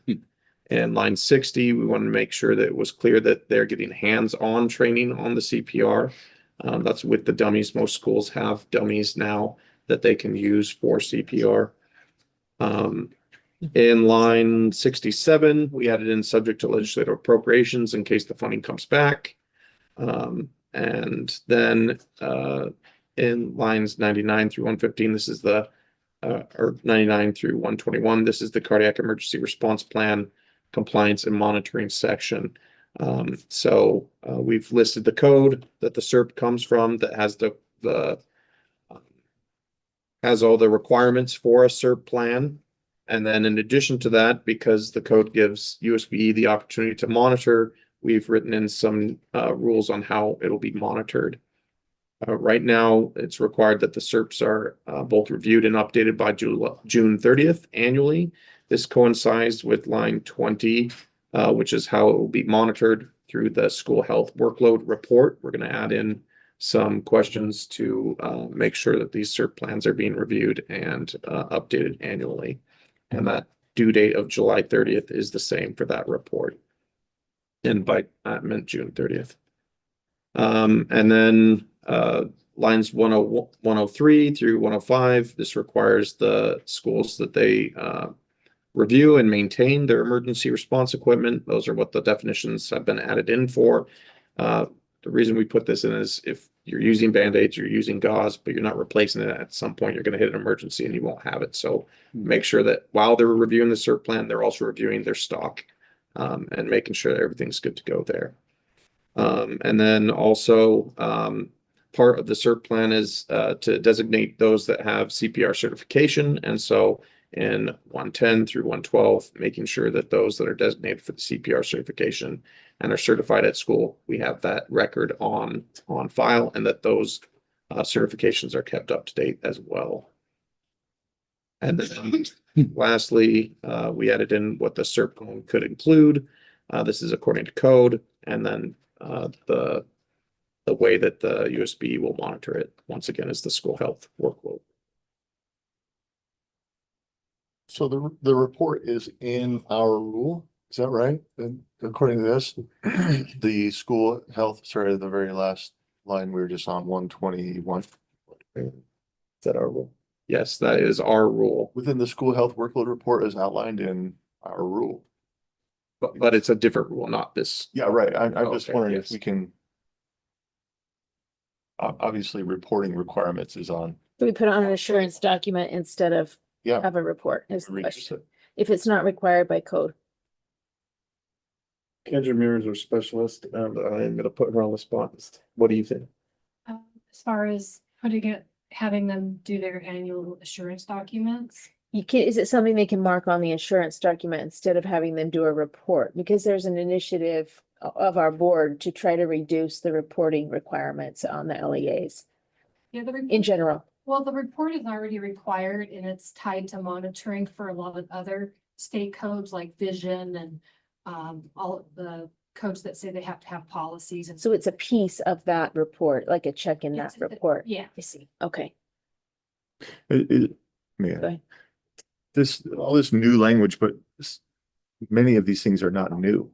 In line 60, we want to make sure that it was clear that they're getting hands-on training on the CPR. That's with the dummies. Most schools have dummies now that they can use for CPR. In line 67, we added in subject to legislative appropriations in case the funding comes back. And then in lines 99 through 115, this is the, or 99 through 121, this is the cardiac emergency response plan compliance and monitoring section. So we've listed the code that the CERP comes from that has has all the requirements for a CERP plan. And then in addition to that, because the code gives USBE the opportunity to monitor, we've written in some rules on how it'll be monitored. Right now, it's required that the CERPs are both reviewed and updated by June 30th annually. This coincides with line 20, which is how it will be monitored through the school health workload report. We're going to add in some questions to make sure that these CERP plans are being reviewed and updated annually. And that due date of July 30th is the same for that report. And by that meant June 30th. And then lines 103 through 105, this requires the schools that they review and maintain their emergency response equipment. Those are what the definitions have been added in for. the reason we put this in is if you're using Band-Aids, you're using gauze, but you're not replacing it, at some point, you're gonna hit an emergency and you won't have it. So make sure that while they're reviewing the CERT plan, they're also reviewing their stock, and making sure that everything's good to go there. And then also, part of the CERT plan is to designate those that have CPR certification. And so in 110 through 112, making sure that those that are designated for the CPR certification and are certified at school, we have that record on file, and that those certifications are kept up to date as well. And then lastly, we added in what the CERT plan could include. This is according to code, and then the way that the USBE will monitor it, once again, is the school health workload. So the report is in our rule, is that right? And according to this, the school health, sorry, the very last line, we were just on 121. Is that our rule? Yes, that is our rule, Within the school health workload report is outlined in our rule. but it's a different rule, not this. Yeah, right. I'm just Okay, wondering yes. if we can. Obviously, reporting requirements is on. Do we put it on an assurance document instead of Yeah. have a report is the reduce question. it. If it's not required by code. Kendra Mir is our specialist, and I'm gonna put her on the spot. What do you think? As far as putting it, having them do their annual assurance documents. You can, is it something they can mark on the insurance document instead of having them do a report? Because there's an initiative of our board to try to reduce the reporting requirements on the LEAs Yeah, the in general. Well, the report is already required and it's tied to monitoring for a lot of other state codes like vision and all of the codes that say they have to have policies and. So it's a piece of that report, like a check in that It's- report. Yeah. I see. Okay. Man, Go ahead. all this new language, but many of these things are not new,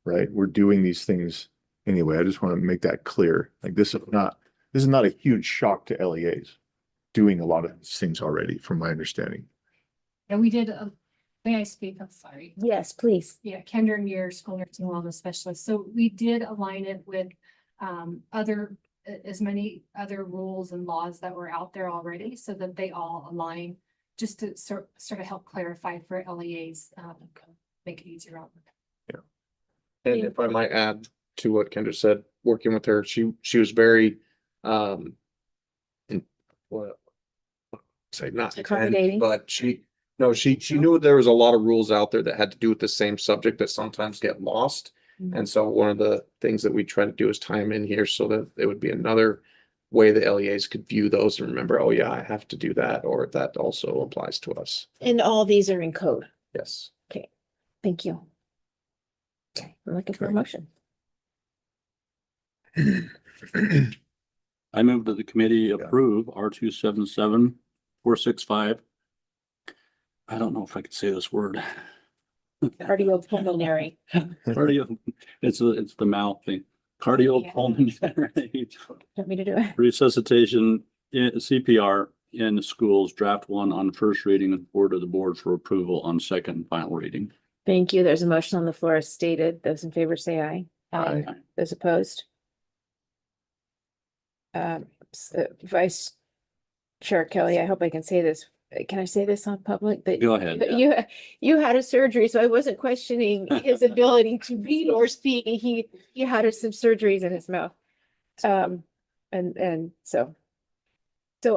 right? We're doing these things anyway. I just want to make that clear. Like this is not a huge shock to LEAs doing a lot of these things already, from my understanding. And we did, may I speak? I'm sorry. Yes, please. Yeah, Kendra Muir, school nursing wellness specialist. So we did align it with as many other rules and laws that were out there already so that they all align, just to sort of help clarify for LEAs, make it easier on them. And if I might add to what Kendra said, working with her, she was very, not Accommodating. but she knew there was a lot of rules out there that had to do with the same subject that sometimes get lost. Mhm. And so one of the things that we try to do is tie them in here so that it would be another way the LEAs could view those and remember, oh yeah, I have to do that, or that also applies to us. And all these are in code. Yes. Okay. Thank you. Okay, I'm looking for a motion. I move that the committee approve R 277-465. I don't know if I could say this word. Cardiopulmonary. Cardio, it's the mouth thing. Cardiopulmonary Want me to do it? resuscitation in CPR in the schools, draft 1 on first reading and forward to the board for approval on second and final reading. Thank you. There's a motion on the floor as stated. Those in favor say aye. Aye. Those opposed? Vice Chair Kelly, I hope I can say this. Can I say this on public? That Go ahead. Yeah. you had a surgery, so I wasn't questioning his ability to read or speak. He had some surgeries in his mouth. And so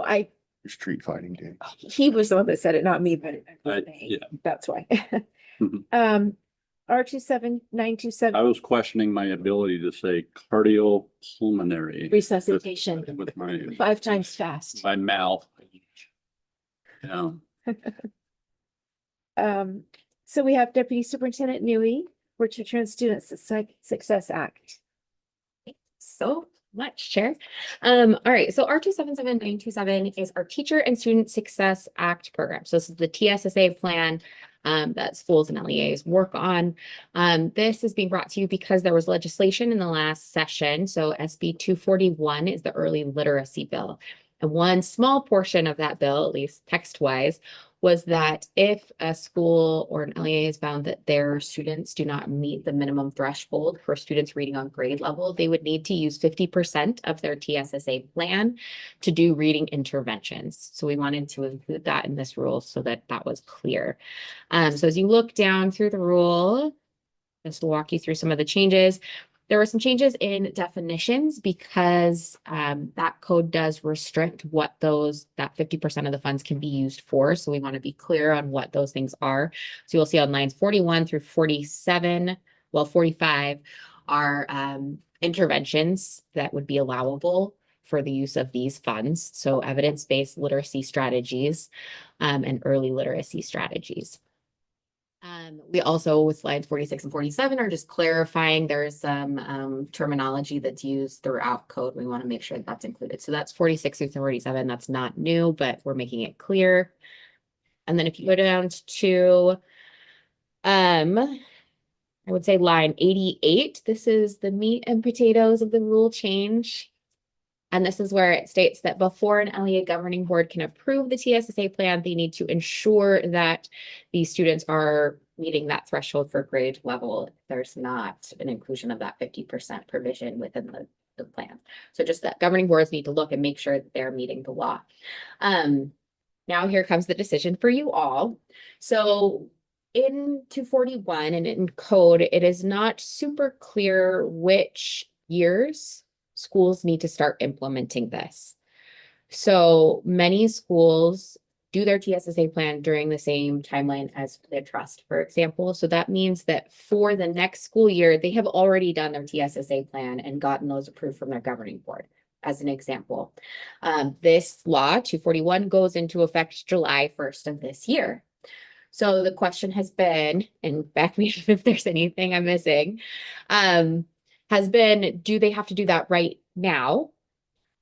I, Street fighting game. he was the one that said it, not me, but Yeah. that's why. Mhm. R 27927 I was questioning my ability to say cardiopulmonary resuscitation, with my 5 times fast. mouth. Yeah. So we have Deputy Superintendent Newey for Children's Student Success Act. So much, Chair. All right, so R 277-927 is our Teacher and Student Success Act program. So this is the TSSA plan that schools and LEAs work on. This is being brought to you because there was legislation in the last session. So SB 241 is the early literacy bill. And one small portion of that bill, at least text-wise, was that if a school or an LEA has found that their students do not meet the minimum threshold for students reading on grade level, they would need to use 50% of their TSSA plan to do reading interventions. So we wanted to include that in this rule so that that was clear. So as you look down through the rule, just to walk you through some of the changes. There were some changes in definitions because that code does restrict what that 50% of the funds can be used for. So we want to be clear on what those things are. So you'll see on lines 41 through 47, well, 45 are interventions that would be allowable for the use of these funds. So evidence-based literacy strategies and early literacy strategies. We also, with lines 46 and 47, are just clarifying there's some terminology that's used throughout code. We want to make sure that that's included. So that's 46 through 47. That's not new, but we're making it clear. And then if you go down to, I would say line 88, this is the meat and potatoes of the rule change. And this is where it states that before an LEA governing board can approve the TSSA plan, they need to ensure that these students are meeting that threshold for grade level. There's not an inclusion of that 50% provision within the plan. So just that governing boards need to look and make sure that they're meeting the law. Now here comes the decision for you all. So in 241 and in code, it is not super clear which years schools need to start implementing this. So many schools do their TSSA plan during the same timeline as the trust, for example. So that means that for the next school year, they have already done their TSSA plan and gotten those approved from their governing board, as an example. This law, 241, goes into effect July 1st of this year. So the question has been, and back me up if there's anything I'm missing, has been, do they have to do that right now?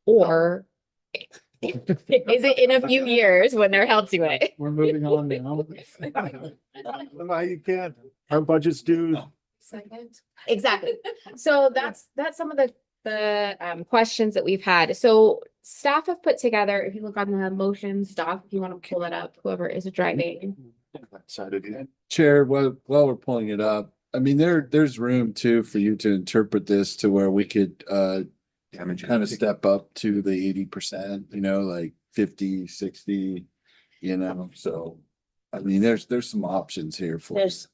Or is it in a few years when they're held to it? We're moving on now. No, you can't. Our budget's due. Second. Exactly. So that's some of the questions that we've had. So staff have put together, if you look on the motions doc, if you want to pull that up, whoever is driving. Chair, while we're pulling it up, I mean, there's room too for you to interpret this to where we could kind of step up to the 80%, like 50, 60, so I mean, there's some options here for There's,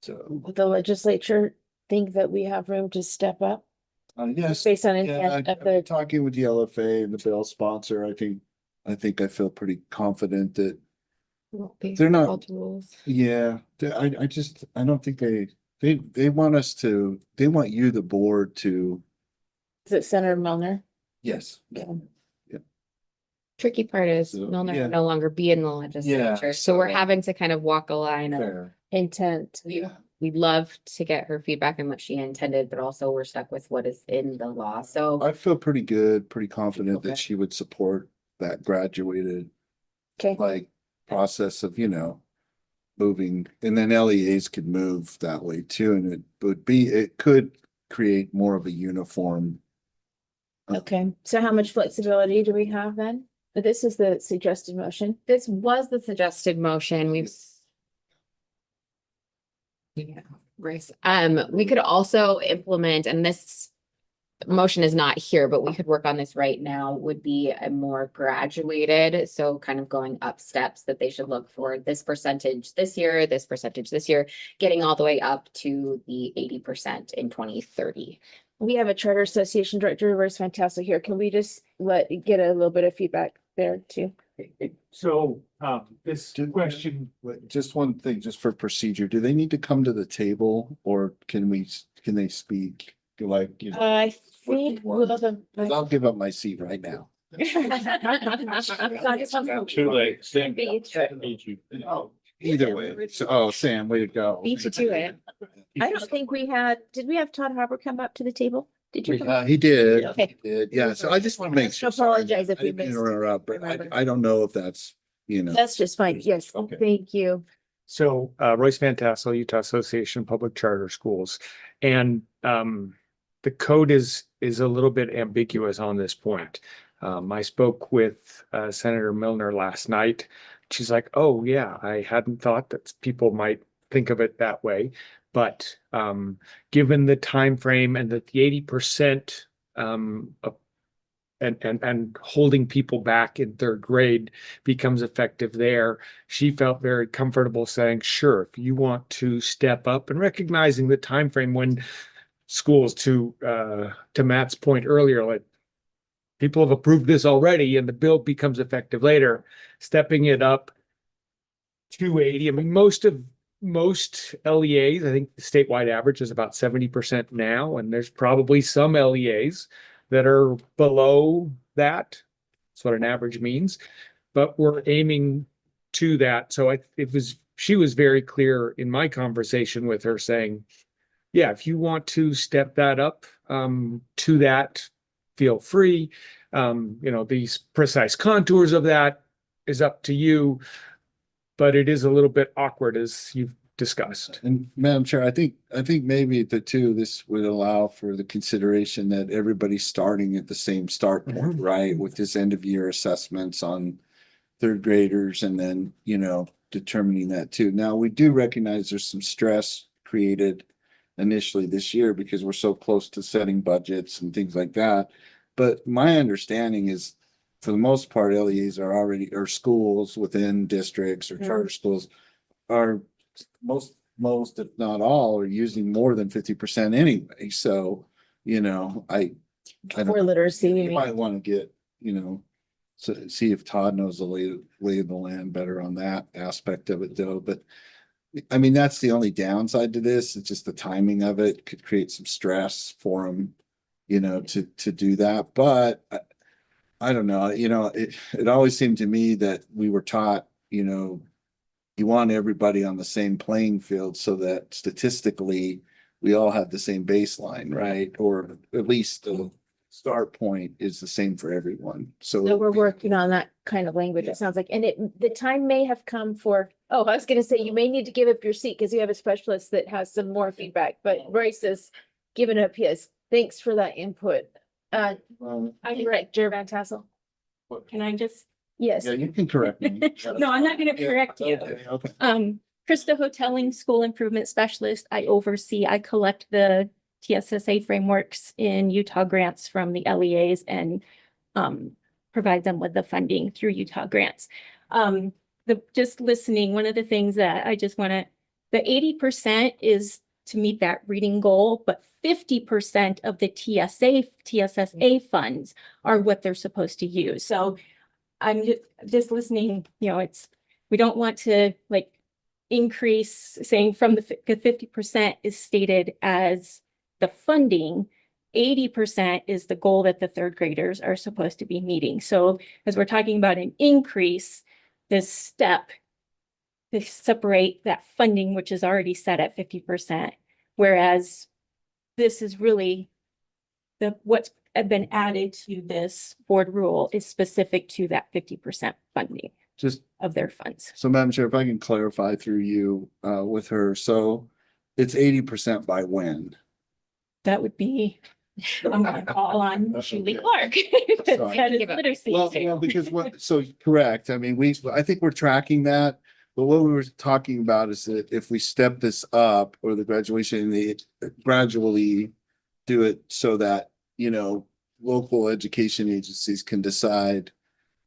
so the legislature think that we have room to step up yes, based on yeah, intent of I'm the, talking with the LFA and the bill sponsor. I feel pretty confident that they're not, yeah, I don't think they want us to, they want you, the board, to. is it Senator Milner? Yes. Tricky part is So, Milner yeah. will no longer be in the legislature. So we're so- having to kind of walk a line of Fair. Intent. we'd love to get her feedback on what she intended, but also we're stuck with what is in the law. So I feel pretty good, pretty confident Okay. that she would support that graduated Okay. process of, moving, and then LEAs could move that way too, and it could create more of a uniform. Okay, so how much flexibility do we have then? But this is the suggested motion. this was the suggested motion. Grace, we could also implement, and this motion is not here, but we could work on this right now, would be a more graduated, so kind of going up steps that they should look for this percentage this year, getting all the way up to the 80% in 2030. We have a charter association director, Reverse Fantastic here. Can we just get a little bit of feedback there too? So, this question, Just one thing, just for procedure, do they need to come to the table, or can they speak? I think we'll have a- I'll give up my seat right now. Too late. Sam. Beat you. Beat you. Either way, so, Sam, way to go. Beat you to it. I don't think did we have Todd Hopper come up to the table? Did you? He did. Okay. Yeah, so I just want to make sure. Apologize if I we didn't mean to missed. interrupt, but I don't know if that's, That's just fine. Yes, thank you. So Royce Van Tassel, Utah Association of Public Charter Schools. And the code is a little bit ambiguous on this point. I spoke with Senator Milner last night. She's like, "Oh yeah, I hadn't thought that people might think of it that way, but given the time frame and that the 80% and holding people back in third grade becomes effective there, she felt very comfortable saying, sure, if you want to step up and recognizing the time frame when schools, to Matt's point earlier, like people have approved this already and the bill becomes effective later, stepping it up to 80. I mean, most LEAs, I think the statewide average is about 70% now, and there's probably some LEAs that are below that. That's what an average means, but we're aiming to that. So she was very clear in my conversation with her saying, yeah, if you want to step that up to that, feel free. These precise contours of that is up to you, but it is a little bit awkward as you've discussed. And Madam Chair, I think maybe this would allow for the consideration that everybody's starting at the same start point, right? With this end of year assessments on third graders and then, determining that too. Now, we do recognize there's some stress created initially this year because we're so close to setting budgets and things like that. But my understanding is for the most part, LEAs are already, or schools within districts or charter schools are most, if not all, are using more than 50% anyway. So, I For literacy, you might want to get, see if Todd knows the lay of the land better on that aspect of it though. But I mean, that's the only downside to this. It's just the timing of it could create some stress for them, to do that. But I don't know, it always seemed to me that we were taught, you want everybody on the same playing field so that statistically we all have the same baseline, right? Or at least the start point is the same for everyone. So we're working on that kind of language, it sounds like. And the time may have come for, I was going to say, you may need to give up your seat because you have a specialist that has some more feedback. But Royce has given up his. Thanks for that input. Director Van Tassel. Can I just? Yes. Yeah, you can correct me. No, I'm not going to correct you. Okay. Krista Hoteling, School Improvement Specialist. I collect the TSSA frameworks in Utah grants from the LEAs and provide them with the funding through Utah grants. Just listening, one of the things that I just want to, the 80% is to meet that reading goal, but 50% of the TSSA funds are what they're supposed to use. So I'm just listening, we don't want to increase, saying from the 50% is stated as the funding, 80% is the goal that the third graders are supposed to be meeting. So as we're talking about an increase, this step to separate that funding, which is already set at 50%, whereas this is really what's been added to this board rule is specific to that 50% funding of their funds. So Madam Chair, if I can clarify through you with her. So it's 80% by when? That would be, I'm gonna call on Julie Clark. Sorry. That is literacy. Well, because correct. I mean, I think we're tracking that. But what we were talking about is that if we step this up or the graduation, they gradually do it so that, local education agencies can decide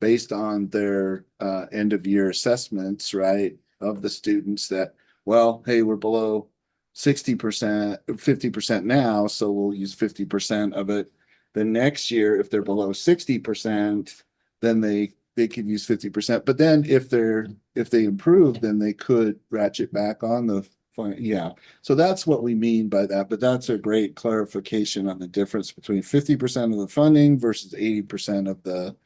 based on their end of year assessments, right, of the students that, well, hey, we're below 60%, 50% now, so we'll use 50% of it. Then next year, if they're below 60%, then they could use 50%. But then if they improve, then they could ratchet back on the fund. Yeah. So that's what we mean by that. But that's a great clarification on the difference between 50% of the funding versus 80% of the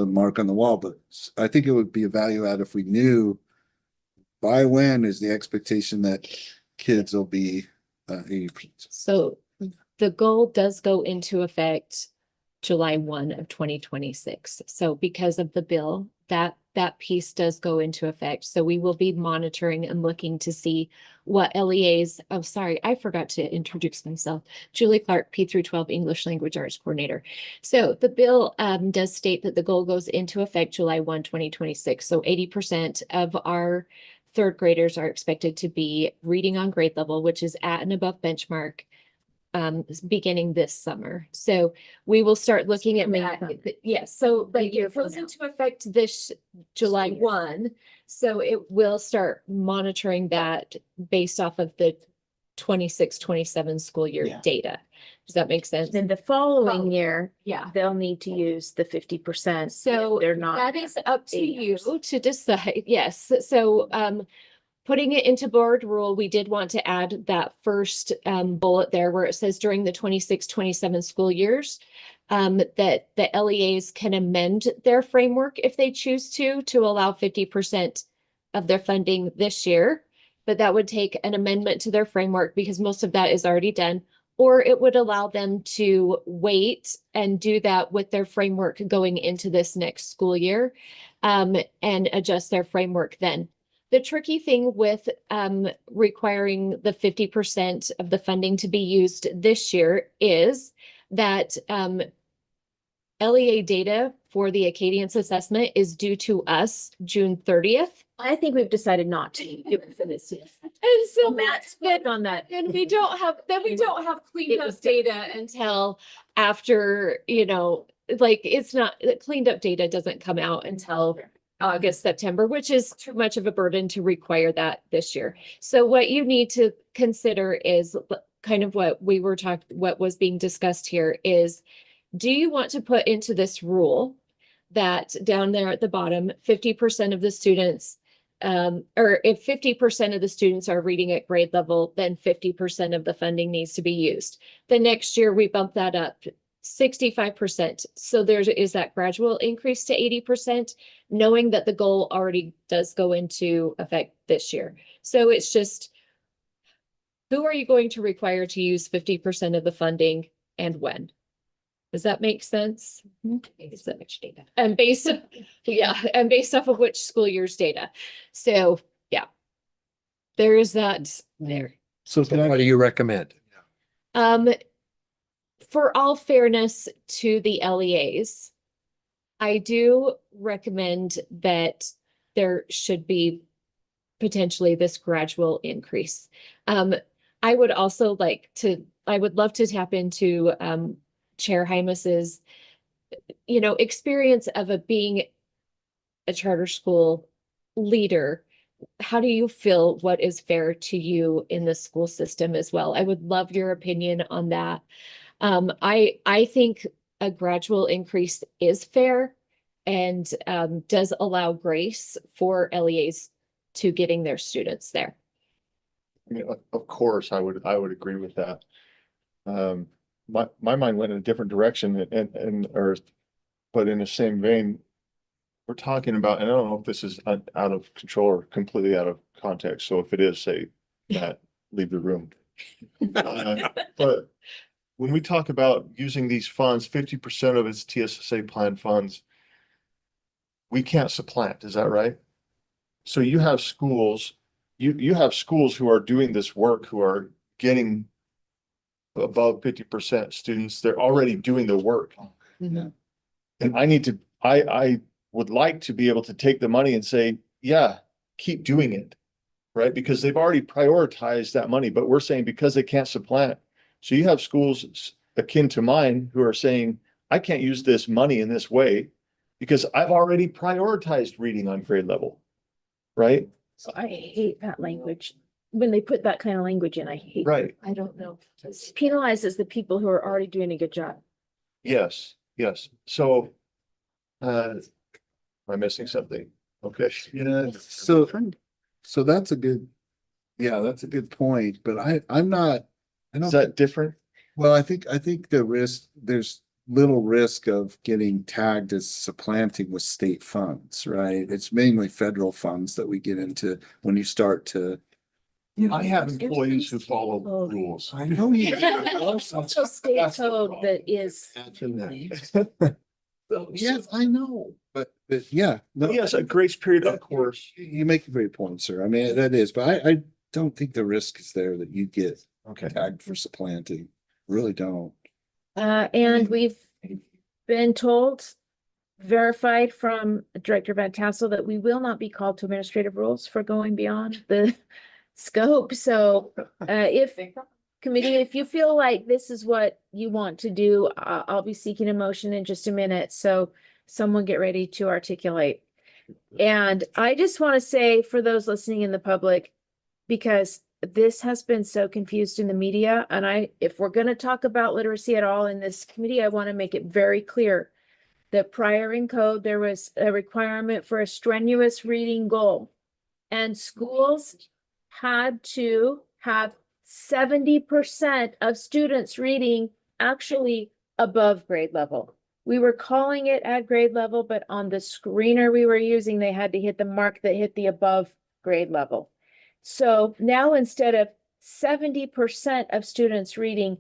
mark on the wall. But I think it would be a value add if we knew by when is the expectation that kids will be 80%. So the goal does go into effect July 1 of 2026. So because of the bill that piece does go into effect. So we will be monitoring and looking to see what LEAs, oh, sorry, I forgot to introduce myself. Julie Clark, P through 12 English Language Arts Coordinator. So the bill does state that the goal goes into effect July 1, 2026. So 80% of our third graders are expected to be reading on grade level, which is at and above benchmark, beginning this summer. So we will start looking at that. Yes, so like it goes into effect this July 1. So it will start monitoring that based off of the 26-27 school year data. Does that make sense? Then the following year, Yeah. they'll need to use the 50%. So they're not. that is up to you to decide. Yes. So putting it into board rule, we did want to add that first bullet there where it says during the 26-27 school years, that the LEAs can amend their framework if they choose to allow 50% of their funding this year. But that would take an amendment to their framework because most of that is already done. Or it would allow them to wait and do that with their framework going into this next school year, and adjust their framework then. The tricky thing with requiring the 50% of the funding to be used this year is that LEA data for the Acadians assessment is due to us June 30th. I think we've decided not to do it for this year. And so Matt's good on that. and we don't have cleaned up data until after, like it's not, cleaned up data doesn't come out until August, September, which is too much of a burden to require that this year. So what you need to consider is kind of what was being discussed here is, do you want to put into this rule that down there at the bottom, 50% of the students, or if 50% of the students are reading at grade level, then 50% of the funding needs to be used. The next year we bump that up 65%. So there is that gradual increase to 80%, knowing that the goal already does go into effect this year. So it's just, who are you going to require to use 50% of the funding and when? Does that make sense? Based on which data? And based off of which school year's data. So yeah, there is that there. So what do you recommend? For all fairness to the LEAs, I do recommend that there should be potentially this gradual increase. I would also I would love to tap into Chair Hymas's, experience of being a charter school leader. How do you feel what is fair to you in the school system as well? I would love your opinion on that. I think a gradual increase is fair and does allow grace for LEAs to getting their students there. I mean, of course, I would agree with that. My mind went in a different direction but in the same vein, we're talking about, and I don't know if this is out of control or completely out of context. So if it is, say that, leave the room. But when we talk about using these funds, 50% of its TSSA plan funds, we can't supplant. Is that right? So you have schools, you have schools who are doing this work, who are getting above 50% students. They're already doing the work. Mhm. And I would like to be able to take the money and say, yeah, keep doing it. Right? Because they've already prioritized that money, but we're saying because they can't supplant. So you have schools akin to mine who are saying, I can't use this money in this way because I've already prioritized reading on grade level. Right? So I hate that language. When they put that kind of language in, I hate. Right. I don't know. It penalizes the people who are already doing a good job. Yes, yes. So, am I missing something? Okay. Yeah, so that's a good, that's a good point, but I'm not, I don't. Is that different? Well, I think there's little risk of getting tagged as supplanting with state funds, right? It's mainly federal funds that we get into when you start to. I have employees who follow rules. I know you. Also state code that is. Yes, I know, but yeah. No, Yes, a grace period, of course. you make a great point, sir. I mean, that is, but I don't think the risk is there that you get Okay. tagged for supplanting. Really don't. And we've been told, verified from Director Van Tassel, that we will not be called to administrative rules for going beyond the scope. So if committee, if you feel like this is what you want to do, I'll be seeking a motion in just a minute. So someone get ready to articulate. And I just want to say for those listening in the public, because this has been so confused in the media, and if we're going to talk about literacy at all in this committee, I want to make it very clear that prior in code, there was a requirement for a strenuous reading goal, and schools had to have 70% of students reading actually above grade level. We were calling it at grade level, but on the screener we were using, they had to hit the mark that hit the above grade level. So now instead of 70% of students reading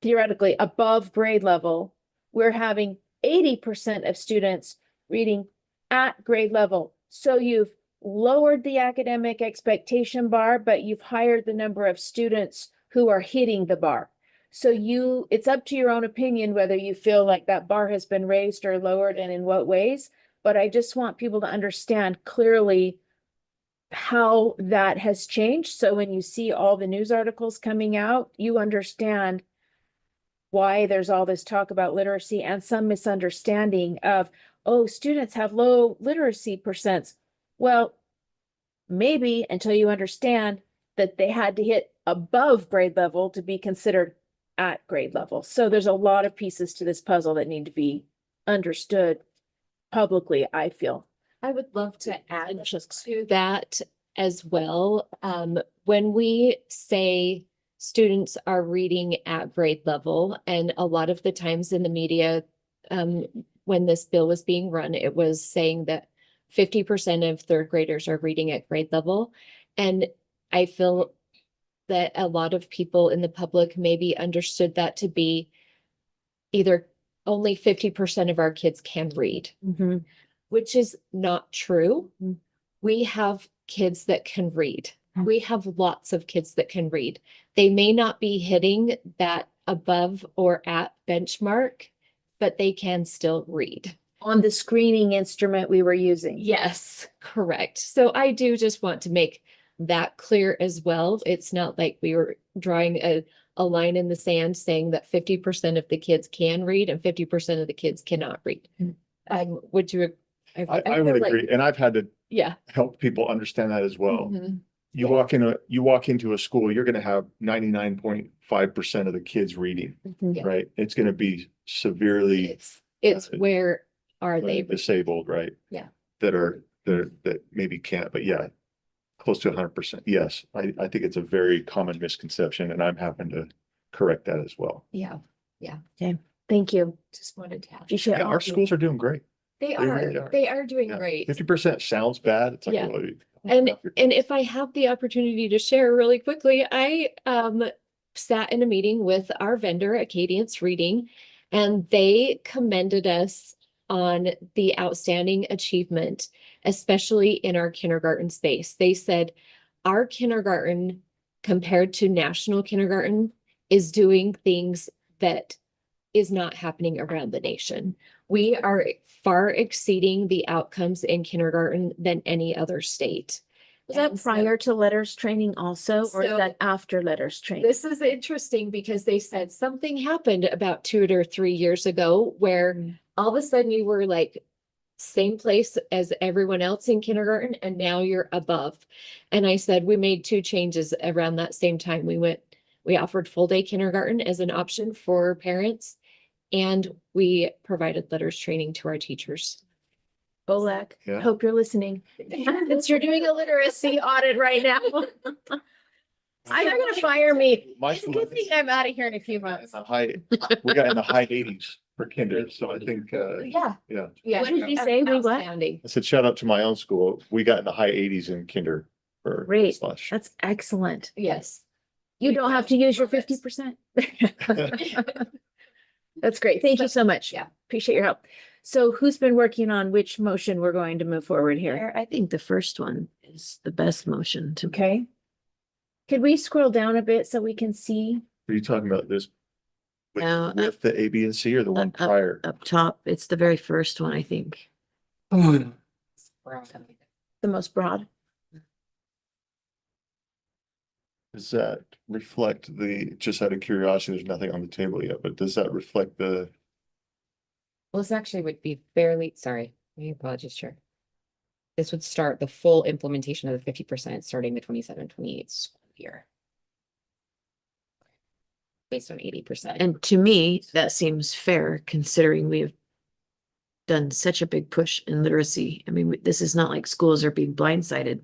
theoretically above grade level, we're having 80% of students reading at grade level. So you've lowered the academic expectation bar, but you've higher the number of students who are hitting the bar. So it's up to your own opinion whether you feel like that bar has been raised or lowered and in what ways. But I just want people to understand clearly how that has changed. So when you see all the news articles coming out, you understand why there's all this talk about literacy and some misunderstanding of, oh, students have low literacy percents. Well, maybe until you understand that they had to hit above grade level to be considered at grade level. So there's a lot of pieces to this puzzle that need to be understood publicly, I feel. I would love to add to that as well. When we say students are reading at grade level, and a lot of the times in the media, when this bill was being run, it was saying that 50% of third graders are reading at grade level. And I feel that a lot of people in the public maybe understood that to be either only 50% of our kids can read, which is not true. We have kids that can read. We have lots of kids that can read. They may not be hitting that above or at benchmark, but they can still read. On the screening instrument we were using. Yes, correct. So I do just want to make that clear as well. It's not like we were drawing a line in the sand saying that 50% of the kids can read and 50% of the kids cannot read. Would you? I would agree. And I've had to help people understand that as well. You walk into a school, you're going to have 99.5% of the kids reading, right? It's going to be severely. It's where are they disabled, right? Yeah. That maybe can't, but yeah, close to 100%. Yes, I think it's a very common misconception, and I'm having to correct that as well. Yeah. Okay, thank you. Just wanted to add. Yeah, our schools are doing great. They really are. They are doing great. 50% sounds bad. It's like, Yeah. well, And if I have the opportunity to share really quickly, I sat in a meeting with our vendor, Acadience Reading, and they commended us on the outstanding achievement, especially in our kindergarten space. They said our kindergarten compared to national kindergarten is doing things that is not happening around the nation. We are far exceeding the outcomes in kindergarten than any other state. Was that prior to letters training also, or is that after letters training? This is interesting because they said something happened about 2 or 3 years ago where all of a sudden you were like same place as everyone else in kindergarten and now you're above. And I said, we made 2 changes around that same time. We offered full day kindergarten as an option for parents, and we provided letters training to our teachers. Bolak, Yeah. hope you're listening. Since you're doing a literacy audit right now. They're gonna fire me. It's a good thing I'm out of here in a few months. We got in the high 80s for kinder, so I think, Yeah. What did you say? We what? Outstanding. I said, shout out to my own school. We got in the high 80s in kinder for Great. slash. That's excellent. Yes. You don't have to use your 50%. That's great. Thank you so much. Yeah. Appreciate your help. So who's been working on which motion we're going to move forward here? I think the first one is the best motion to. Okay. Could we scroll down a bit so we can see? Are you talking about this No, with the A, B, and C or the one prior? Up top, it's the very first one, I think. The most broad? Does that reflect just out of curiosity, there's nothing on the table yet, but does that reflect the, Well, this actually would be fairly, sorry, my apologies, Chair. This would start the full implementation of the 50% starting the 27-28 school year. Based on 80%. And to me, that seems fair considering we have done such a big push in literacy. I mean, this is not like schools are being blindsided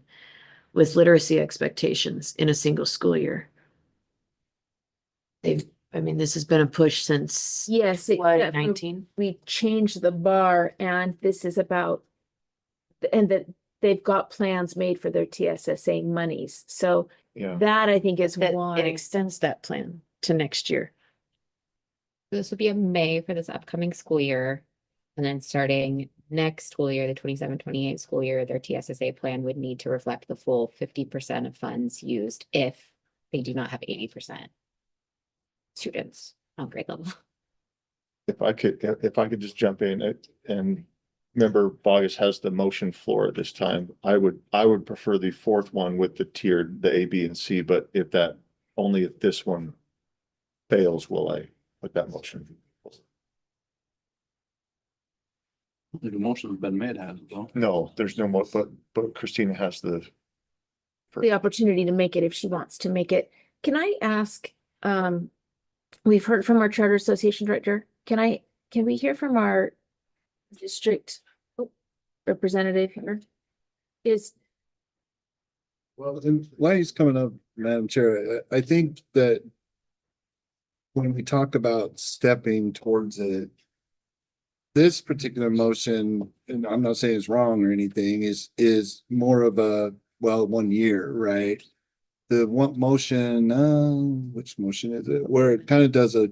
with literacy expectations in a single school year. I mean, this has been a push since. Yes, What, 19? We changed the bar and this is about, and that they've got plans made for their TSSA monies. So yeah, that I think is That why. it extends that plan to next year. This would be a May for this upcoming school year. And then starting next school year, the 27-28 school year, their TSSA plan would need to reflect the full 50% of funds used if they do not have 80% students on grade level. if I could just jump in and remember Bogus has the motion floor at this time. I would prefer the fourth one with the tiered, the A, B, and C, but if this one fails, will I put that motion? The motion's been made, has it though? No, there's no more, but Christina has the Opportunity to make it if she wants to make it. Can I ask, we've heard from our Charter Association Director. Can we hear from our district representative here? Well, and while he's coming up, Madam Chair, I think that when we talk about stepping towards it, this particular motion, and I'm not saying it's wrong or anything, is more of a, well, 1 year, right? The one motion, which motion is it? Where it kind of does a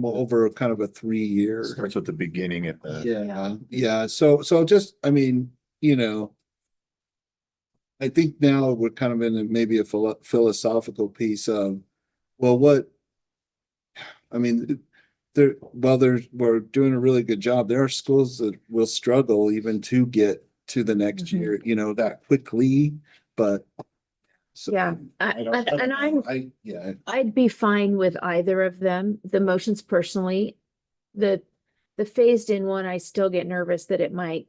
over kind of a 3-year. starts at the beginning at the. Yeah. So just, I mean, I think now we're kind of in maybe a philosophical piece of, well, we're doing a really good job. There are schools that will struggle even to get to the next year, that quickly, but. So, Yeah, I'd be fine with either of them. The motions personally, the phased in one, I still get nervous that it might,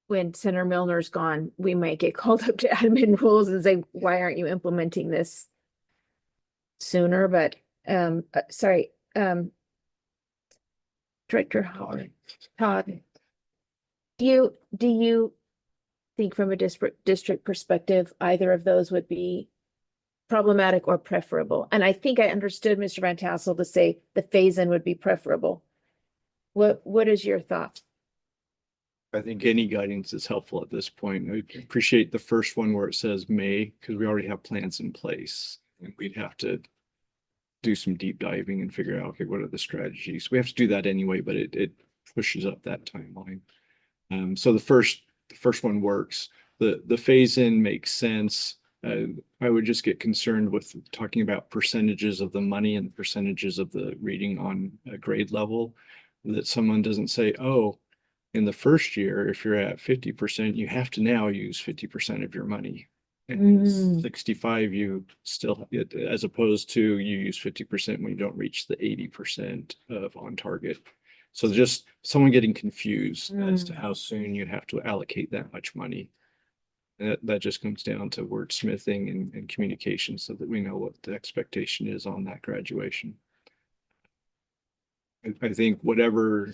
when Senator Milner's gone, we might get called up to admin rules and say, why aren't you implementing this sooner? But, sorry, Director Todd, do you think from a district perspective, either of those would be problematic or preferable? And I think I understood Mr. Van Tassel to say the phase-in would be preferable. What is your thought? I think any guidance is helpful at this point. I appreciate the first one where it says May, because we already have plans in place. And we'd have to do some deep diving and figure out, okay, what are the strategies? We have to do that anyway, but it pushes up that timeline. So the first one works. The phase in makes sense. I would just get concerned with talking about percentages of the money and percentages of the reading on a grade level, that someone doesn't say, oh, in the first year, if you're at 50%, you have to now use 50% of your money. And 65, you still, as opposed to you use 50% when you don't reach the 80% of on target. So just someone getting confused as to how soon you have to allocate that much money. That just comes down to wordsmithing and communication so that we know what the expectation is on that graduation. I think whatever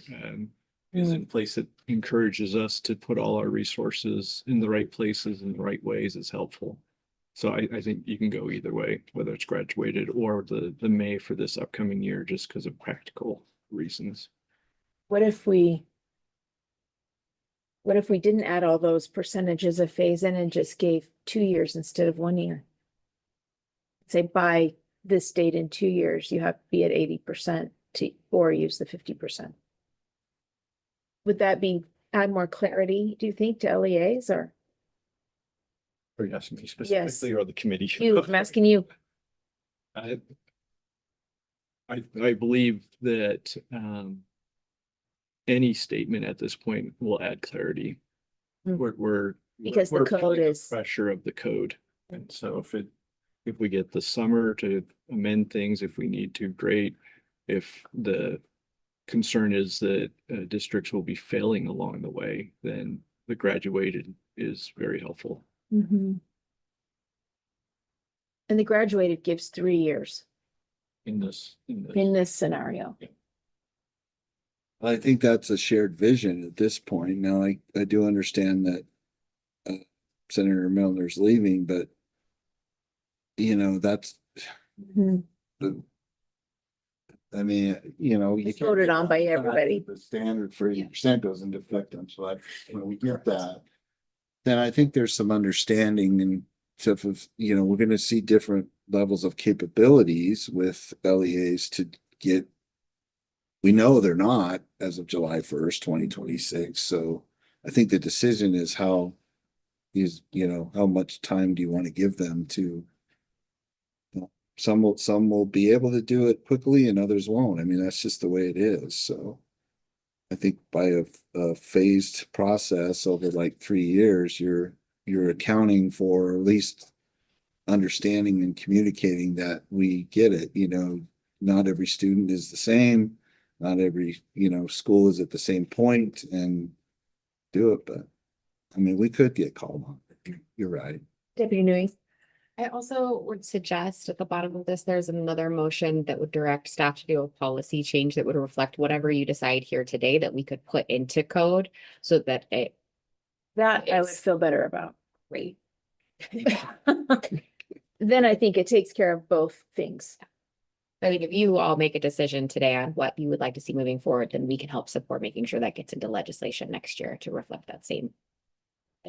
is in place that encourages us to put all our resources in the right places in the right ways is helpful. So I think you can go either way, whether it's graduated or the May for this upcoming year, just because of practical reasons. What if we didn't add all those percentages of phase in and just gave 2 years instead of 1 year? Say by this date in 2 years, you have to be at 80%. or use the 50%. Would that add more clarity, do you think, to LEAs or? Are you asking me specifically or the committee? You, I'm asking you. I believe that any statement at this point will add clarity. We're Because the we're code feeling the is- pressure of the code. And so if we get the summer to amend things, if we need to, great. If the concern is that districts will be failing along the way, then the graduated is very helpful. And the graduated gives 3 years In this. in this scenario. I think that's a shared vision at this point. Now, I do understand that Senator Milner's leaving, but you know, that's the, I mean, you know, you It's can't voted get on by that. everybody. The standard for 80% goes into effect on July. When we get that, then I think there's some understanding and stuff of, you know, we're going to see different levels of capabilities with LEAs to get. We know they're not as of July 1st, 2026. So I think the decision is how much time do you want to give them to, some will be able to do it quickly and others won't. I mean, that's just the way it is. So I think by a phased process over like 3 years, you're accounting for at least understanding and communicating that we get it. You know, not every student is the same. Not every, school is at the same point and do it, but I mean, we could get called on. You're right. Deputy Newing. I also would suggest at the bottom of this, there's another motion that would direct staff to do a policy change that would reflect whatever you decide here today that we could put into code so that it. That I would feel better about. Great. Then I think it takes care of both things. I think if you all make a decision today on what you would like to see moving forward, then we can help support making sure that gets into legislation next year to reflect that same.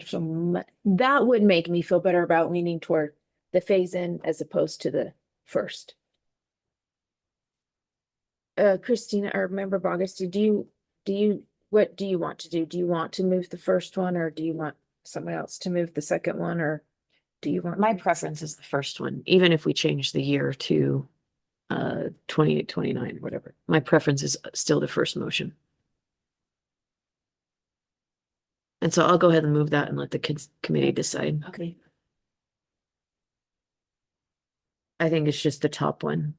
So that would make me feel better about leaning toward the phase in as opposed to the first. Christina or Member Bogus, what do you want to do? Do you want to move the first one or do you want someone else to move the second one or do you want? My preference is the first one, even if we change the year to 28, 29, whatever. My preference is still the first motion. And so I'll go ahead and move that and let the kids committee decide. Okay. I think it's just the top one.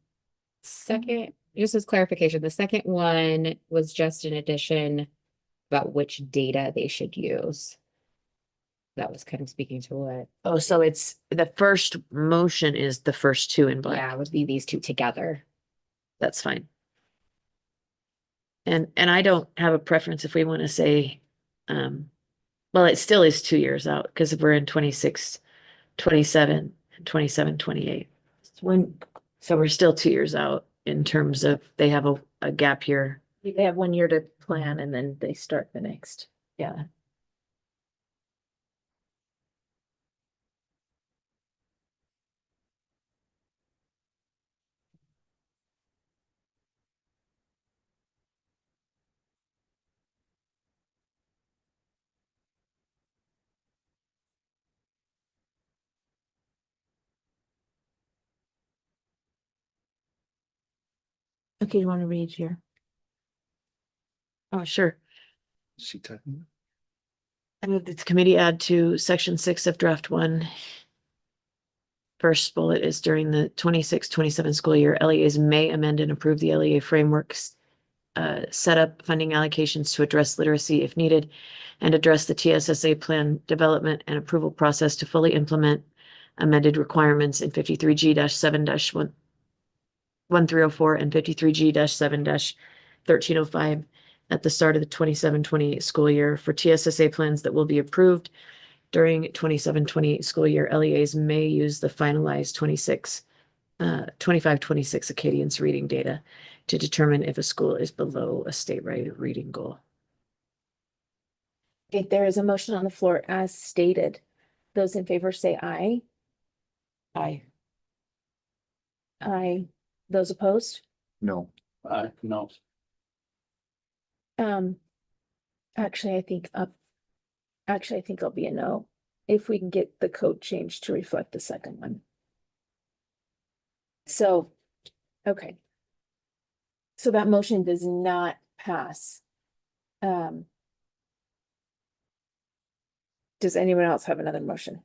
Second, just as clarification, the second one was just an addition about which data they should use. That was kind of speaking to what. Oh, so it's the first motion is the first two in black. Yeah, it would be these two together. That's fine. And I don't have a preference if we want to say, well, it still is 2 years out because we're in 26, 27, 27, 28. So we're still 2 years out in terms of they have a gap here. They have 1 year to plan and then they start the next. Yeah. Okay, you want to read here? Oh, sure. She talking? I move that the committee add to section 6 of draft 1. First bullet is during the 26-27 school year, LEAs may amend and approve the LEA frameworks, set up funding allocations to address literacy if needed, and address the TSSA plan development and approval process to fully implement amended requirements in 53G-7-1304 and 53G-7-1305 at the start of the 27-28 school year. For TSSA plans that will be approved during 27-28 school year, LEAs may use the finalized 25-26 Acadians reading data to determine if a school is below a statewide reading goal. Okay, there is a motion on the floor as stated. Those in favor say aye. Aye. Aye. Those opposed? No. No. Actually, I think I'll be a no, if we can get the code changed to reflect the second one. So, okay. So that motion does not pass. Does anyone else have another motion?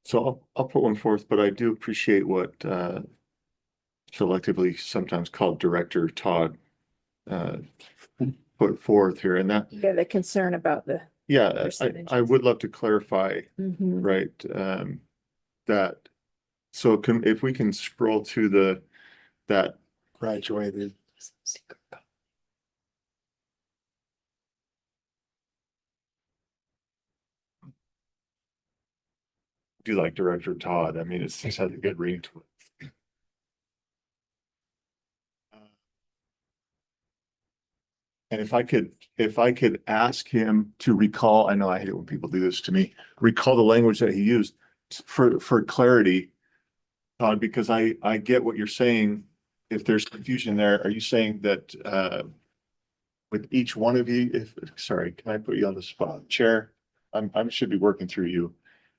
So I'll put one forth, but I do appreciate what selectively sometimes called Director Todd put forth here, and that, Yeah, the concern about the. yeah, I percentages. would love to clarify, Mhm. right, that, so if we can scroll to that graduated. Do like Director Todd, I mean, it's has a good ring to it. And if I could ask him to recall, I know I hate it when people do this to me, recall the language that he used for clarity. Todd, because I get what you're saying. If there's confusion there, are you saying that with each one of you, sorry, can I put you on the spot? Chair, I should be working through you.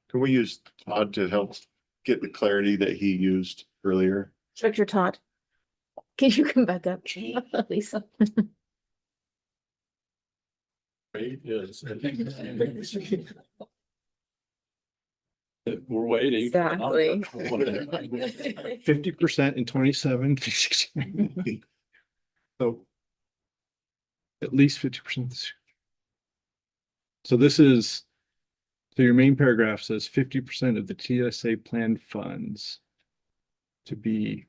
Can we use Todd to help get the clarity that he used earlier? Director Todd, can you come back up, Lisa? Yes. We're waiting. Exactly. 50% in 27. So at least 50% this year. So this is, so your main paragraph says 50% of the TSA plan funds to be.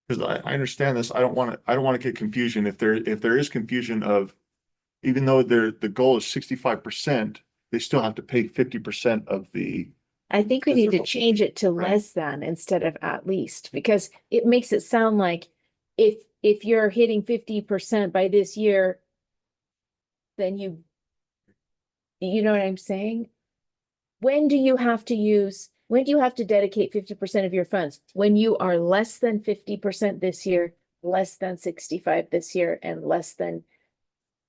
Because I understand this, I don't want to get confusion. If there is confusion of, even though the goal is 65%, they still have to pay 50% of the. I think we need to change it to less than instead of at least, because it makes it sound like if you're hitting 50% by this year, then you know what I'm saying? When do you have to dedicate 50% of your funds? When you are less than 50% this year, less than 65 this year, and less than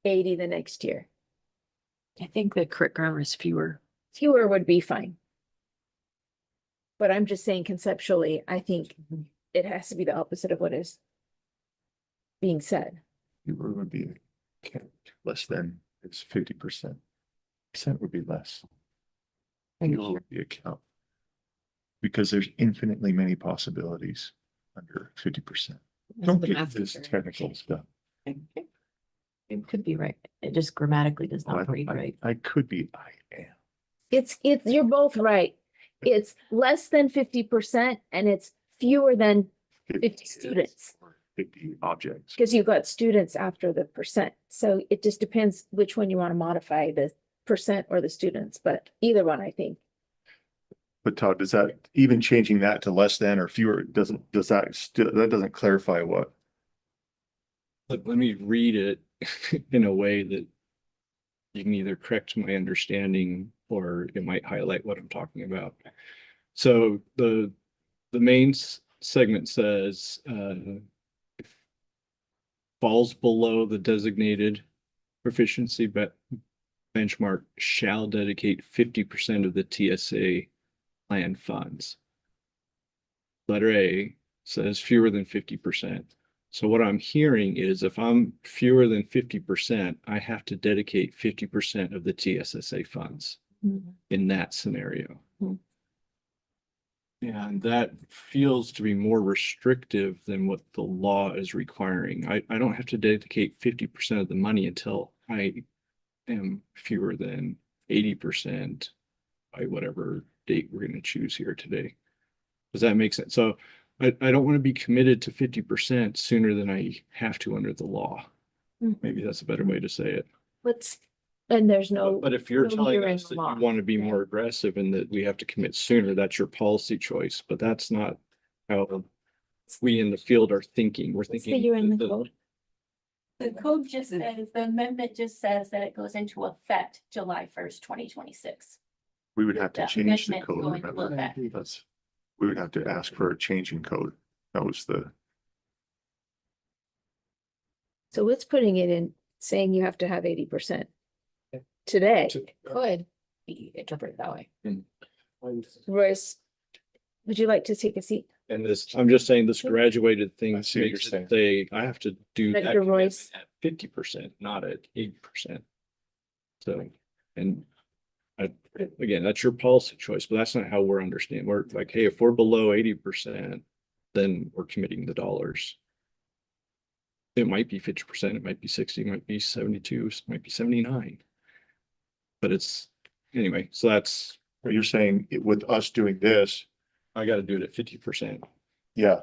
80 the next year. I think the correct grammar is fewer. Fewer would be fine. But I'm just saying conceptually, I think it has to be the opposite of what is being said. It would be less than, it's 50%. Percent would be less. Fewer would be a count. Because there's infinitely many possibilities under 50%. Don't the get math this teacher. technical stuff. It could be right. It just grammatically does not read right. I could be, I am. It's you're both right. It's less than 50% and it's fewer than 50 students. 50 objects. Because you've got students after the percent. So it just depends which one you want to modify, the percent or the students, but either one, I think. But Todd, does that, even changing that to less than or fewer, that doesn't clarify what? Let me read it in a way that you can either correct my understanding or it might highlight what I'm talking about. So the main segment says falls below the designated proficiency benchmark shall dedicate 50% of the TSA plan funds. Letter A says fewer than 50%. So what I'm hearing is if I'm fewer than 50%, I have to dedicate 50% of the TSSA funds in that scenario. And that feels to be more restrictive than what the law is requiring. I don't have to dedicate 50% of the money until I am fewer than 80% by whatever date we're going to choose here today. Does that make sense? So I don't want to be committed to 50% sooner than I have to under the law. Maybe that's a better way to say it. And there's no. But if you're no telling year in us the that law. you want to be more aggressive and that we have to commit sooner, that's your policy choice, but that's not how we in the field are thinking. We're thinking. The year in the code. The code just says, the amendment just says that it goes into effect July 1st, 2026. We would have to Yeah, change the amendment code, going a little remember? bit. That's, we would have to ask for a change in code. That was the, So it's putting it in, saying you have to have 80% today. Could be interpreted that way. Royce, would you like to take a seat? And this, I'm just saying this graduated thing I see what makes you're it say, I have to do that Director Royce. at 50%, not at 80%. So, and I, again, that's your policy choice, but that's not how we're understanding. We're like, hey, if we're below 80%, then we're committing the dollars. It might be 50%, it might be 60, it might be 72, it might be 79. But it's, anyway, so that's, what you're saying with us doing this, I gotta do it at 50%. yeah.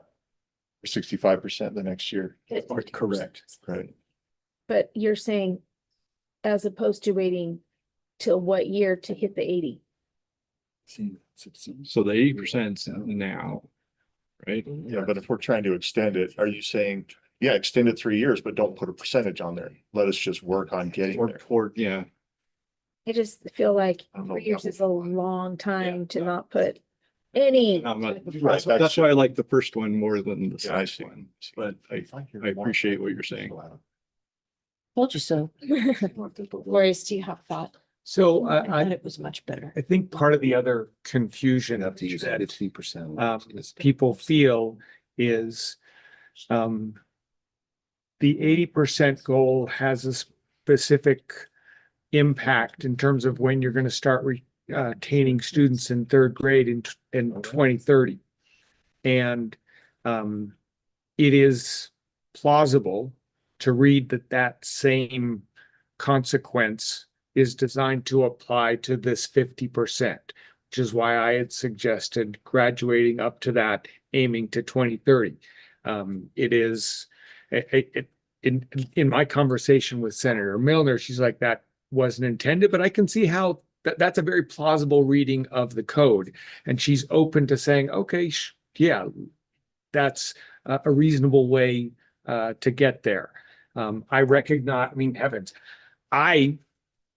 65% the next year. Or correct. Right. But you're saying as opposed to waiting till what year to hit the 80? So the 80% now, right? Yeah, but if we're trying to extend it, are you saying, yeah, extend it 3 years, but don't put a percentage on there? Let us just work on getting there. Or, yeah, I just feel like I don't know 3 years about- is a long time to not put any. I'm not, Right, that's why I like the first one more than the Yeah, I second see. one, but I appreciate what you're saying. Told you so. Royce, do you have a thought? So I I, thought it was much better. I think part of the other confusion Have to use that 50%. people feel is the 80% goal has a specific impact in terms of when you're going to start retaining students in third grade in 2030. And it is plausible to read that that same consequence is designed to apply to this 50%, which is why I had suggested graduating up to that, aiming to 2030. It is in my conversation with Senator Milner, she's like, that wasn't intended, but I can see how that's a very plausible reading of the code. And she's open to saying, okay, yeah, that's a reasonable way to get there. I recognize, I mean, heavens,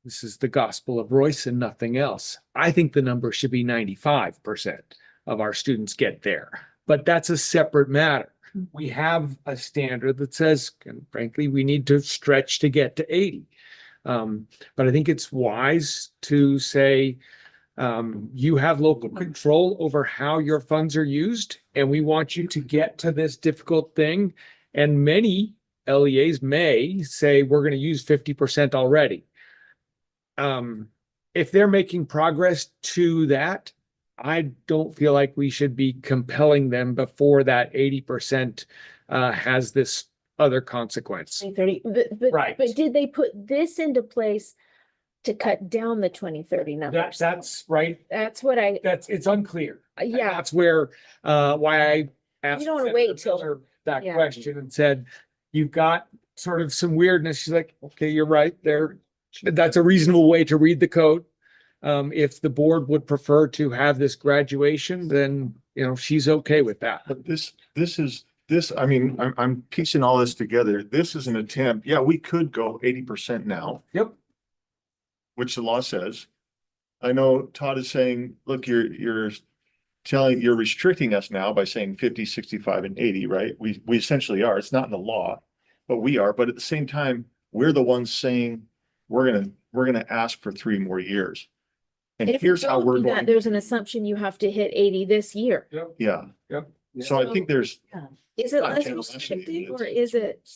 this is the gospel of Royce and nothing else. I think the number should be 95% of our students get there, but that's a separate matter. We have a standard that says, and frankly, we need to stretch to get to 80. But I think it's wise to say, you have local control over how your funds are used, and we want you to get to this difficult thing. And many LEAs may say, we're going to use 50% already. If they're making progress to that, I don't feel like we should be compelling them before that 80% has this other consequence. 2030, Right. But did they put this into place to cut down the 2030 numbers? That's right. That's what It's unclear. And yeah, that's where, why I asked. You don't wanna Senator wait till- Miller that yeah. question and said, you've got sort of some weirdness. She's like, okay, you're right there. That's a reasonable way to read the code. If the board would prefer to have this graduation, then, she's okay with that. But I mean, I'm piecing all this together. This is an attempt. Yeah, we could go 80% now. Yep. Which the law says. I know Todd is saying, look, you're restricting us now by saying 50, 65, and 80, right? We essentially are. It's not in the law, but we are. But at the same time, we're the ones saying we're gonna ask for 3 more years. And If you here's how don't we're do that, going. there's an assumption you have to hit 80 this year. Yeah. Yep. So I think there's, Is it Not less generosity, restrictive or it's- is it?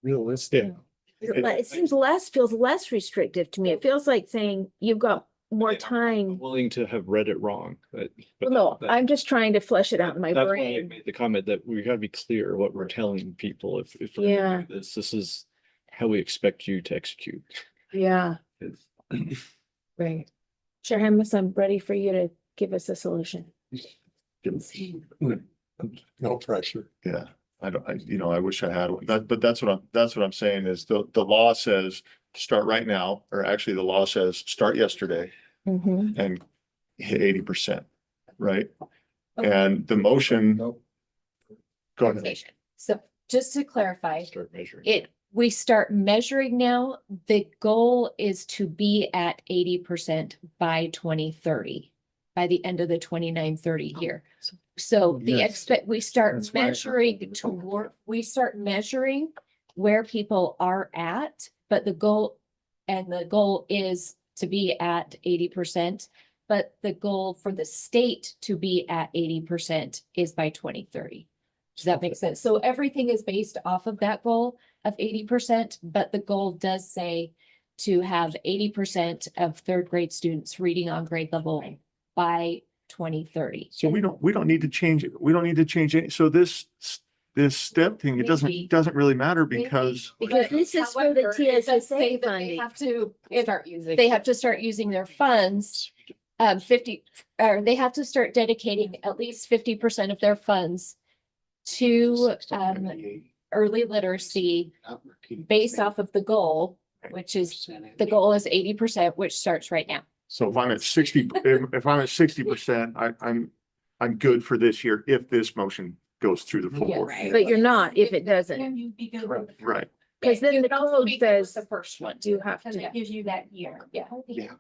Realistic. Feels less restrictive to me. It feels like saying you've got more I'm time. willing to have read it wrong, but. No, I'm just trying to flesh it out in my That's why I brain. made the comment that we gotta be clear what we're telling people. If we're Yeah. gonna do this is how we expect you to execute. Yeah, It's- right. Chair Hamlis, I'm ready for you to give us a solution. no pressure. Yeah. I wish I had one. But that's what I'm saying is the law says start right now, or actually the law says start yesterday Mhm. and hit 80%, right? And the motion. Go ahead. So just to clarify, Start measuring. it we start measuring now. The goal is to be at 80% by 2030, by the end of the 29-30 year. So the we start That's why- measuring we start measuring where people are at, but the goal is to be at 80%. But the goal for the state to be at 80% is by 2030. Does that make sense? So everything is based off of that goal of 80%, but the goal does say to have 80% of third grade students reading on grade level by 2030. So we don't need to change it. We don't need to change it. So this step thing, it doesn't really matter because this is for the TSSA funding. They have to start using. They have to start using their funds. They have to start dedicating at least 50% of their funds to early literacy based off of the goal, which is the goal is 80%, which starts right now. so if I'm at 60%, I'm good for this year if this motion goes through the full Yeah, board. but you're not if it doesn't. You'd be good. Right. Because then the code says the first one. you have Because to. it gives you that year. Yeah. Yeah.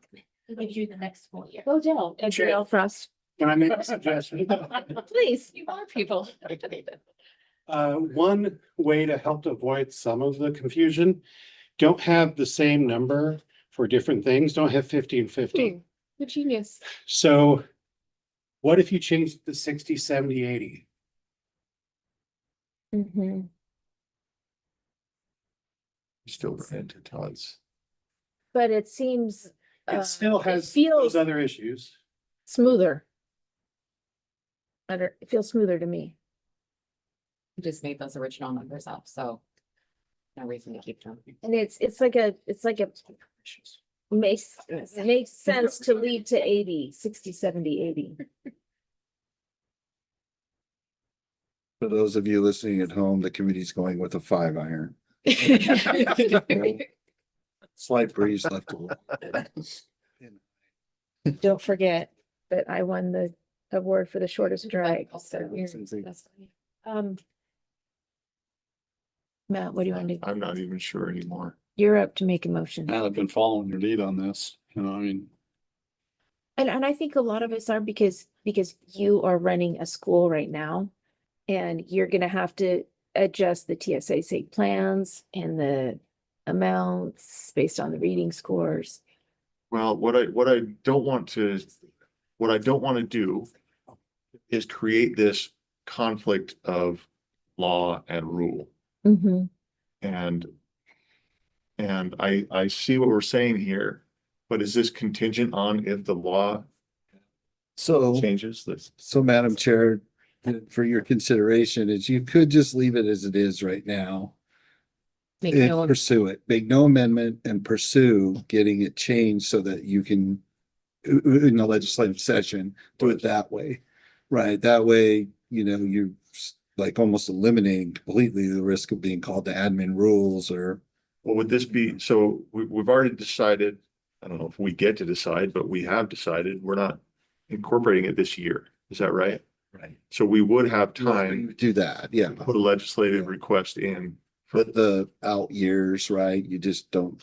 It gives you the next school year. Go down. Adriel Frost. Can I make a suggestion? Please, you are people. One way to help to avoid some of the confusion, don't have the same number for different things. Don't have 50 and 50. Good genius. So what if you changed the 60, 70, 80? Mm-hmm. Still into Todd's. But it seems. It still has feels those other issues. smoother. It feels smoother to me. You just made those original numbers up, so no reason to keep them. And it's like a makes sense to lead to 80, 60, 70, 80. For those of you listening at home, the committee's going with a 5-iron. Slight breeze left. Don't forget that I won the award for the shortest drag. Matt, what do you want to do? I'm not even sure anymore. You're up to make a motion. And I've been following your lead on this, I mean, And I think a lot of us are because you are running a school right now. And you're gonna have to adjust the TSSA plans and the amounts based on the reading scores. Well, what I don't want to do is create this conflict of law and rule. Mm-hmm. And I see what we're saying here, but is this contingent on if the law changes this? So Madam Chair, for your consideration is you could just leave it as it is right now. And pursue it, make no amendment and pursue getting it changed so that you can, in the legislative session, do it that way. Right, that way, you're like almost eliminating completely the risk of being called to admin rules or. Well, would this be, so we've already decided, I don't know if we get to decide, but we have decided we're not incorporating it this year. Is that right? Right. So we would have time Do that, yeah. to put a legislative request in. But the out years, right, you just don't.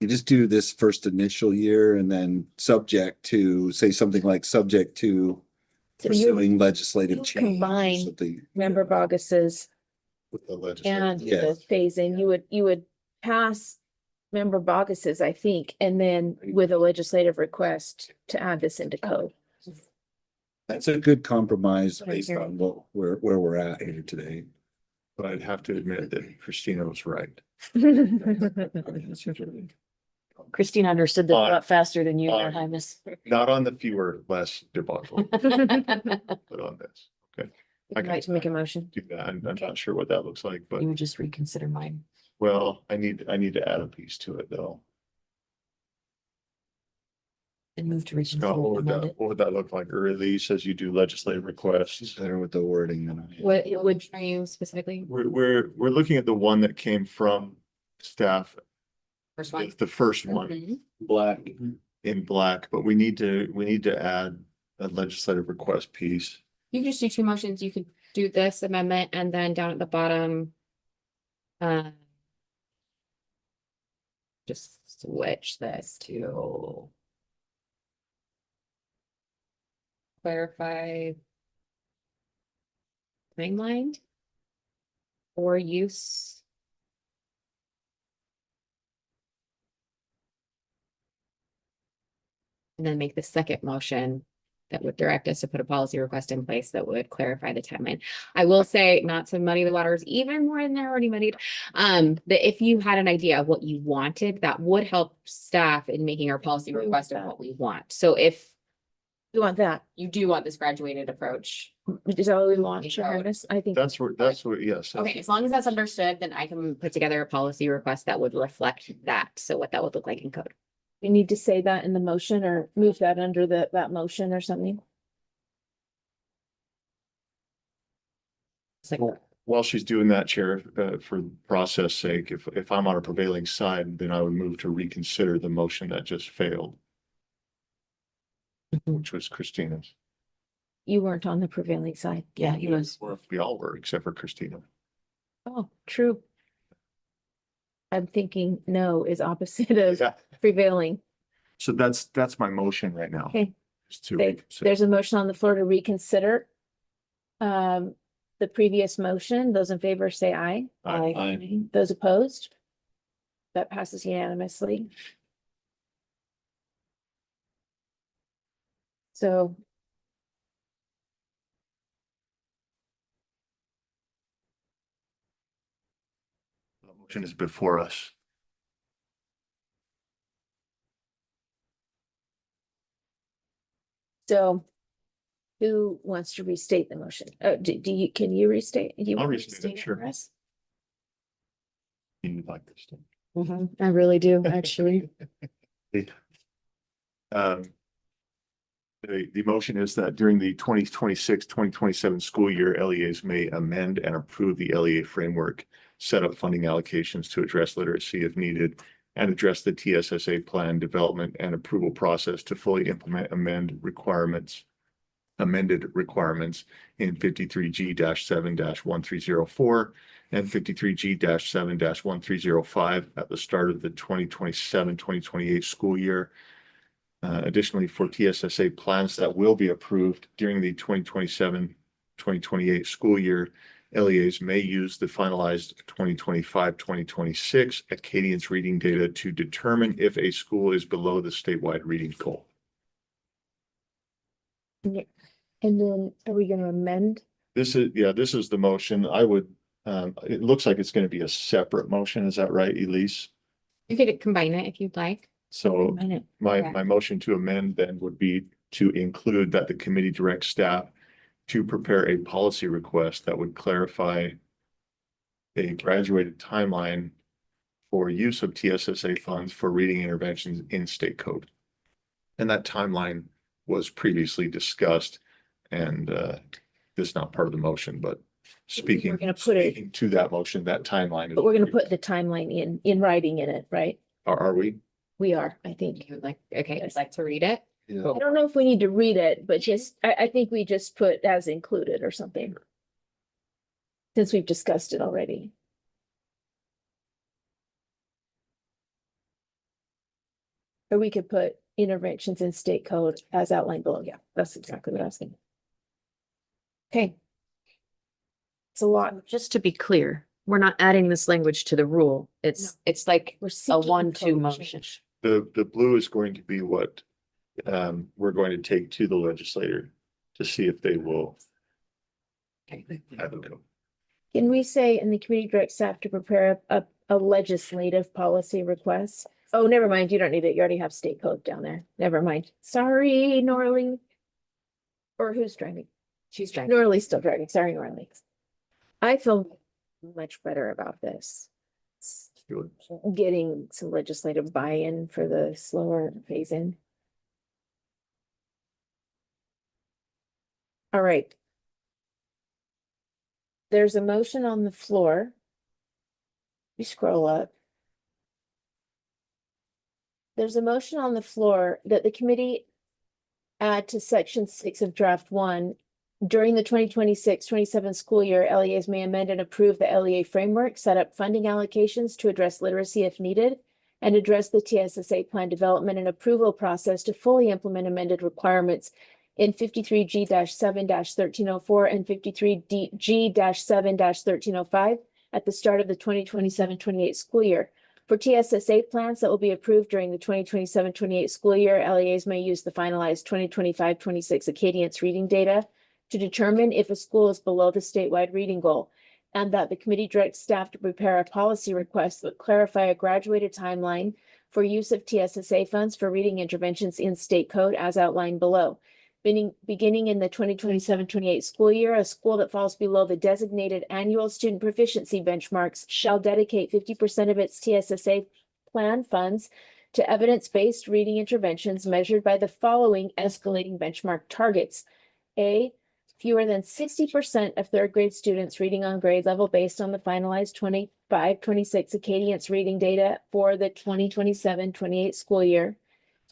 You just do this first initial year and then subject to, say something like subject to pursuing legislative change. Combine member Bogus's With the and Yeah. the phasing, you would pass member Bogus's, I think, and then with a legislative request to add this into code. That's a good compromise based on where we're at here today. But I'd have to admit that Christina was right. Christine understood that a lot faster than you, Your Highness. Not on the fewer, less debacle, but on this. Okay. I'd like to make a motion. Do that. I'm not sure what that looks like, but You would just reconsider mine. well, I need to add a piece to it though. And move to Scott, reconsider. what would that look like? Or release as you do legislative requests? Better with the wording than I. What would are you specifically? We're looking at the one that came from staff, First one. the first one, Mhm. black. in black, but we need to add a legislative request piece. You could just do two motions. You could do this amendment and then down at the bottom. Just switch this to clarify timeline or use. And then make the second motion that would direct us to put a policy request in place that would clarify the timeline. I will say, not to muddy the waters even more than they're already muddied, that if you had an idea of what you wanted, that would help staff in making our policy request of what we want. So if You want that? you do want this graduated approach. Is that what we want, Sharoness? I think. That's what, yes. Okay, as long as that's understood, then I can put together a policy request that would reflect that. So what that would look like in code. We need to say that in the motion or move that under that motion or something. It's like, While she's doing that, Chair, for process sake, if I'm on a prevailing side, then I would move to reconsider the motion that just failed. Which was Christina's. You weren't on the prevailing side. yeah, he was. We all were, except for Christina. Oh, true. I'm thinking no is opposite of Yeah. prevailing. So that's my motion right now. Okay. is to Okay, reconsider. there's a motion on the floor to reconsider. The previous motion, those in favor say aye. Aye. Those opposed? That passes unanimously. So. The motion is before us. So who wants to restate the motion? Can you restate? Do you I'll want to restate it, sure. for us? You'd like this. I really do, actually. Um, the motion is that during the 2026-2027 school year, LEAs may amend and approve the LEA framework, set up funding allocations to address literacy if needed, and address the TSSA plan development and approval process to fully implement amended requirements in 53G-7-1304 and 53G-7-1305 at the start of the 2027-2028 school year. Additionally, for TSSA plans that will be approved during the 2027-2028 school year, LEAs may use the finalized 2025-2026 Acadians reading data to determine if a school is below the statewide reading goal. And then are we gonna amend? This is the motion. I would, it looks like it's going to be a separate motion. Is that right, Elise? You could combine it if you'd like. So Combine it. my motion to amend then would be to include that the committee directs staff to prepare a policy request that would clarify a graduated timeline for use of TSSA funds for reading interventions in state code. And that timeline was previously discussed, and this is not part of the motion, but speaking to that motion, that timeline. But we're gonna put the timeline in writing in it, right? Are we? We are, I think. You would like, okay, I'd like to read it. I don't know if we need to read it, but just, I think we just put as included or something. Since we've discussed it already. Or we could put interventions in state code as outlined below. Yeah, that's exactly what I was thinking. Okay. It's a lot. Just to be clear, we're not adding this language to the rule. It's like We're a seeking 1-2 code motion. change. The blue is going to be what we're going to take to the legislator to see if they will. Have it go. Can we say, and the committee directs staff to prepare a legislative policy request? Oh, never mind. You don't need it. You already have state code down there. Never mind. Sorry, Norley. Or who's driving? She's driving. Norley's still driving. Sorry, Norley. I feel much better about this. Good. Getting some legislative buy-in for the slower phase in. All right. There's a motion on the floor. You scroll up. There's a motion on the floor that the committee add to section 6 of draft 1 During the 2026-27 school year, LEAs may amend and approve the LEA framework, set up funding allocations to address literacy if needed, and address the TSSA plan development and approval process to fully implement amended requirements in 53G-7-1304 and 53G-7-1305 at the start of the 2027-28 school year. For TSSA plans that will be approved during the 2027-28 school year, LEAs may use the finalized 2025-26 Acadience reading data to determine if a school is below the statewide reading goal, and that the committee directs staff to prepare a policy request that clarify a graduated timeline for use of TSSA funds for reading interventions in state code as outlined below. Beginning in the 2027-28 school year, a school that falls below the designated annual student proficiency benchmarks shall dedicate 50% of its TSSA plan funds to evidence-based reading interventions measured by the following escalating benchmark targets. A, fewer than 60% of third grade students reading on grade level based on the finalized 25-26 Acadience reading data for the 2027-28 school year.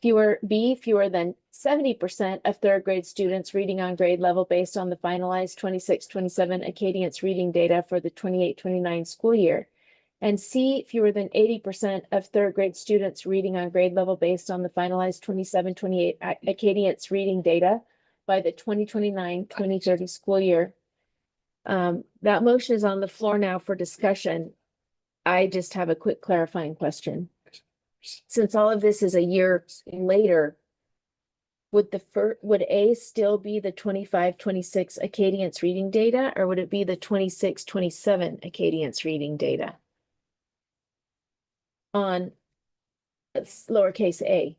Fewer than 70% of third grade students reading on grade level based on the finalized 26-27 Acadience reading data for the 28-29 school year. And C, fewer than 80% of third grade students reading on grade level based on the finalized 27-28 Acadience reading data by the 2029-2030 school year. That motion is on the floor now for discussion. I just have a quick clarifying question. Since all of this is a year later, would would A still be the 25-26 Acadience reading data, or would it be the 26-27 Acadience reading data on lowercase a?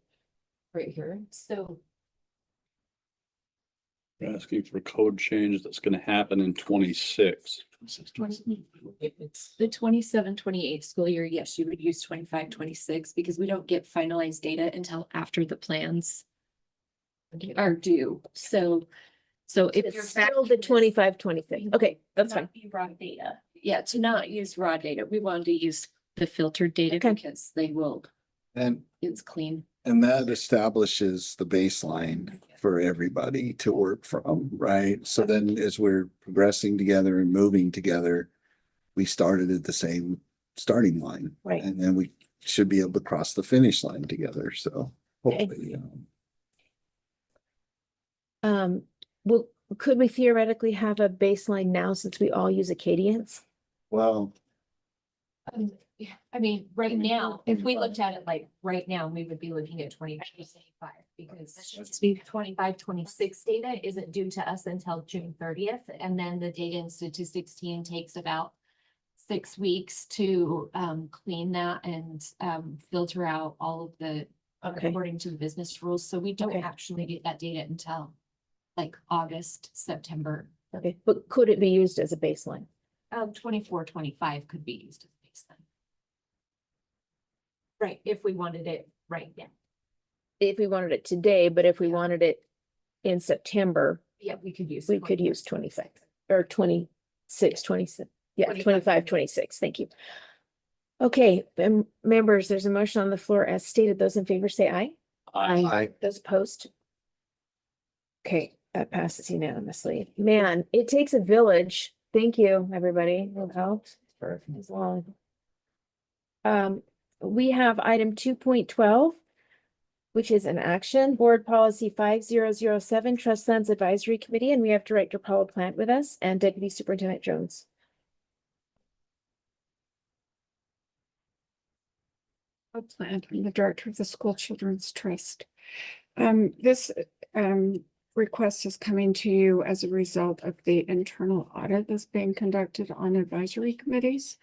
Right here, so. We're asking for code change that's gonna happen in 26. If it's the 27-28 school year, yes, you would use 25-26 because we don't get finalized data until after the plans are due. So if It's you're still the 25-26. Okay, that's fine. Be raw data. Yeah, to not use raw data. We wanted to use the filtered data Okay. because they will, And, it's clean. and that establishes the baseline for everybody to work from, right? So then as we're progressing together and moving together, we started at the same starting line. Right. And then we should be able to cross the finish line together. So hopefully, Well, could we theoretically have a baseline now since we all use Acadience? well, Yeah, I mean, right now, if we looked at it like right now, we would be looking at 25 because the 25-26 data isn't due to us until June 30th. And then the data and statistics team takes about 6 weeks to clean that and filter out all of the according to the business rules. So we don't actually get that data until like August, September. Okay, but could it be used as a baseline? 24-25 could be used as a baseline. Right, if we wanted it right now. If we wanted it today, but if we wanted it in September, Yeah, we could use. we could use 25 or 26, 27. Yeah, 25. 25-26. Thank you. Okay, members, there's a motion on the floor as stated. Those in favor say aye. Aye. Those opposed? Okay, that passes unanimously. Man, it takes a village. Thank you, everybody. It helps for as long. We have item 2.12, which is an action, Board Policy 5007, Trust Funds Advisory Committee, and we have Director Paula Plant with us and Deputy Superintendent Jones. Plant, I'm the director of the School Children's Trust. This request is coming to you as a result of the internal audit that's being conducted on advisory committees.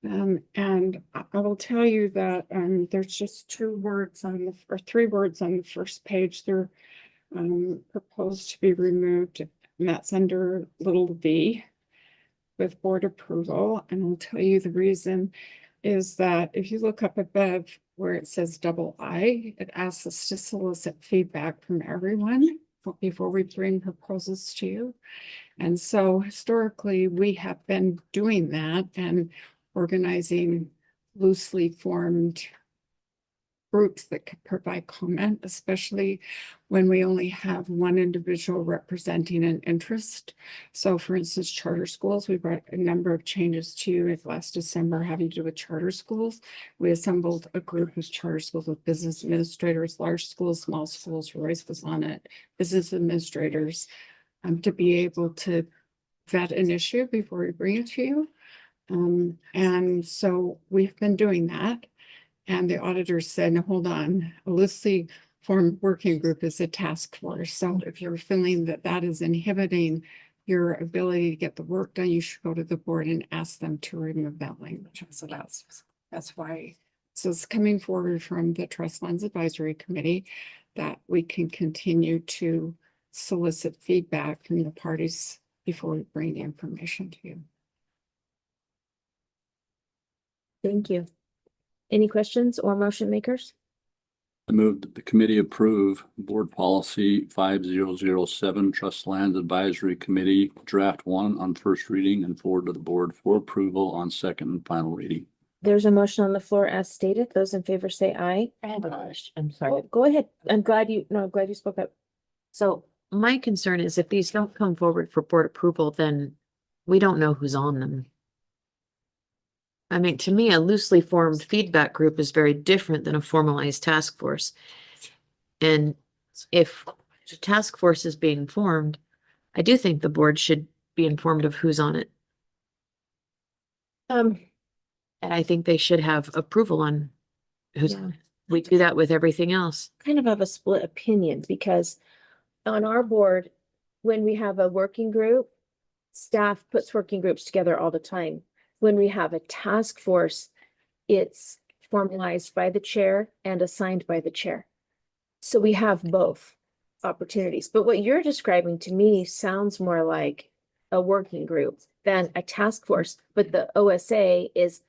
And I will tell you that there's just 3 words on the first page. They're proposed to be removed, and that's under little v with board approval. And I'll tell you the reason is that if you look up above where it says II, it asks us to solicit feedback from everyone before we bring proposals to you. And so historically, we have been doing that and organizing loosely formed groups that could provide comment, especially when we only have one individual representing an interest. So for instance, charter schools, we brought a number of changes to you last December having to do with charter schools. We assembled a group of charter schools with business administrators, large schools, small schools, Royce was on it, business administrators, to be able to vet an issue before we bring it to you. And so we've been doing that. And the auditor said, "No, hold on, a loosely formed working group is a task force. So if you're feeling that that is inhibiting your ability to get the work done, you should go to the board and ask them to remove that language." So that's why. So it's coming forward from the Trust Lands Advisory Committee that we can continue to solicit feedback from the parties before we bring the information to you. Thank you. Any questions or motion makers? I move that the committee approve board policy 5007 Trust Lands Advisory Committee Draft 1 on first reading and forward to the board for approval on second and final reading. There's a motion on the floor as stated. Those in favor say aye. I have a question. I'm sorry. Oh, go ahead. I'm glad you spoke up. So my concern is if these don't come forward for board approval, then we don't know who's on them. I mean, to me, a loosely formed feedback group is very different than a formalized task force. And if the task force is being formed, I do think the board should be informed of who's on it. And I think they should have approval on who's on it. We do that with everything else. Kind of have a split opinion because on our board, when we have a working group, staff puts working groups together all the time. When we have a task force, it's formalized by the chair and assigned by the chair. So we have both opportunities. But what you're describing to me sounds more like a working group than a task force. But the OSA is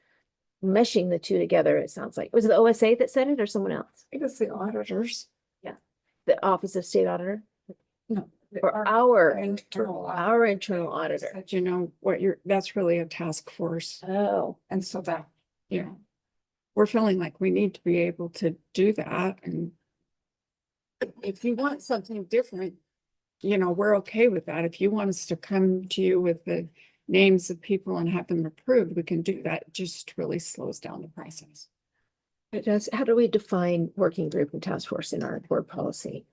meshing the two together, it sounds like. Was it the OSA that said it or someone else? I think it's the auditors. Yeah. The Office of State Auditor? No. Or our internal auditor. That you know what that's really a task force. Oh. And so that, you know, we're feeling like we need to be able to do that. And if you want something different, you know, we're okay with that. If you want us to come to you with the names of people and have them approved, we can do that. It just really slows down the process. It does. How do we define working group and task force in our board policy?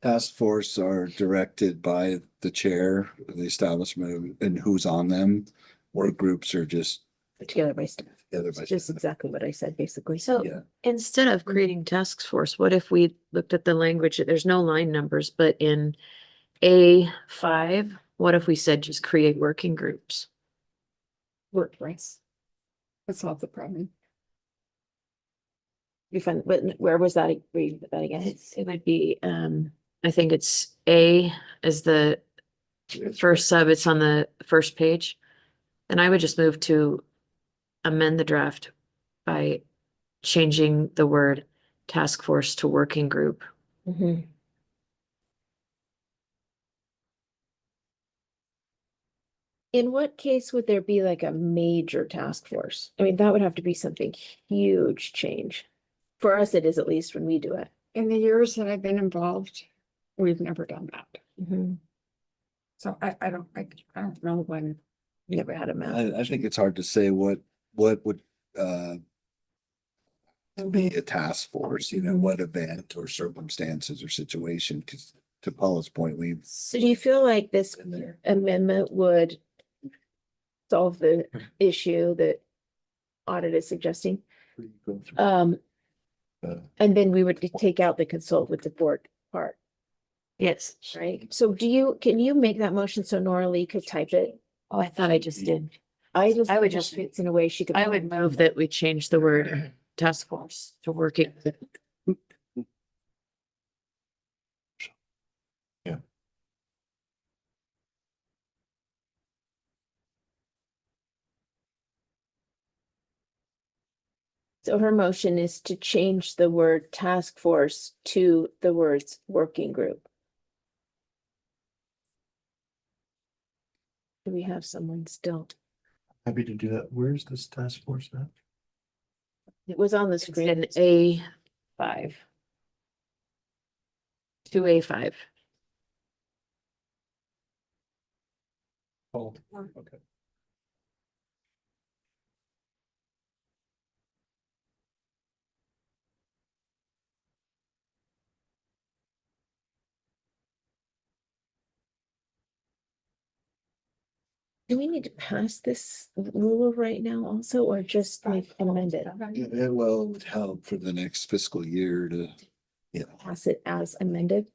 Task force are directed by the chair of the establishment and who's on them. Work groups are just Put together by staff. together by. Just exactly what I said, basically. So Yeah. instead of creating task force, what if we looked at the language? There's no line numbers, but in A5, what if we said just create working groups? Workplace. That's solve the problem. You find, where was that? Read that again. It would be, I think it's A as the first sub, it's on the first page. And I would just move to amend the draft by changing the word task force to working group. Mhm. In what case would there be like a major task force? I mean, that would have to be something huge change. For us, it is at least when we do it. In the years that I've been involved, we've never done that. Mhm. So I don't know when. Never had a map. I think it's hard to say what would be a task force, you know, what event or circumstances or situation, because to Paula's point, we've. So do you feel like this amendment would solve the issue that audit is suggesting? And then we would take out the consult with the board part. Yes. Right? So can you make that motion so Nora Lee could type it? Oh, I thought I just did. I would think just that fits in a way she could. I would move that we change the word task force to working. Yeah. So her motion is to change the word task force to the words working group. Do we have someone still? Happy to do that. Where's this task force at? It was on the screen. In A, 5. 2A5. Oh, okay. Do we need to pass this rule right now also, or just like amend it? It will help for the next fiscal year to, Pass it as amended?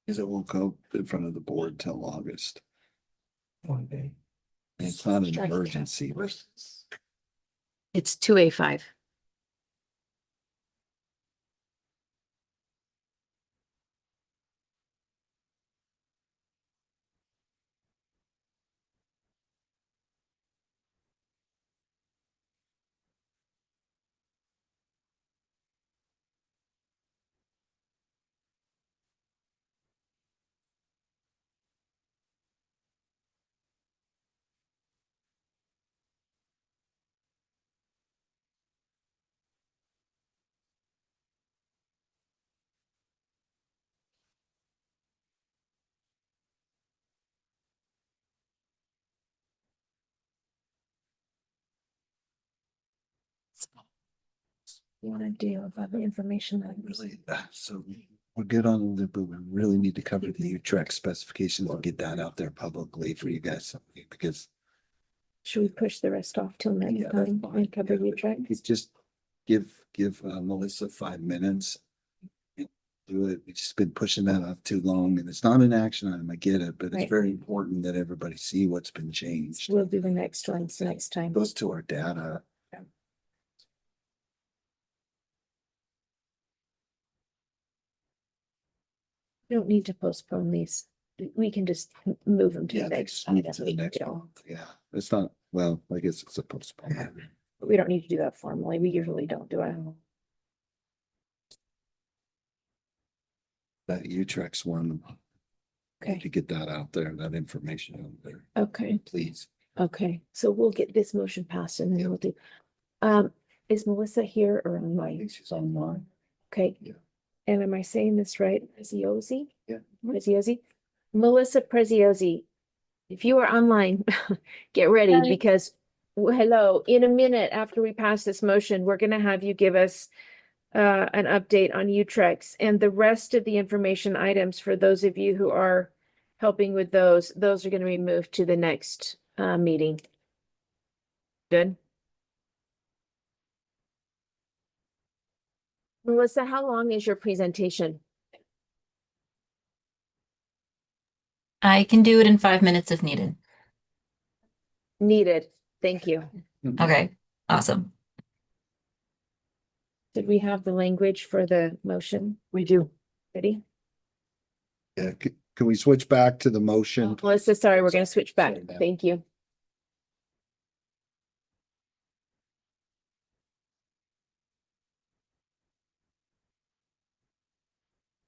because it won't go in front of the board till August. It's not an emergency. It's 2A5. You want to do about the information that Really, so we're good on the, but we really need to cover the U-Track specifications and get that out there publicly for you guys, because should we push the rest off till next time and cover you track? it's just give Melissa 5 minutes. Do it. We've just been pushing that off too long, and it's not an action item. I get it, but Right. it's very important that everybody see what's been changed. We'll do the next ones next time. Goes to our data. We don't need to postpone these. We can just move them to the Yeah, they next. just move it to the item. next month. Yeah, it's not, well, I guess it's a postponement. But we don't need to do that formally. We usually don't do it. That U-Track's one. Okay. To get that out there, that information out there, Okay, please. okay. So we'll get this motion passed and then we'll do. Is Melissa here or online? She's online. Okay. Yeah. And am I saying this right? Preziosi? Yeah. Preziosi? Melissa Preziosi, if you are online, get ready Hi. because, hello, in a minute after we pass this motion, we're gonna have you give us an update on Utrex and the rest of the information items for those of you who are helping with those are gonna be moved to the next meeting. Good. Melissa, how long is your presentation? I can do it in 5 minutes if needed. Needed. Thank you. Okay, awesome. Did we have the language for the motion? We do. Ready? Yeah, can we switch back to the motion? Melissa, sorry, we're gonna switch back. Sorry, ma'am. Thank you.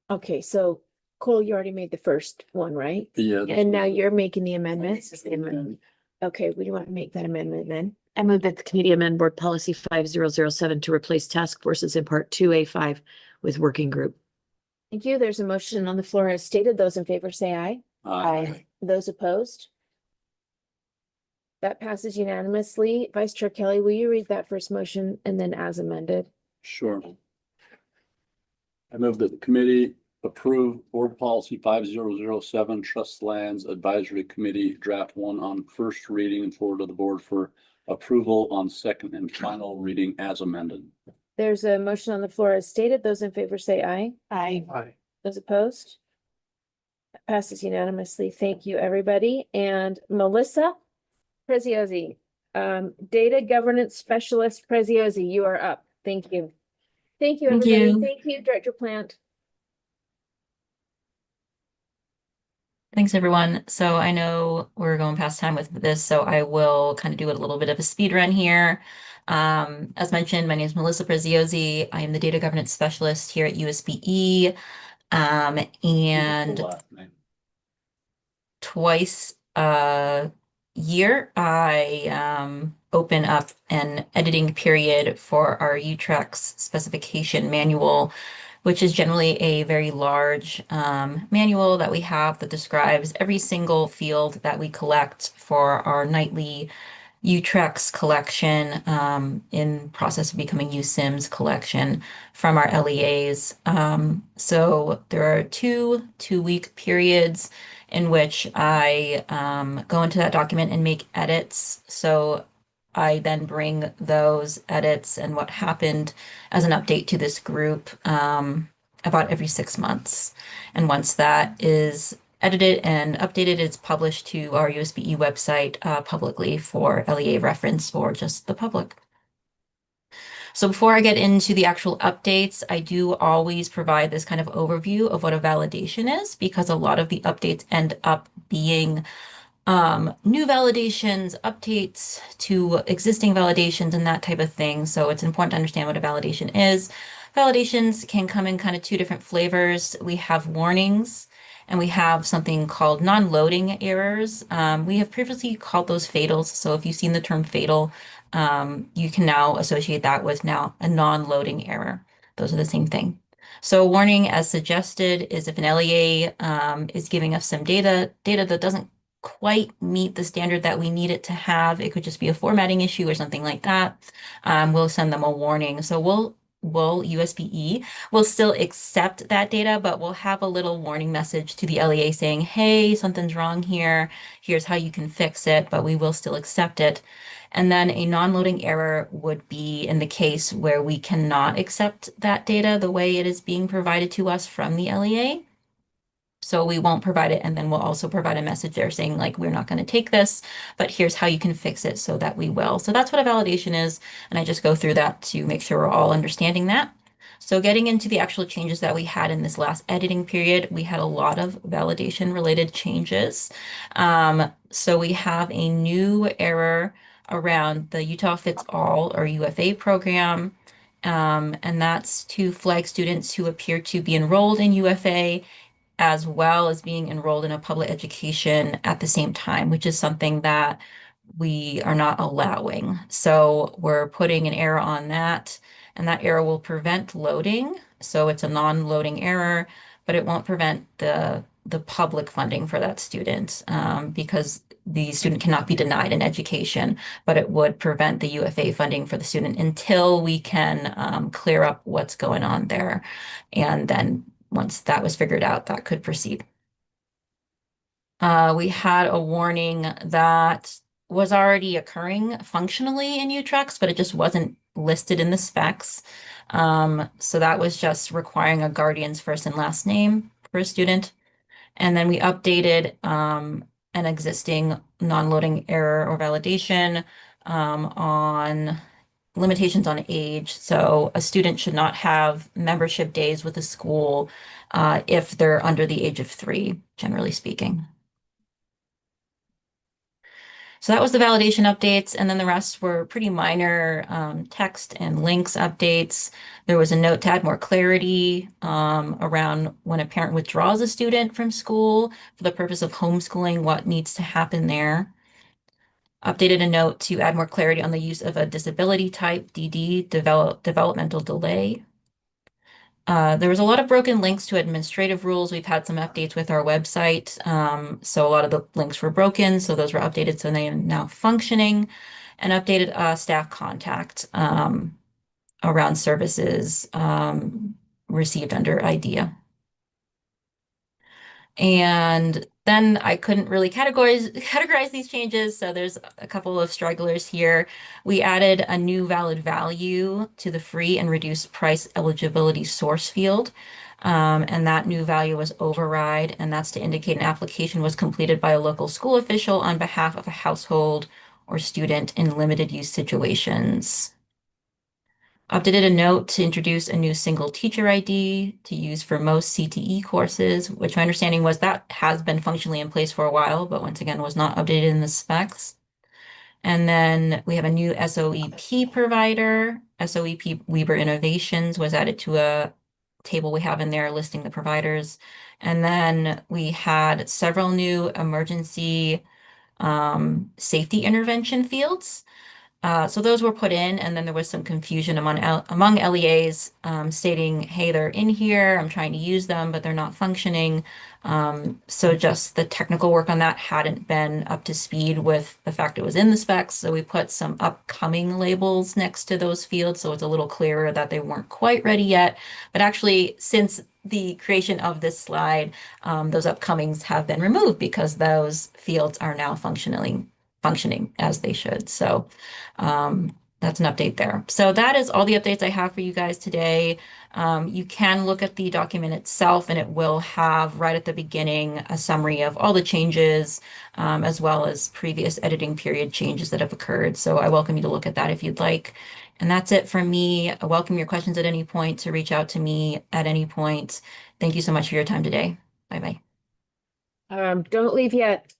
Okay, so Cole, you already made the first one, right? Yeah. And now you're making the amendments? Okay, we do want to make that amendment then. I move that the committee amend board policy 5007 to replace task forces in part 2A5 with working group. Thank you. There's a motion on the floor as stated. Those in favor say aye. Aye. Those opposed? That passes unanimously. Vice Chair Kelly, will you read that first motion and then as amended? Sure. I move that the committee approve board policy 5007 trust lands advisory committee draft 1 on first reading and forward to the board for approval on second and final reading as amended. There's a motion on the floor as stated. Those in favor say aye. Aye. Those opposed? That passes unanimously. Thank you, everybody. And Melissa Preziosi, Data Governance Specialist Preziosi, you are up. Thank you. Thank you, Thank everybody. you. Thank you, Director Plant. Thanks, everyone. So I know we're going past time with this, so I will kind of do a little bit of a speed run here. As mentioned, my name is Melissa Preziosi. I am the data governance specialist here at USBE. And twice year, I open up an editing period for our UTREX specification manual, which is generally a very large manual that we have that describes every single field that we collect for our nightly UTREX collection, in process of becoming USIMS collection from our LEAs. So there are two-week periods in which I go into that document and make edits. So I then bring those edits and what happened as an update to this group about every 6 months. And once that is edited and updated, it's published to our USBE website publicly for LEA reference for just the public. So before I get into the actual updates, I do always provide this kind of overview of what a validation is, because a lot of the updates end up being new validations, updates to existing validations, and that type of thing. So it's important to understand what a validation is. Validations can come in kind of two different flavors. We have warnings, and we have something called non-loading errors. We have previously called those fatals. So if you've seen the term fatal, you can now associate that with now a non-loading error. Those are the same thing. So warning, as suggested, is if an LEA is giving us some data that doesn't quite meet the standard that we need it to have. It could just be a formatting issue or something like that. We'll send them a warning. So we'll USBE will still accept that data, but we'll have a little warning message to the LEA saying, hey, something's wrong here. Here's how you can fix it, but we will still accept it. And then a non-loading error would be in the case where we cannot accept that data the way it is being provided to us from the LEA. So we won't provide it, and then we'll also provide a message there saying, like, we're not going to take this, but here's how you can fix it so that we will. So that's what a validation is, and I just go through that to make sure we're all understanding that. So getting into the actual changes that we had in this last editing period, we had a lot of validation related changes. So we have a new error around the Utah Fits All, or UFA program, and that's to flag students who appear to be enrolled in UFA as well as being enrolled in a public education at the same time, which is something that we are not allowing. So we're putting an error on that, and that error will prevent loading. So it's a non-loading error, but it won't prevent the public funding for that student, because the student cannot be denied an education, but it would prevent the UFA funding for the student until we can clear up what's going on there. And then once that was figured out, that could proceed. We had a warning that was already occurring functionally in UTREX, but it just wasn't listed in the specs. So that was just requiring a guardian's first and last name for a student. And then we updated an existing non-loading error or validation on limitations on age. So a student should not have membership days with a school if they're under the age of 3, generally speaking. So that was the validation updates, and then the rest were pretty minor text and links updates. There was a note to add more clarity around when a parent withdraws a student from school for the purpose of homeschooling, what needs to happen there. Updated a note to add more clarity on the use of a disability type, DD, developmental delay. There was a lot of broken links to administrative rules. We've had some updates with our website. So a lot of the links were broken. So those were updated. So they are now functioning, and updated staff contact around services received under IDEA. And then I couldn't really categorize these changes. So there's a couple of stragglers here. We added a new valid value to the free and reduced price eligibility source field. And that new value was override, and that's to indicate an application was completed by a local school official on behalf of a household or student in limited use situations. Updated a note to introduce a new single teacher ID to use for most CTE courses, which my understanding was that has been functionally in place for a while, but once again was not updated in the specs. And then we have a new SOEP provider. SOEP Weber Innovations was added to a table we have in there listing the providers. And then we had several new emergency safety intervention fields. So those were put in, and then there was some confusion among LEAs stating, hey, they're in here, I'm trying to use them, but they're not functioning. So just the technical work on that hadn't been up to speed with the fact it was in the specs. So we put some upcoming labels next to those fields, so it's a little clearer that they weren't quite ready yet. But actually, since the creation of this slide, those upcomings have been removed because those fields are now functioning as they should. So that's an update there. So that is all the updates I have for you guys today. You can look at the document itself, and it will have right at the beginning a summary of all the changes, as well as previous editing period changes that have occurred. So I welcome you to look at that if you'd like. And that's it from me. I welcome your questions at any point, to reach out to me at any point. Thank you so much for your time today. Bye-bye. Don't leave yet.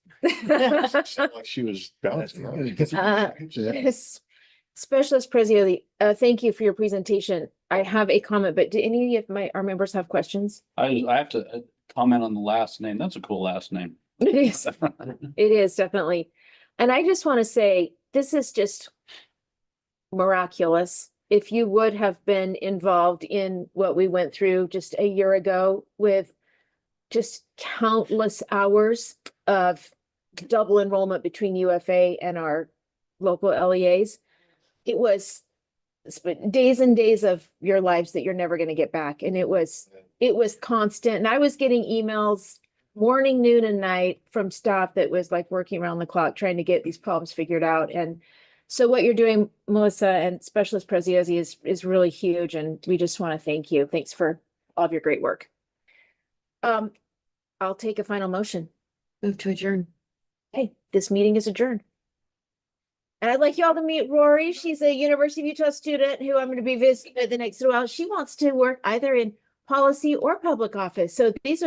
Like she was bouncing. Specialist Preziosi, thank you for your presentation. I have a comment, but do any of our members have questions? I have to comment on the last name. That's a cool last name. It is. It is definitely. And I just want to say, this is just miraculous. If you would have been involved in what we went through just a year ago with just countless hours of double enrollment between UFA and our local LEAs, it was days and days of your lives that you're never going to get back. And it was constant. And I was getting emails morning, noon, and night from staff that was like working around the clock trying to get these problems figured out. And so what you're doing, Melissa and Specialist Preziosi, is really huge. And we just want to thank you. Thanks for all of your great work. I'll take a final motion. Move to adjourn. Hey, this meeting is adjourned. And I'd like you all to meet Rory. She's a University of Utah student who I'm going to be visiting the next little while. She wants to work either in policy or public office. So these are